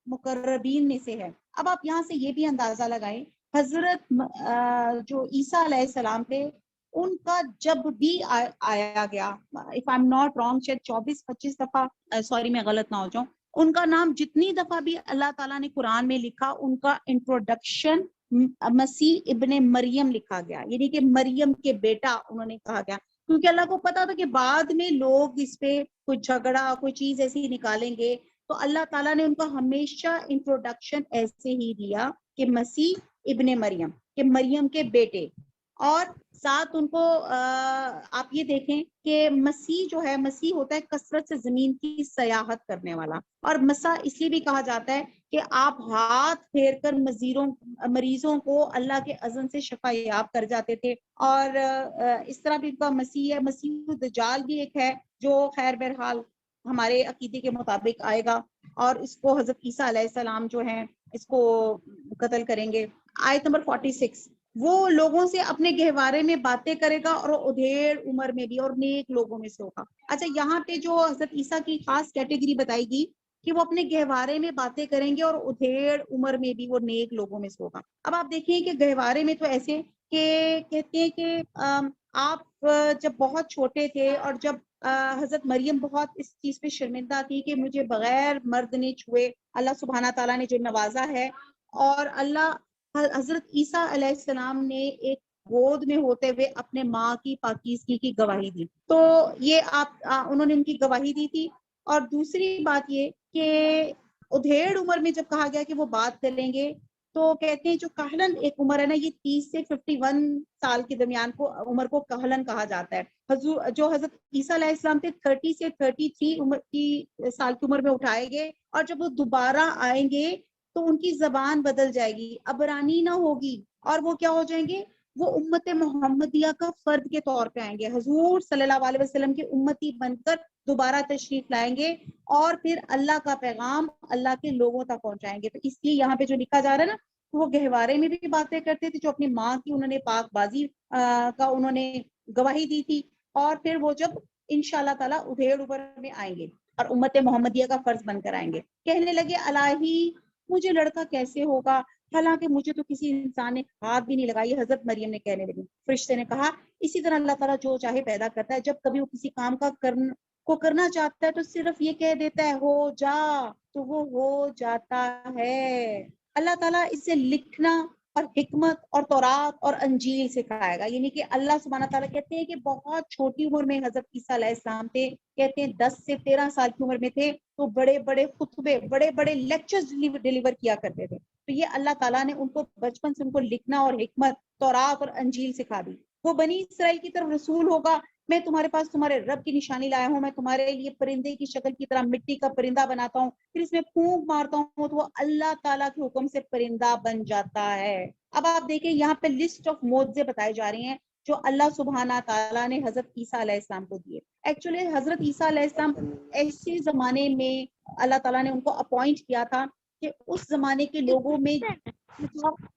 مقربین میں سے ہے. اب آپ یہاں سے یہ بھی اندازہ لگائیں، حضرت جو عیسیٰ علیہ السلام تھے ان کا جب بھی آیا گیا، if I'm not wrong شاید 24-25 دفعہ، سوری میں غلط نہ ہو جاؤں، ان کا نام جتنی دفعہ بھی اللہ تعالیٰ نے قرآن میں لکھا ان کا انٹروڈکشن مسیح ابن مریم لکھا گیا، یعنی کہ مریم کے بیٹا انہوں نے کہا گیا، کیونکہ اللہ کو پتا تھا کہ بعد میں لوگ اس پہ کوئی جھگڑا کوئی چیز ایسی نکالیں گے، تو اللہ تعالیٰ نے ان کا ہمیشہ انٹروڈکشن ایسے ہی دیا کہ مسیح ابن مریم، کہ مریم کے بیٹے. اور ساتھ ان کو آپ یہ دیکھیں کہ مسیح جو ہے، مسیح ہوتا ہے کثرت سے زمین کی سیاحت کرنے والا، اور مسیح اس لیے بھی کہا جاتا ہے کہ آپ ہاتھ پھیر کر مریضوں کو اللہ کے اذن سے شفا یاب کر جاتے تھے. اور اس طرح بھی کا مسیح ہے. مسیح دجال بھی ایک ہے جو خیر بہرحال ہمارے عقیدے کے مطابق آئے گا، اور اس کو حضرت عیسیٰ علیہ السلام جو ہیں اس کو قتل کریں گے. آیت نمبر 46، وہ لوگوں سے اپنے گہوارے میں باتیں کرے گا اور ادھیڑ عمر میں بھی اور نیک لوگوں میں سے ہوگا. اچھا یہاں پہ جو حضرت عیسیٰ کی خاص کیٹیگری بتائی گی کہ وہ اپنے گہوارے میں باتیں کریں گے اور ادھیڑ عمر میں بھی وہ نیک لوگوں میں سے ہوگا. اب آپ دیکھیں کہ گہوارے میں تو ایسے کہ کہتے ہیں کہ آپ جب بہت چھوٹے تھے اور جب حضرت مریم بہت اس چیز پہ شرمندہ تھی کہ مجھے بغیر مرد نے چھوئے اللہ سبحانہ تعالیٰ نے جو نوازا ہے، اور اللہ حضرت عیسیٰ علیہ السلام نے ایک گود میں ہوتے ہوئے اپنے ماں کی پاکیزگی کی گواہی دی. تو یہ انہوں نے ان کی گواہی دی تھی. اور دوسری بات یہ کہ ادھیڑ عمر میں جب کہا گیا کہ وہ بات کریں گے، تو کہتے ہیں جو کہلن ایک عمر ہے نا، یہ 30 سے 51 سال کے درمیان کو عمر کو کہلن کہا جاتا ہے. جو حضرت عیسیٰ علیہ السلام تھے 30 سے 33 سال کی عمر میں اٹھائے گئے، اور جب وہ دوبارہ آئیں گے تو ان کی زبان بدل جائے گی، عبرانی نہ ہوگی، اور وہ کیا ہو جائیں گے، وہ امت محمدیہ کا فرد کے طور پہ آئیں گے، حضور صلی اللہ علیہ وسلم کے امتی بن کر دوبارہ تشریف لائیں گے، اور پھر اللہ کا پیغام اللہ کے لوگوں تک پہنچائیں گے. تو اس لیے یہاں پہ جو لکھا جا رہا ہے نا، وہ گہوارے میں بھی باتیں کرتے تھے، جو اپنی ماں کی انہوں نے پاک بازی کا انہوں نے گواہی دی تھی، اور پھر وہ جب انشاءاللہ تعالیٰ ادھیڑ عمر میں آئیں گے اور امت محمدیہ کا فرض بن کر آئیں گے. کہنے لگے الہی مجھے لڑکا کیسے ہوگا، حالانکہ مجھے تو کسی انسان نے ہاتھ بھی نہیں لگائی. حضرت مریم نے کہنے لگی، فرشتے نے کہا اسی طرح اللہ تعالیٰ جو چاہے پیدا کرتا ہے، جب کبھی وہ کسی کام کو کرنا چاہتا ہے تو صرف یہ کہہ دیتا ہے ہو جا، تو وہ ہو جاتا ہے. اللہ تعالیٰ اس سے لکھنا اور حکمت اور تورات اور انجیل سکھائے گا. یعنی کہ اللہ سبحانہ تعالیٰ کہتے ہیں کہ بہت چھوٹی عمر میں حضرت عیسیٰ علیہ السلام تھے، کہتے ہیں 10 سے 13 سال کی عمر میں تھے، تو بڑے بڑے خطبے بڑے بڑے لیکچرز ڈیلیور کیا کرتے تھے. تو یہ اللہ تعالیٰ نے ان کو بچپن سے ان کو لکھنا اور حکمت تورات اور انجیل سکھا دی. وہ بنی اسرائیل کی طرف رسول ہوگا، میں تمہارے پاس تمہارے رب کی نشانی لایا ہوں، میں تمہارے لیے پرندے کی شکل کی طرح مٹی کا پرندہ بناتا ہوں، پھر اس میں پھونک مارتا ہوں تو وہ اللہ تعالیٰ کے حکم سے پرندہ بن جاتا ہے. اب آپ دیکھیں یہاں پہ لسٹ آف معجزے بتائے جا رہے ہیں جو اللہ سبحانہ تعالیٰ نے حضرت عیسیٰ علیہ السلام کو دیے. ایکچولی حضرت عیسیٰ علیہ السلام ایسے زمانے میں اللہ تعالیٰ نے ان کو اپوائنٹ کیا تھا کہ اس زمانے کے لوگوں میں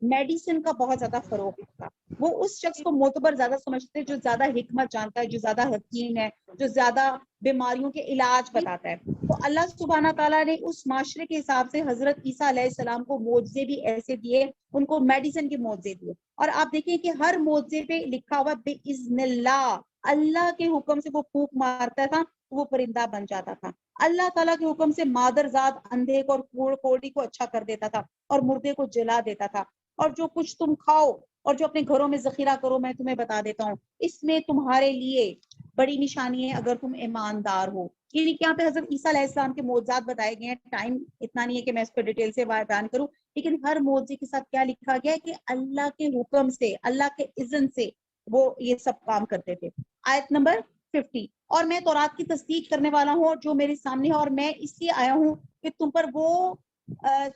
میڈیسن کا بہت زیادہ فروغ تھا. وہ اس شخص کو معتبر زیادہ سمجھتے جو زیادہ حکمت جانتا ہے، جو زیادہ حکیم ہے، جو زیادہ بیماریوں کے علاج بتاتا ہے. تو اللہ سبحانہ تعالیٰ نے اس معاشرے کے حساب سے حضرت عیسیٰ علیہ السلام کو معجزے بھی ایسے دیے، ان کو میڈیسن کے معجزے دیے. اور آپ دیکھیں کہ ہر معجزے پہ لکھا ہوا بِإِذْنِ اللَّهِ، اللہ کے حکم سے وہ پھونک مارتا تھا، وہ پرندہ بن جاتا تھا. اللہ تعالیٰ کے حکم سے مادر ذات اندھے کو اور کوڑی کو اچھا کر دیتا تھا اور مردے کو جلا دیتا تھا. اور جو کچھ تم کھاؤ اور جو اپنے گھروں میں ذخیرہ کرو میں تمہیں بتا دیتا ہوں، اس میں تمہارے لیے بڑی نشانی ہے اگر تم ایماندار ہو. یعنی کہ یہاں پہ حضرت عیسیٰ علیہ السلام کے معجزات بتائے گئے ہیں. ٹائم اتنا نہیں ہے کہ میں اس پہ ڈیٹیل سے بیان کروں، لیکن ہر معجزے کے ساتھ کیا لکھا گیا ہے کہ اللہ کے حکم سے، اللہ کے اذن سے وہ یہ سب کام کرتے تھے. آیت نمبر 50 اور میں تورات کی تصدیق کرنے والا ہوں جو میرے سامنے ہے، اور میں اس لیے آیا ہوں کہ تم پر وہ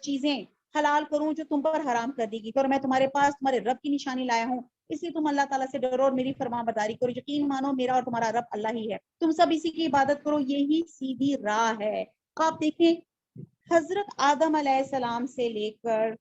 چیزیں حلال کروں جو تم پر حرام کر دی گئی، اور میں تمہارے پاس تمہارے رب کی نشانی لایا ہوں، اس لیے تم اللہ تعالیٰ سے ڈرو اور میری فرما برداری کرو، یقین مانو میرا اور تمہارا رب اللہ ہی ہے، تم سب اسی کی عبادت کرو، یہی سیدھی راہ ہے۔ آپ دیکھیں حضرت آدم علیہ السلام سے لے کر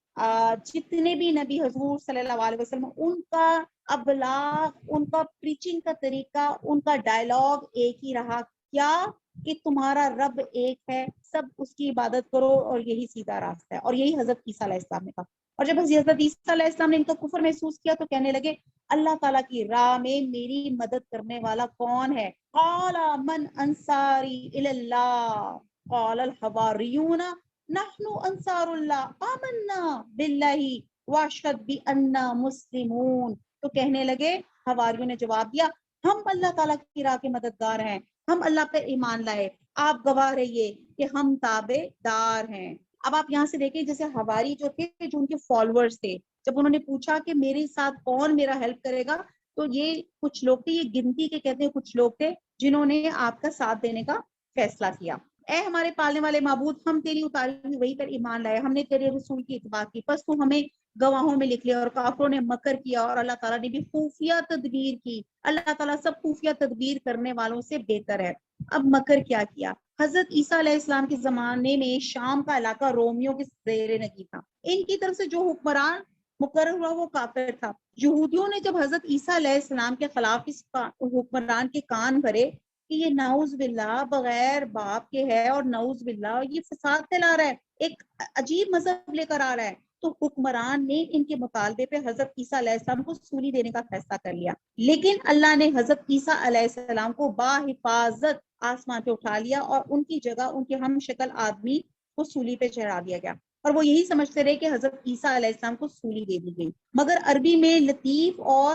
جتنے بھی نبی حضور صلی اللہ علیہ وسلم، ان کا ابلاغ، ان کا پریچنگ کا طریقہ، ان کا ڈائلاگ ایک ہی رہا، کیا کہ تمہارا رب ایک ہے، سب اس کی عبادت کرو اور یہی سیدھا راستہ ہے، اور یہی حضرت عیسیٰ علیہ السلام نے کہا۔ اور جب حضرت عیسیٰ علیہ السلام نے ان کا کفر محسوس کیا تو کہنے لگے اللہ تعالیٰ کی راہ میں میری مدد کرنے والا کون ہے؟ قال من انصاری الی اللہ قال الحواریون نحن انصار اللہ آمنا باللہ واشہد بأننا مسلمون۔ تو کہنے لگے، حواریوں نے جواب دیا، ہم اللہ تعالیٰ کی راہ کے مددگار ہیں، ہم اللہ پر ایمان لائے، آپ گواہ رہیے کہ ہم تابع دار ہیں۔ اب آپ یہاں سے دیکھیں جیسے حواری جو تھے، جو ان کے فالوورز تھے، جب انہوں نے پوچھا کہ میرے ساتھ کون میرا ہیلپ کرے گا، تو یہ کچھ لوگ تھے، یہ گنتی کے کہتے ہیں کچھ لوگ تھے جنہوں نے آپ کا ساتھ دینے کا فیصلہ کیا۔ اے ہمارے پالنے والے معبود، ہم تیری اتاری ہوئی وحی پر ایمان لائے، ہم نے تیرے رسول کی اتباع کی، پس تو ہمیں گواہوں میں لکھ لیا۔ اور کافروں نے مکر کیا اور اللہ تعالیٰ نے بھی خفیہ تدبیر کی، اللہ تعالیٰ سب خفیہ تدبیر کرنے والوں سے بہتر ہے۔ اب مکر کیا حضرت عیسیٰ علیہ السلام کے زمانے میں شام کا علاقہ رومیوں کے زیر نگی تھا، ان کی طرف سے جو حکمران مقرر ہوا وہ کافر تھا۔ یہودیوں نے جب حضرت عیسیٰ علیہ السلام کے خلاف اس حکمران کے کان بھرے کہ یہ نعوذ باللہ بغیر باپ کے ہے، اور نعوذ باللہ یہ فساد پھیلا رہا ہے، ایک عجیب مذہب لے کر آ رہا ہے، تو حکمران نے ان کے مطالبے پہ حضرت عیسیٰ علیہ السلام کو سولی دینے کا فیصلہ کر لیا، لیکن اللہ نے حضرت عیسیٰ علیہ السلام کو باحفاظت آسمان پہ اٹھا لیا، اور ان کی جگہ ان کے ہم شکل آدمی کو سولی پہ چڑھا دیا گیا، اور وہ یہی سمجھتے رہے کہ حضرت عیسیٰ علیہ السلام کو سولی دے دی گئی، مگر عربی میں لطیف اور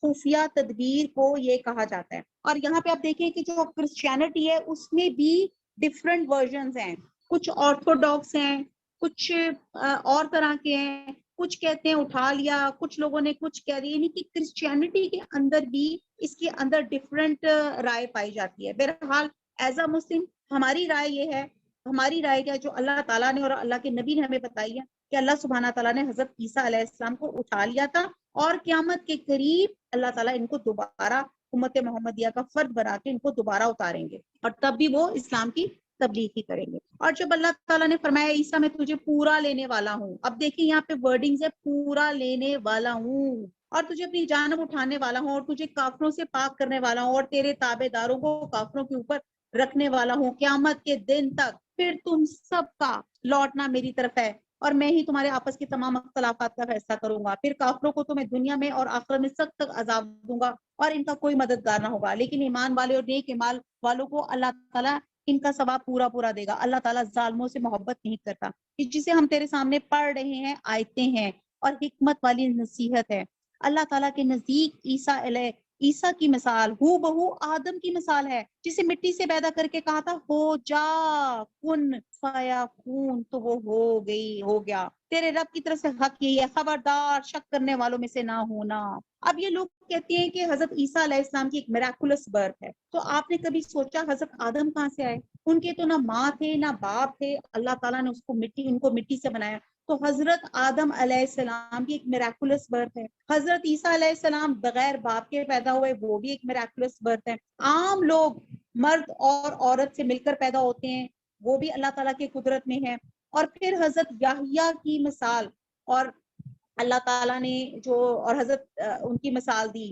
خفیہ تدبیر کو یہ کہا جاتا ہے۔ اور یہاں پہ آپ دیکھیں کہ جو کرسچینٹی ہے اس میں بھی ڈفرینٹ ورژنز ہیں، کچھ آرتھوڈاکس ہیں، کچھ اور طرح کے ہیں، کچھ کہتے ہیں اٹھا لیا، کچھ لوگوں نے کچھ کہہ دیا، یعنی کہ کرسچینٹی کے اندر بھی اس کے اندر ڈفرینٹ رائے پائی جاتی ہے۔ بہرحال ایز اے مسلم ہماری رائے یہ ہے، ہماری رائے کیا جو اللہ تعالیٰ نے اور اللہ کے نبی نے ہمیں بتائی ہے کہ اللہ سبحانہ تعالیٰ نے حضرت عیسیٰ علیہ السلام کو اٹھا لیا تھا، اور قیامت کے قریب اللہ تعالیٰ ان کو دوبارہ امت محمدیہ کا فرد بنا کے ان کو دوبارہ اتاریں گے، اور تب بھی وہ اسلام کی تبلیغ ہی کریں گے۔ اور جب اللہ تعالیٰ نے فرمایا عیسیٰ میں تجھے پورا لینے والا ہوں، اب دیکھیں یہاں پہ ورڈنگز ہے، پورا لینے والا ہوں، اور تجھے اپنی جانب اٹھانے والا ہوں، اور تجھے کافروں سے پاک کرنے والا ہوں، اور تیرے تابع داروں کو کافروں کے اوپر رکھنے والا ہوں قیامت کے دن تک، پھر تم سب کا لوٹنا میری طرف ہے، اور میں ہی تمہارے آپس کے تمام اختلافات کا فیصلہ کروں گا، پھر کافروں کو تو میں دنیا میں اور آخرت میں سخت تک عذاب دوں گا، اور ان کا کوئی مددگار نہ ہوگا، لیکن ایمان والے اور نیک اعمال والوں کو اللہ تعالیٰ ان کا ثواب پورا دے گا۔ اللہ تعالیٰ ظالموں سے محبت نہیں کرتا۔ جسے ہم تیرے سامنے پڑھ رہے ہیں آیتیں ہیں اور حکمت والی نصیحت ہے۔ اللہ تعالیٰ کے نزدیک عیسیٰ کی مثال ہو بہو آدم کی مثال ہے، جسے مٹی سے پیدا کر کے کہا تھا ہو جا کن فیکون، تو وہ ہو گیا۔ تیرے رب کی طرف سے حق یہی ہے، خبردار شک کرنے والوں میں سے نہ ہونا۔ اب یہ لوگ کہتے ہیں کہ حضرت عیسیٰ علیہ السلام کی ایک میراکولس برتھ ہے، تو آپ نے کبھی سوچا حضرت آدم کہاں سے آئے؟ ان کے تو نہ ماں تھے نہ باپ تھے، اللہ تعالیٰ نے ان کو مٹی سے بنایا، تو حضرت آدم علیہ السلام کی ایک میراکولس برتھ ہے۔ حضرت عیسیٰ علیہ السلام بغیر باپ کے پیدا ہوئے، وہ بھی ایک میراکولس برتھ ہے۔ عام لوگ مرد اور عورت سے مل کر پیدا ہوتے ہیں، وہ بھی اللہ تعالیٰ کی قدرت میں ہے۔ اور پھر حضرت یحییٰ کی مثال، اور اللہ تعالیٰ نے اور حضرت ان کی مثال دی،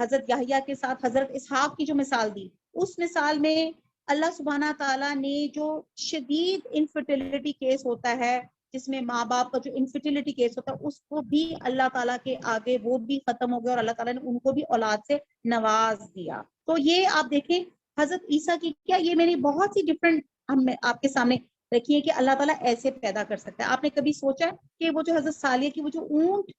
حضرت یحییٰ کے ساتھ حضرت اسحاق کی جو مثال دی، اس مثال میں اللہ سبحانہ تعالیٰ نے جو شدید انفرٹیلٹی کیس ہوتا ہے، جس میں ماں باپ کا جو انفرٹیلٹی کیس ہوتا ہے، اس کو بھی اللہ تعالیٰ کے آگے وہ بھی ختم ہو گیا، اور اللہ تعالیٰ نے ان کو بھی اولاد سے نواز دیا۔ تو یہ آپ دیکھیں حضرت عیسیٰ کی کیا، یہ میں نے بہت سی ڈفرینٹ ہم آپ کے سامنے رکھی ہے کہ اللہ تعالیٰ ایسے پیدا کر سکتا ہے۔ آپ نے کبھی سوچا کہ وہ جو حضرت صالح کی وہ جو اونٹ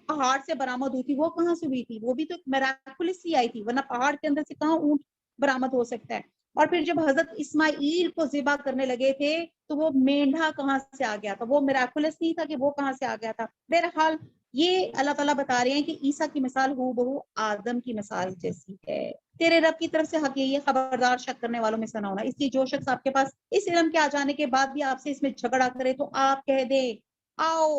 پہاڑ سے برآمد ہوئی تھی، وہ کہاں سے ہوئی تھی؟ وہ بھی تو میراکولس ہی آئی تھی، ورنہ پہاڑ کے اندر سے کہاں اونٹ برآمد ہو سکتا ہے؟ اور پھر جب حضرت اسماعیل کو ذبح کرنے لگے تھے تو وہ مینڈھا کہاں سے آ گیا تھا؟ وہ میراکولس نہیں تھا کہ وہ کہاں سے آ گیا تھا؟ بہرحال یہ اللہ تعالیٰ بتا رہے ہیں کہ عیسیٰ کی مثال ہو بہو آدم کی مثال جیسی ہے. تیرے رب کی طرف سے حق یہی ہے خبردار شک کرنے والوں میں سے نہ ہونا. اس لیے جو شخص آپ کے پاس اس علم کے آ جانے کے بعد بھی آپ سے اس میں جھگڑا کرے تو آپ کہہ دیں آؤ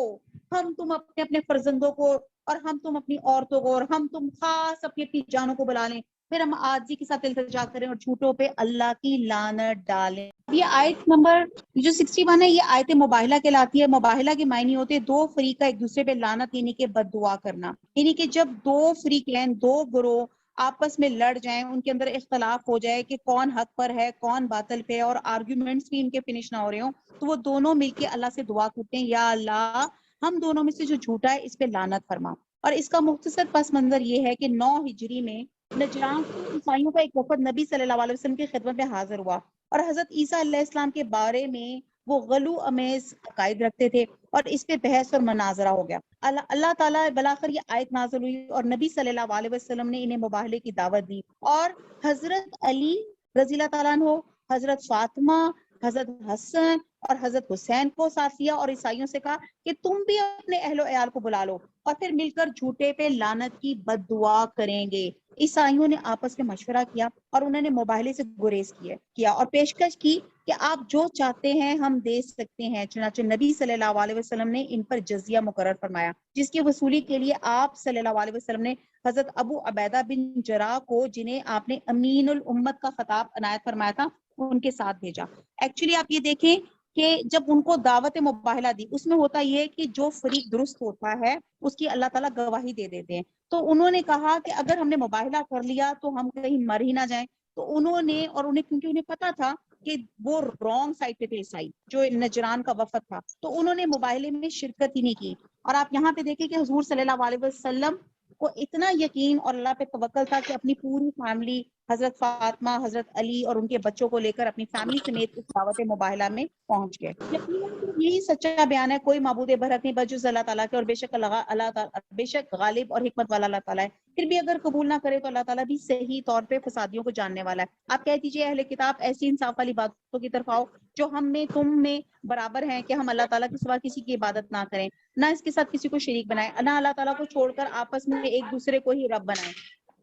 ہم تم اپنے اپنے فرزندوں کو اور ہم تم اپنی عورتوں کو اور ہم تم خاص اپنی اپنی جانوں کو بلا لیں, پھر ہم عاجزی کے ساتھ التجا کریں اور جھوٹوں پہ اللہ کی لعنت ڈالیں. یہ آیت نمبر جو 61 ہے یہ آیت مباہلہ کہلاتی ہے. مباہلہ کے معنی ہوتے ہیں دو فریق کا ایک دوسرے پہ لعنت یعنی کہ بد دعا کرنا. یعنی کہ جب دو فریق ہیں, دو گروہ آپس میں لڑ جائیں, ان کے اندر اختلاف ہو جائے کہ کون حق پر ہے کون باطل پہ ہے اور آرگیومنٹس بھی ان کے فنش نہ ہو رہے ہوں, تو وہ دونوں مل کے اللہ سے دعا کرتے ہیں یا اللہ ہم دونوں میں سے جو جھوٹا ہے اس پہ لعنت فرما. اور اس کا مختصر پس منظر یہ ہے کہ 9 ہجری میں نجران کے عیسائیوں کا ایک وفد نبی صلی اللہ علیہ وسلم کی خدمت میں حاضر ہوا اور حضرت عیسیٰ علیہ السلام کے بارے میں وہ غلو امیز عقائد رکھتے تھے اور اس پہ بحث اور مناظرہ ہو گیا. اللہ تعالیٰ بلاخر یہ آیت نازل ہوئی اور نبی صلی اللہ علیہ وسلم نے انہیں مباہلے کی دعوت دی اور حضرت علی رضی اللہ تعالیٰ عنہ, حضرت فاطمہ, حضرت حسن اور حضرت حسین کو ساتھ لیا اور عیسائیوں سے کہا کہ تم بھی اپنے اہل و عیال کو بلا لو اور پھر مل کر جھوٹے پہ لعنت کی بد دعا کریں گے. عیسائیوں نے آپس میں مشورہ کیا اور انہوں نے مباہلے سے گریز کیا اور پیشکش کی کہ آپ جو چاہتے ہیں ہم دے سکتے ہیں. چنانچہ نبی صلی اللہ علیہ وسلم نے ان پر جزیہ مقرر فرمایا جس کی وصولی کے لیے آپ صلی اللہ علیہ وسلم نے حضرت ابو عبیدہ بن جراح کو, جنہیں آپ نے امین الامت کا خطاب عنایت فرمایا تھا, ان کے ساتھ بھیجا. ایکچولی آپ یہ دیکھیں کہ جب ان کو دعوت مباہلہ دی اس میں ہوتا یہ کہ جو فریق درست ہوتا ہے اس کی اللہ تعالیٰ گواہی دے دیتے ہیں. تو انہوں نے کہا کہ اگر ہم نے مباہلہ کر لیا تو ہم کہیں مر ہی نہ جائیں. تو انہوں نے, اور انہیں کیونکہ انہیں پتا تھا کہ وہ رانگ سائڈ پہ تھے عیسائی جو نجران کا وفد تھا, تو انہوں نے مباہلے میں شرکت ہی نہیں کی. اور آپ یہاں پہ دیکھیں کہ حضور صلی اللہ علیہ وسلم کو اتنا یقین اور اللہ پہ توکل تھا کہ اپنی پوری فیملی حضرت فاطمہ, حضرت علی اور ان کے بچوں کو لے کر اپنی فیملی سمیت اس دعوت مباہلہ میں پہنچ گئے. یقیناً یہی سچا بیان ہے, کوئی معبود برحق نہیں بجز اللہ تعالیٰ کے, اور بے شک غالب اور حکمت والا اللہ تعالیٰ ہے. پھر بھی اگر قبول نہ کرے تو اللہ تعالیٰ بھی صحیح طور پہ فسادیوں کو جاننے والا ہے. آپ کہہ دیجئے اہل کتاب ایسی انصاف والی باتوں کی طرف آؤ جو ہم میں تم میں برابر ہیں کہ ہم اللہ تعالیٰ کے سوا کسی کی عبادت نہ کریں, نہ اس کے ساتھ کسی کو شریک بنائیں, نہ اللہ تعالیٰ کو چھوڑ کر آپس میں ایک دوسرے کو ہی رب بنائیں.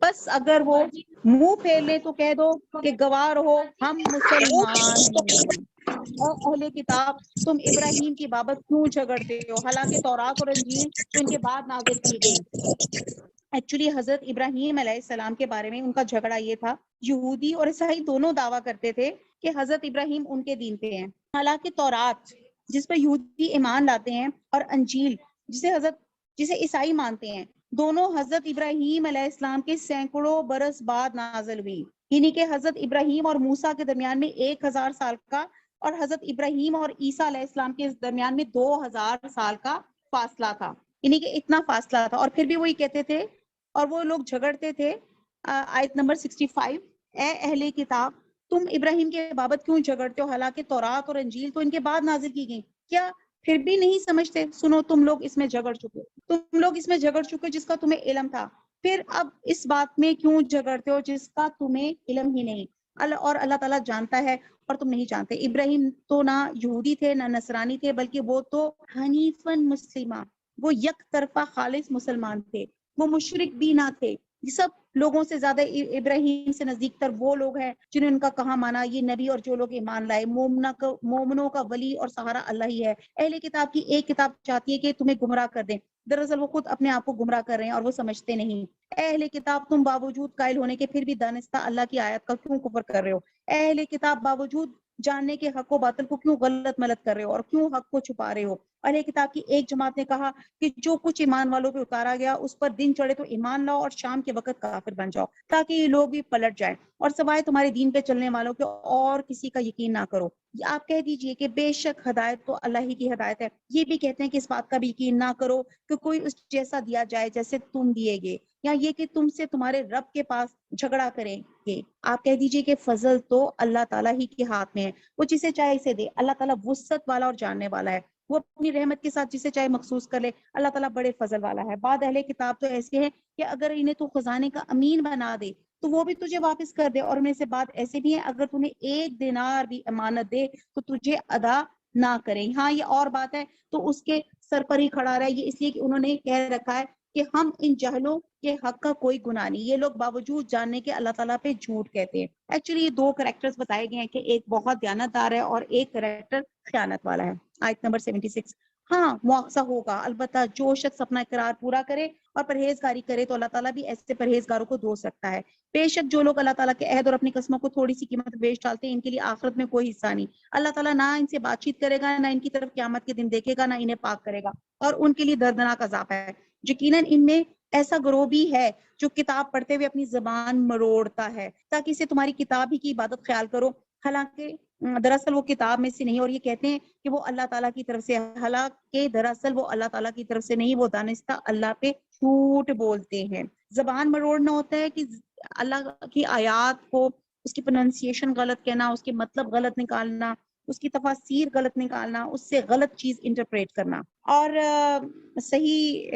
بس اگر وہ منہ پھیر لے تو کہہ دو کہ گواہ رہو ہم مسلمان ہیں. اہل کتاب تم ابراہیم کی بابت کیوں جھگڑتے ہو حالانکہ تورات اور انجیل تو ان کے بعد نازل کی گئی. ایکچولی حضرت ابراہیم علیہ السلام کے بارے میں ان کا جھگڑا یہ تھا, یہودی اور عیسائی دونوں دعویٰ کرتے تھے کہ حضرت ابراہیم ان کے دین پہ ہیں, حالانکہ تورات جس پر یہودی ایمان لاتے ہیں اور انجیل جسے عیسائی مانتے ہیں, دونوں حضرت ابراہیم علیہ السلام کے سینکڑوں برس بعد نازل ہوئی. یعنی کہ حضرت ابراہیم اور موسیٰ کے درمیان میں 1000 سال کا اور حضرت ابراہیم اور عیسیٰ علیہ السلام کے درمیان میں 2000 سال کا فاصلہ تھا. یعنی کہ اتنا فاصلہ تھا, اور پھر بھی وہی کہتے تھے اور وہ لوگ جھگڑتے تھے. آیت نمبر 65, اے اہل کتاب تم ابراہیم کے بابت کیوں جھگڑتے ہو حالانکہ تورات اور انجیل تو ان کے بعد نازل کی گئی. کیا پھر بھی نہیں سمجھتے؟ سنو تم لوگ اس میں جھگڑ چکے جس کا تمہیں علم تھا, پھر اب اس بات میں کیوں جھگڑتے ہو جس کا تمہیں علم ہی نہیں. اور اللہ تعالیٰ جانتا ہے اور تم نہیں جانتے. ابراہیم تو نہ یہودی تھے نہ نصرانی تھے بلکہ وہ تو حنیفاً مسلمہ, وہ یک طرفہ خالص مسلمان تھے, وہ مشرک بھی نہ تھے. سب لوگوں سے زیادہ ابراہیم سے نزدیک تر وہ لوگ ہیں جنہوں نے ان کا کہا مانا, یہ نبی اور جو لوگ ایمان لائے. مومنوں کا ولی اور سہارا اللہ ہی ہے. اہل کتاب کی ایک کتاب چاہتی ہے کہ تمہیں گمراہ کر دیں, دراصل وہ خود اپنے آپ کو گمراہ کر رہے ہیں اور وہ سمجھتے نہیں. اہل کتاب تم باوجود قائل ہونے کے پھر بھی دانستہ اللہ کی آیت کا کیوں کفر کر رہے ہو؟ اہل کتاب باوجود جاننے کے حق و باطل کو کیوں غلط ملت کر رہے ہو اور کیوں حق کو چھپا رہے ہو؟ اہل کتاب کی ایک جماعت نے کہا کہ جو کچھ ایمان والوں پہ اتارا گیا اس پر دن چڑھے تو ایمان لاؤ اور شام کے وقت کافر بن جاؤ تاکہ یہ لوگ بھی پلٹ جائیں, اور سوائے تمہارے دین پہ چلنے والوں کے اور کسی کا یقین نہ کرو. آپ کہہ دیجئے کہ بے شک ہدایت تو اللہ ہی کی ہدایت ہے. یہ بھی کہتے ہیں کہ اس بات کا بھی یقین نہ کرو کہ کوئی اس جیسا دیا جائے جیسے تم دیے گے, یا یہ کہ تم سے تمہارے رب کے پاس جھگڑا کریں گے. آپ کہہ دیجئے کہ فضل تو اللہ تعالیٰ ہی کے ہاتھ میں ہے, وہ جسے چاہے اسے دے. اللہ تعالیٰ وسعت والا اور جاننے والا ہے, وہ اپنی رحمت کے ساتھ جسے چاہے مخصوص کر لے. اللہ تعالیٰ بڑے فضل والا ہے. بعد اہل کتاب تو ایسے ہیں کہ اگر انہیں تو خزانے کا امین بنا دے تو وہ بھی تجھے واپس کر دے, اور میں سے بات ایسے بھی ہیں اگر تمہیں 1 دینار بھی امانت دے تو تجھے ادا نہ کریں. ہاں یہ اور بات ہے تو اس کے سر پر ہی کھڑا رہا ہے، یہ اس لیے کہ انہوں نے کہہ رکھا ہے کہ ہم ان جہلوں کے حق کا کوئی گناہ نہیں. یہ لوگ باوجود جاننے کے اللہ تعالیٰ پہ جھوٹ کہتے ہیں. ایکچولی یہ دو کریکٹرز بتائے گئے ہیں کہ ایک بہت دیانتدار ہے اور ایک کریکٹر خیانت والا ہے. آیت نمبر 76. ہاں مواخذہ ہوگا، البتہ جو شخص اپنا اقرار پورا کرے اور پرہیزگاری کرے تو اللہ تعالیٰ بھی ایسے پرہیزگاروں کو دو سکتا ہے. بے شک جو لوگ اللہ تعالیٰ کے عہد اور اپنی قسموں کو تھوڑی سی قیمت بیچ ڈالتے ہیں ان کے لیے آخرت میں کوئی حصہ نہیں. اللہ تعالیٰ نہ ان سے بات چیت کرے گا، نہ ان کی طرف قیامت کے دن دیکھے گا، نہ انہیں پاک کرے گا، اور ان کے لیے دردناک عذاب ہے. یقیناً ان میں ایسا گروہ بھی ہے جو کتاب پڑھتے ہوئے اپنی زبان مروڑتا ہے تاکہ اسے تمہاری کتاب ہی کی عبادت خیال کرو، حالانکہ دراصل وہ کتاب میں سے نہیں. اور یہ کہتے ہیں کہ وہ اللہ تعالیٰ کی طرف سے، حالانکہ دراصل وہ اللہ تعالیٰ کی طرف سے نہیں، وہ دانستہ اللہ پہ جھوٹ بولتے ہیں. زبان مروڑنا ہوتا ہے کہ اللہ کی آیات کو، اس کی پروننسیشن غلط کہنا، اس کے مطلب غلط نکالنا، اس کی تفاسیر غلط نکالنا، اس سے غلط چیز انٹرپریٹ کرنا. اور صحیح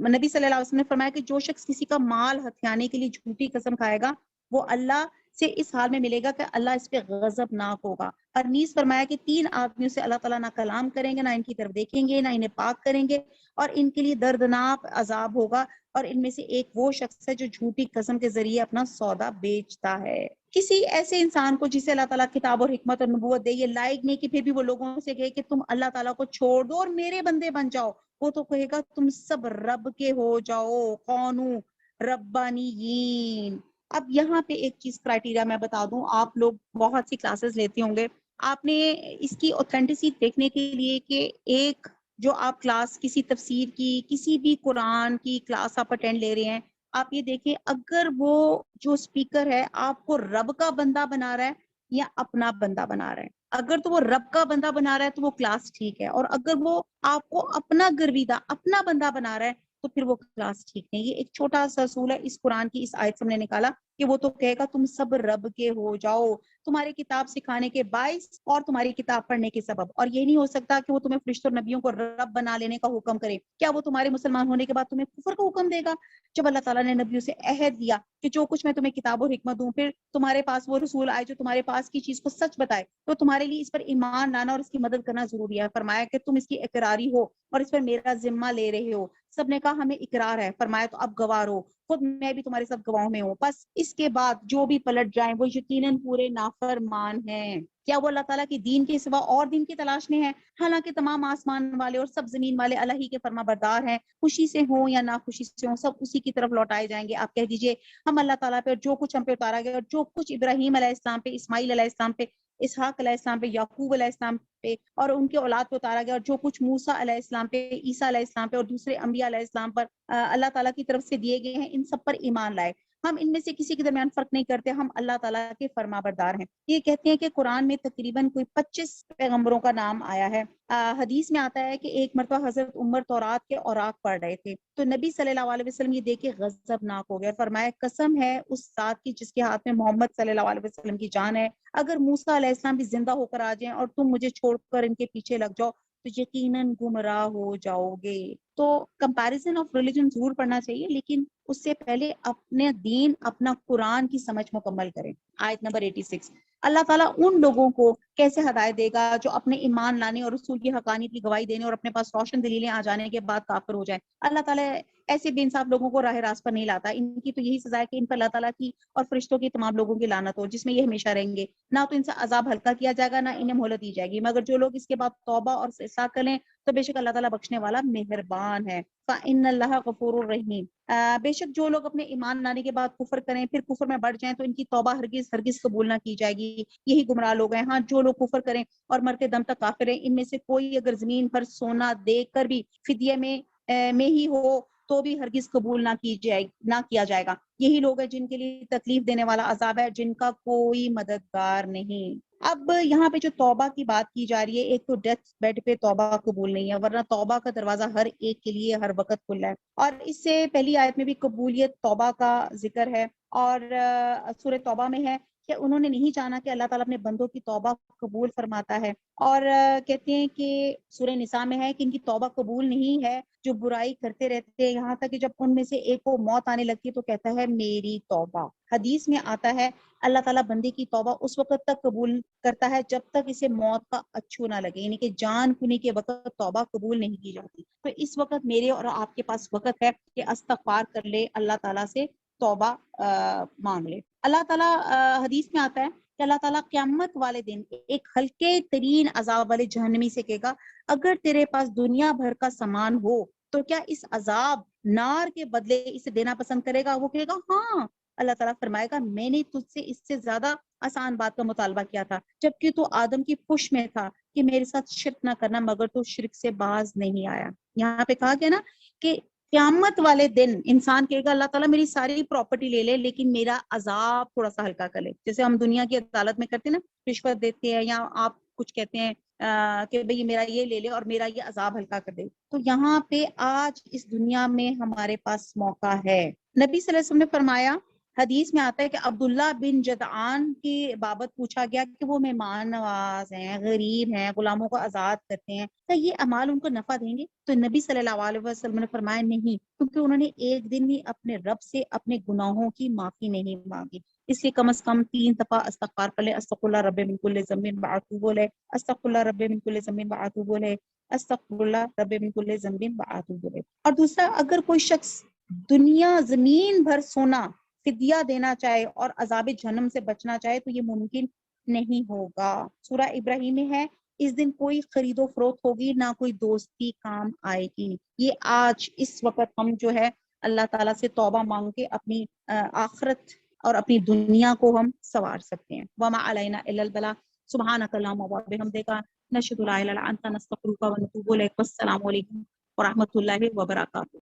نبی صلی اللہ علیہ وسلم نے فرمایا کہ جو شخص کسی کا مال ہتھیانے کے لیے جھوٹی قسم کھائے گا وہ اللہ سے اس حال میں ملے گا کہ اللہ اس پہ غضبناک ہوگا. اور نیز فرمایا کہ 3 آدمیوں سے اللہ تعالیٰ نہ کلام کریں گے، نہ ان کی طرف دیکھیں گے، نہ انہیں پاک کریں گے، اور ان کے لیے دردناک عذاب ہوگا. اور ان میں سے ایک وہ شخص ہے جو جھوٹی قسم کے ذریعے اپنا سودا بیچتا ہے. کسی ایسے انسان کو جسے اللہ تعالیٰ کتاب اور حکمت اور نبوت دے، یہ لائق نہیں کہ پھر بھی وہ لوگوں سے کہے کہ تم اللہ تعالیٰ کو چھوڑ دو اور میرے بندے بن جاؤ. وہ تو کہے گا تم سب رب کے ہو جاؤ، کونو ربانیین. اب یہاں پہ ایک چیز کرائٹیریا میں بتا دوں، آپ لوگ بہت سی کلاسز لیتے ہوں گے، آپ نے اس کی اوتھینٹسٹی دیکھنے کے لیے کہ ایک جو آپ کلاس کسی تفسیر کی، کسی بھی قرآن کی کلاس آپ اٹینڈ لے رہے ہیں، آپ یہ دیکھیں اگر وہ جو اسپیکر ہے آپ کو رب کا بندہ بنا رہا ہے یا اپنا بندہ بنا رہا ہے. اگر تو وہ رب کا بندہ بنا رہا ہے تو وہ کلاس ٹھیک ہے، اور اگر وہ آپ کو اپنا گرویدہ، اپنا بندہ بنا رہا ہے تو پھر وہ کلاس ٹھیک نہیں. یہ ایک چھوٹا سا اصول ہے اس قرآن کی اس آیت سے ہم نے نکالا کہ وہ تو کہے گا تم سب رب کے ہو جاؤ، تمہاری کتاب سکھانے کے باعث اور تمہاری کتاب پڑھنے کے سبب. اور یہ نہیں ہو سکتا کہ وہ تمہیں فرشتوں اور نبیوں کو رب بنا لینے کا حکم کرے. کیا وہ تمہارے مسلمان ہونے کے بعد تمہیں کفر کا حکم دے گا؟ جب اللہ تعالیٰ نے نبیوں سے عہد دیا کہ جو کچھ میں تمہیں کتاب اور حکمت دوں، پھر تمہارے پاس وہ رسول آئے جو تمہارے پاس کی چیز کو سچ بتائے، تو تمہارے لیے اس پر ایمان لانا اور اس کی مدد کرنا ضروری ہے. فرمایا کہ تم اس کی اقراری ہو اور اس پر میرا ذمہ لے رہے ہو. سب نے کہا ہمیں اقرار ہے. فرمایا تو اب گواہ ہو، خود میں بھی تمہارے ساتھ گواہوں میں ہوں. بس اس کے بعد جو بھی پلٹ جائیں وہ یقیناً پورے نافرمان ہیں. کیا وہ اللہ تعالیٰ کی دین کے سوا اور دین کی تلاش میں ہیں؟ حالانکہ تمام آسمان والے اور سب زمین والے اللہ ہی کے فرما بردار ہیں. خوشی سے ہوں یا ناخوشی سے ہوں، سب اسی کی طرف لوٹائے جائیں گے. آپ کہہ دیجئے ہم اللہ تعالیٰ پہ، جو کچھ ہم پہ اتارا گیا، اور جو کچھ ابراہیم علیہ السلام پہ، اسماعیل علیہ السلام پہ، اسحاق علیہ السلام پہ، یعقوب علیہ السلام پہ اور ان کے اولاد پہ اتارا گیا، اور جو کچھ موسیٰ علیہ السلام پہ، عیسیٰ علیہ السلام پہ اور دوسرے انبیاء علیہ السلام پر اللہ تعالیٰ کی طرف سے دیے گئے ہیں، ان سب پر ایمان لائے. ہم ان میں سے کسی کے درمیان فرق نہیں کرتے، ہم اللہ تعالیٰ کے فرما بردار ہیں. یہ کہتے ہیں کہ قرآن میں تقریباً کوئی 25 پیغمبروں کا نام آیا ہے. حدیث میں آتا ہے کہ ایک مرتبہ حضرت عمر تورات کے اوراق پڑھ رہے تھے تو نبی صلی اللہ علیہ وسلم یہ دیکھ کے غضبناک ہو گیا. فرمایا قسم ہے اس ذات کی جس کے ہاتھ میں محمد صلی اللہ علیہ وسلم کی جان ہے، اگر موسیٰ علیہ السلام بھی زندہ ہو کر آ جائیں اور تم مجھے چھوڑ کر ان کے پیچھے لگ جاؤ تو یقیناً گمراہ ہو جاؤ گے. تو کمپیریزن آف ریلیجن ضرور پڑھنا چاہیے، لیکن اس سے پہلے اپنے دین، اپنا قرآن کی سمجھ مکمل کریں. آیت نمبر 86. اللہ تعالیٰ ان لوگوں کو کیسے ہدایت دے گا جو اپنے ایمان لانے اور رسول کی حقانیت کی گواہی دینے اور اپنے پاس روشن دلیلیں آ جانے کے بعد کافر ہو جائیں. اللہ تعالیٰ ایسے بے انصاف لوگوں کو راہ راست پر نہیں لاتا. ان کی تو یہی سزا ہے کہ ان پر اللہ تعالیٰ کی اور فرشتوں کی تمام لوگوں کی لعنت ہو، جس میں یہ ہمیشہ رہیں گے. نہ تو ان سے عذاب ہلکا کیا جائے گا، نہ انہیں مہلت دی جائے گی، مگر جو لوگ اس کے بعد توبہ اور اصلاح کریں تو بے شک اللہ تعالیٰ بخشنے والا مہربان ہے. فَإِنَّ اللَّهَ غَفُورٌ رَحِيمٌ. بے شک جو لوگ اپنے ایمان لانے کے بعد کفر کریں، پھر کفر میں بڑھ جائیں تو ان کی توبہ ہرگز ہرگز قبول نہ کی جائے گی. یہی گمراہ لوگ ہیں. ہاں جو لوگ کفر کریں اور مرتے دم تک کافر ہیں، ان میں سے کوئی اگر زمین پر سونا دے کر بھی فدیے میں ہی ہو تو بھی ہرگز قبول نہ کیا جائے گا. یہی لوگ ہیں جن کے لیے تکلیف دینے والا عذاب ہے، جن کا کوئی مددگار نہیں. اب یہاں پہ جو توبہ کی بات کی جا رہی ہے، ایک تو ڈیتھ بیڈ پہ توبہ قبول نہیں ہے، ورنہ توبہ کا دروازہ ہر ایک کے لیے ہر وقت کھلا ہے. اور اس سے پہلی آیت میں بھی قبولیت توبہ کا ذکر ہے، اور سورہ توبہ میں ہے کہ انہوں نے نہیں جانا کہ اللہ تعالیٰ اپنے بندوں کی توبہ قبول فرماتا ہے. اور کہتے ہیں کہ سورہ نساء میں ہے کہ ان کی توبہ قبول نہیں ہے جو برائی کرتے رہتے ہیں یہاں تک کہ جب ان میں سے ایک کو موت آنے لگتی ہے تو کہتا ہے میری توبہ. حدیث میں آتا ہے اللہ تعالیٰ بندے کی توبہ اس وقت تک قبول کرتا ہے جب تک اسے موت کا اچھو نہ لگے، یعنی کہ جان کھنے کے وقت توبہ قبول نہیں کی جاتی. تو اس وقت میرے اور آپ کے پاس وقت ہے کہ استغفار کر لے، اللہ تعالیٰ سے توبہ مانگ لے. اللہ تعالیٰ حدیث میں آتا ہے کہ اللہ تعالیٰ قیامت والے دن ایک ہلکے ترین عذاب والے جہنمی سے کہے گا اگر تیرے پاس دنیا بھر کا سامان ہو تو کیا اس عذاب نار کے بدلے اسے دینا پسند کرے گا؟ وہ کہے گا ہاں. اللہ تعالیٰ فرمائے گا میں نے تجھ سے اس سے زیادہ آسان بات کا مطالبہ کیا تھا جبکہ تو آدم کی پش میں تھا کہ میرے ساتھ شرک نہ کرنا، مگر تو شرک سے باز نہیں آیا. یہاں پہ کہا گیا نا کہ قیامت والے دن انسان کہے گا اللہ تعالیٰ میری ساری پراپرٹی لے لے لیکن میرا عذاب تھوڑا سا ہلکا کر لے. جیسے ہم دنیا کی عدالت میں کرتے ہیں نا، رشوت دیتے ہیں یا آپ کچھ کہتے ہیں کہ بھئی میرا یہ لے لے اور میرا یہ عذاب ہلکا کر دے. تو یہاں پہ آج اس دنیا میں ہمارے پاس موقع ہے. نبی صلی اللہ علیہ وسلم نے فرمایا، حدیث میں آتا ہے کہ عبداللہ بن جدعان کی بابت پوچھا گیا کہ وہ مہمان نواز ہیں، غریب ہیں، غلاموں کو آزاد کرتے ہیں، کیا یہ اعمال ان کو نفع دیں گے؟ تو نبی صلی اللہ علیہ وسلم نے فرمایا نہیں، کیونکہ انہوں نے ایک دن بھی اپنے رب سے اپنے گناہوں کی معافی نہیں مانگی. اس لیے کم از کم 3 دفعہ استغفار کر لے، استغفر اللہ رب من کل ذنب واتوب الیہ، استغفر اللہ رب من کل ذنب واتوب الیہ، استغفر اللہ رب من کل ذنب واتوب الیہ. اور دوسرا، اگر کوئی شخص دنیا زمین بھر سونا فدیہ دینا چاہے اور عذاب جہنم سے بچنا چاہے تو یہ ممکن نہیں ہوگا. سورہ ابراہیم میں ہے اس دن کوئی خرید و فروخت ہوگی نہ کوئی دوستی کام آئے گی. یہ آج اس وقت ہم جو ہے اللہ تعالیٰ سے توبہ مانگ کے اپنی آخرت اور اپنی دنیا کو ہم سنوار سکتے ہیں. وما علینا الا البلاغ. سبحانک اللہم وبحمدک نشہد ان لا الہ الا انت نستغفرک ونتوب الیک. والسلام علیکم ورحمۃ اللہ وبرکاتہ.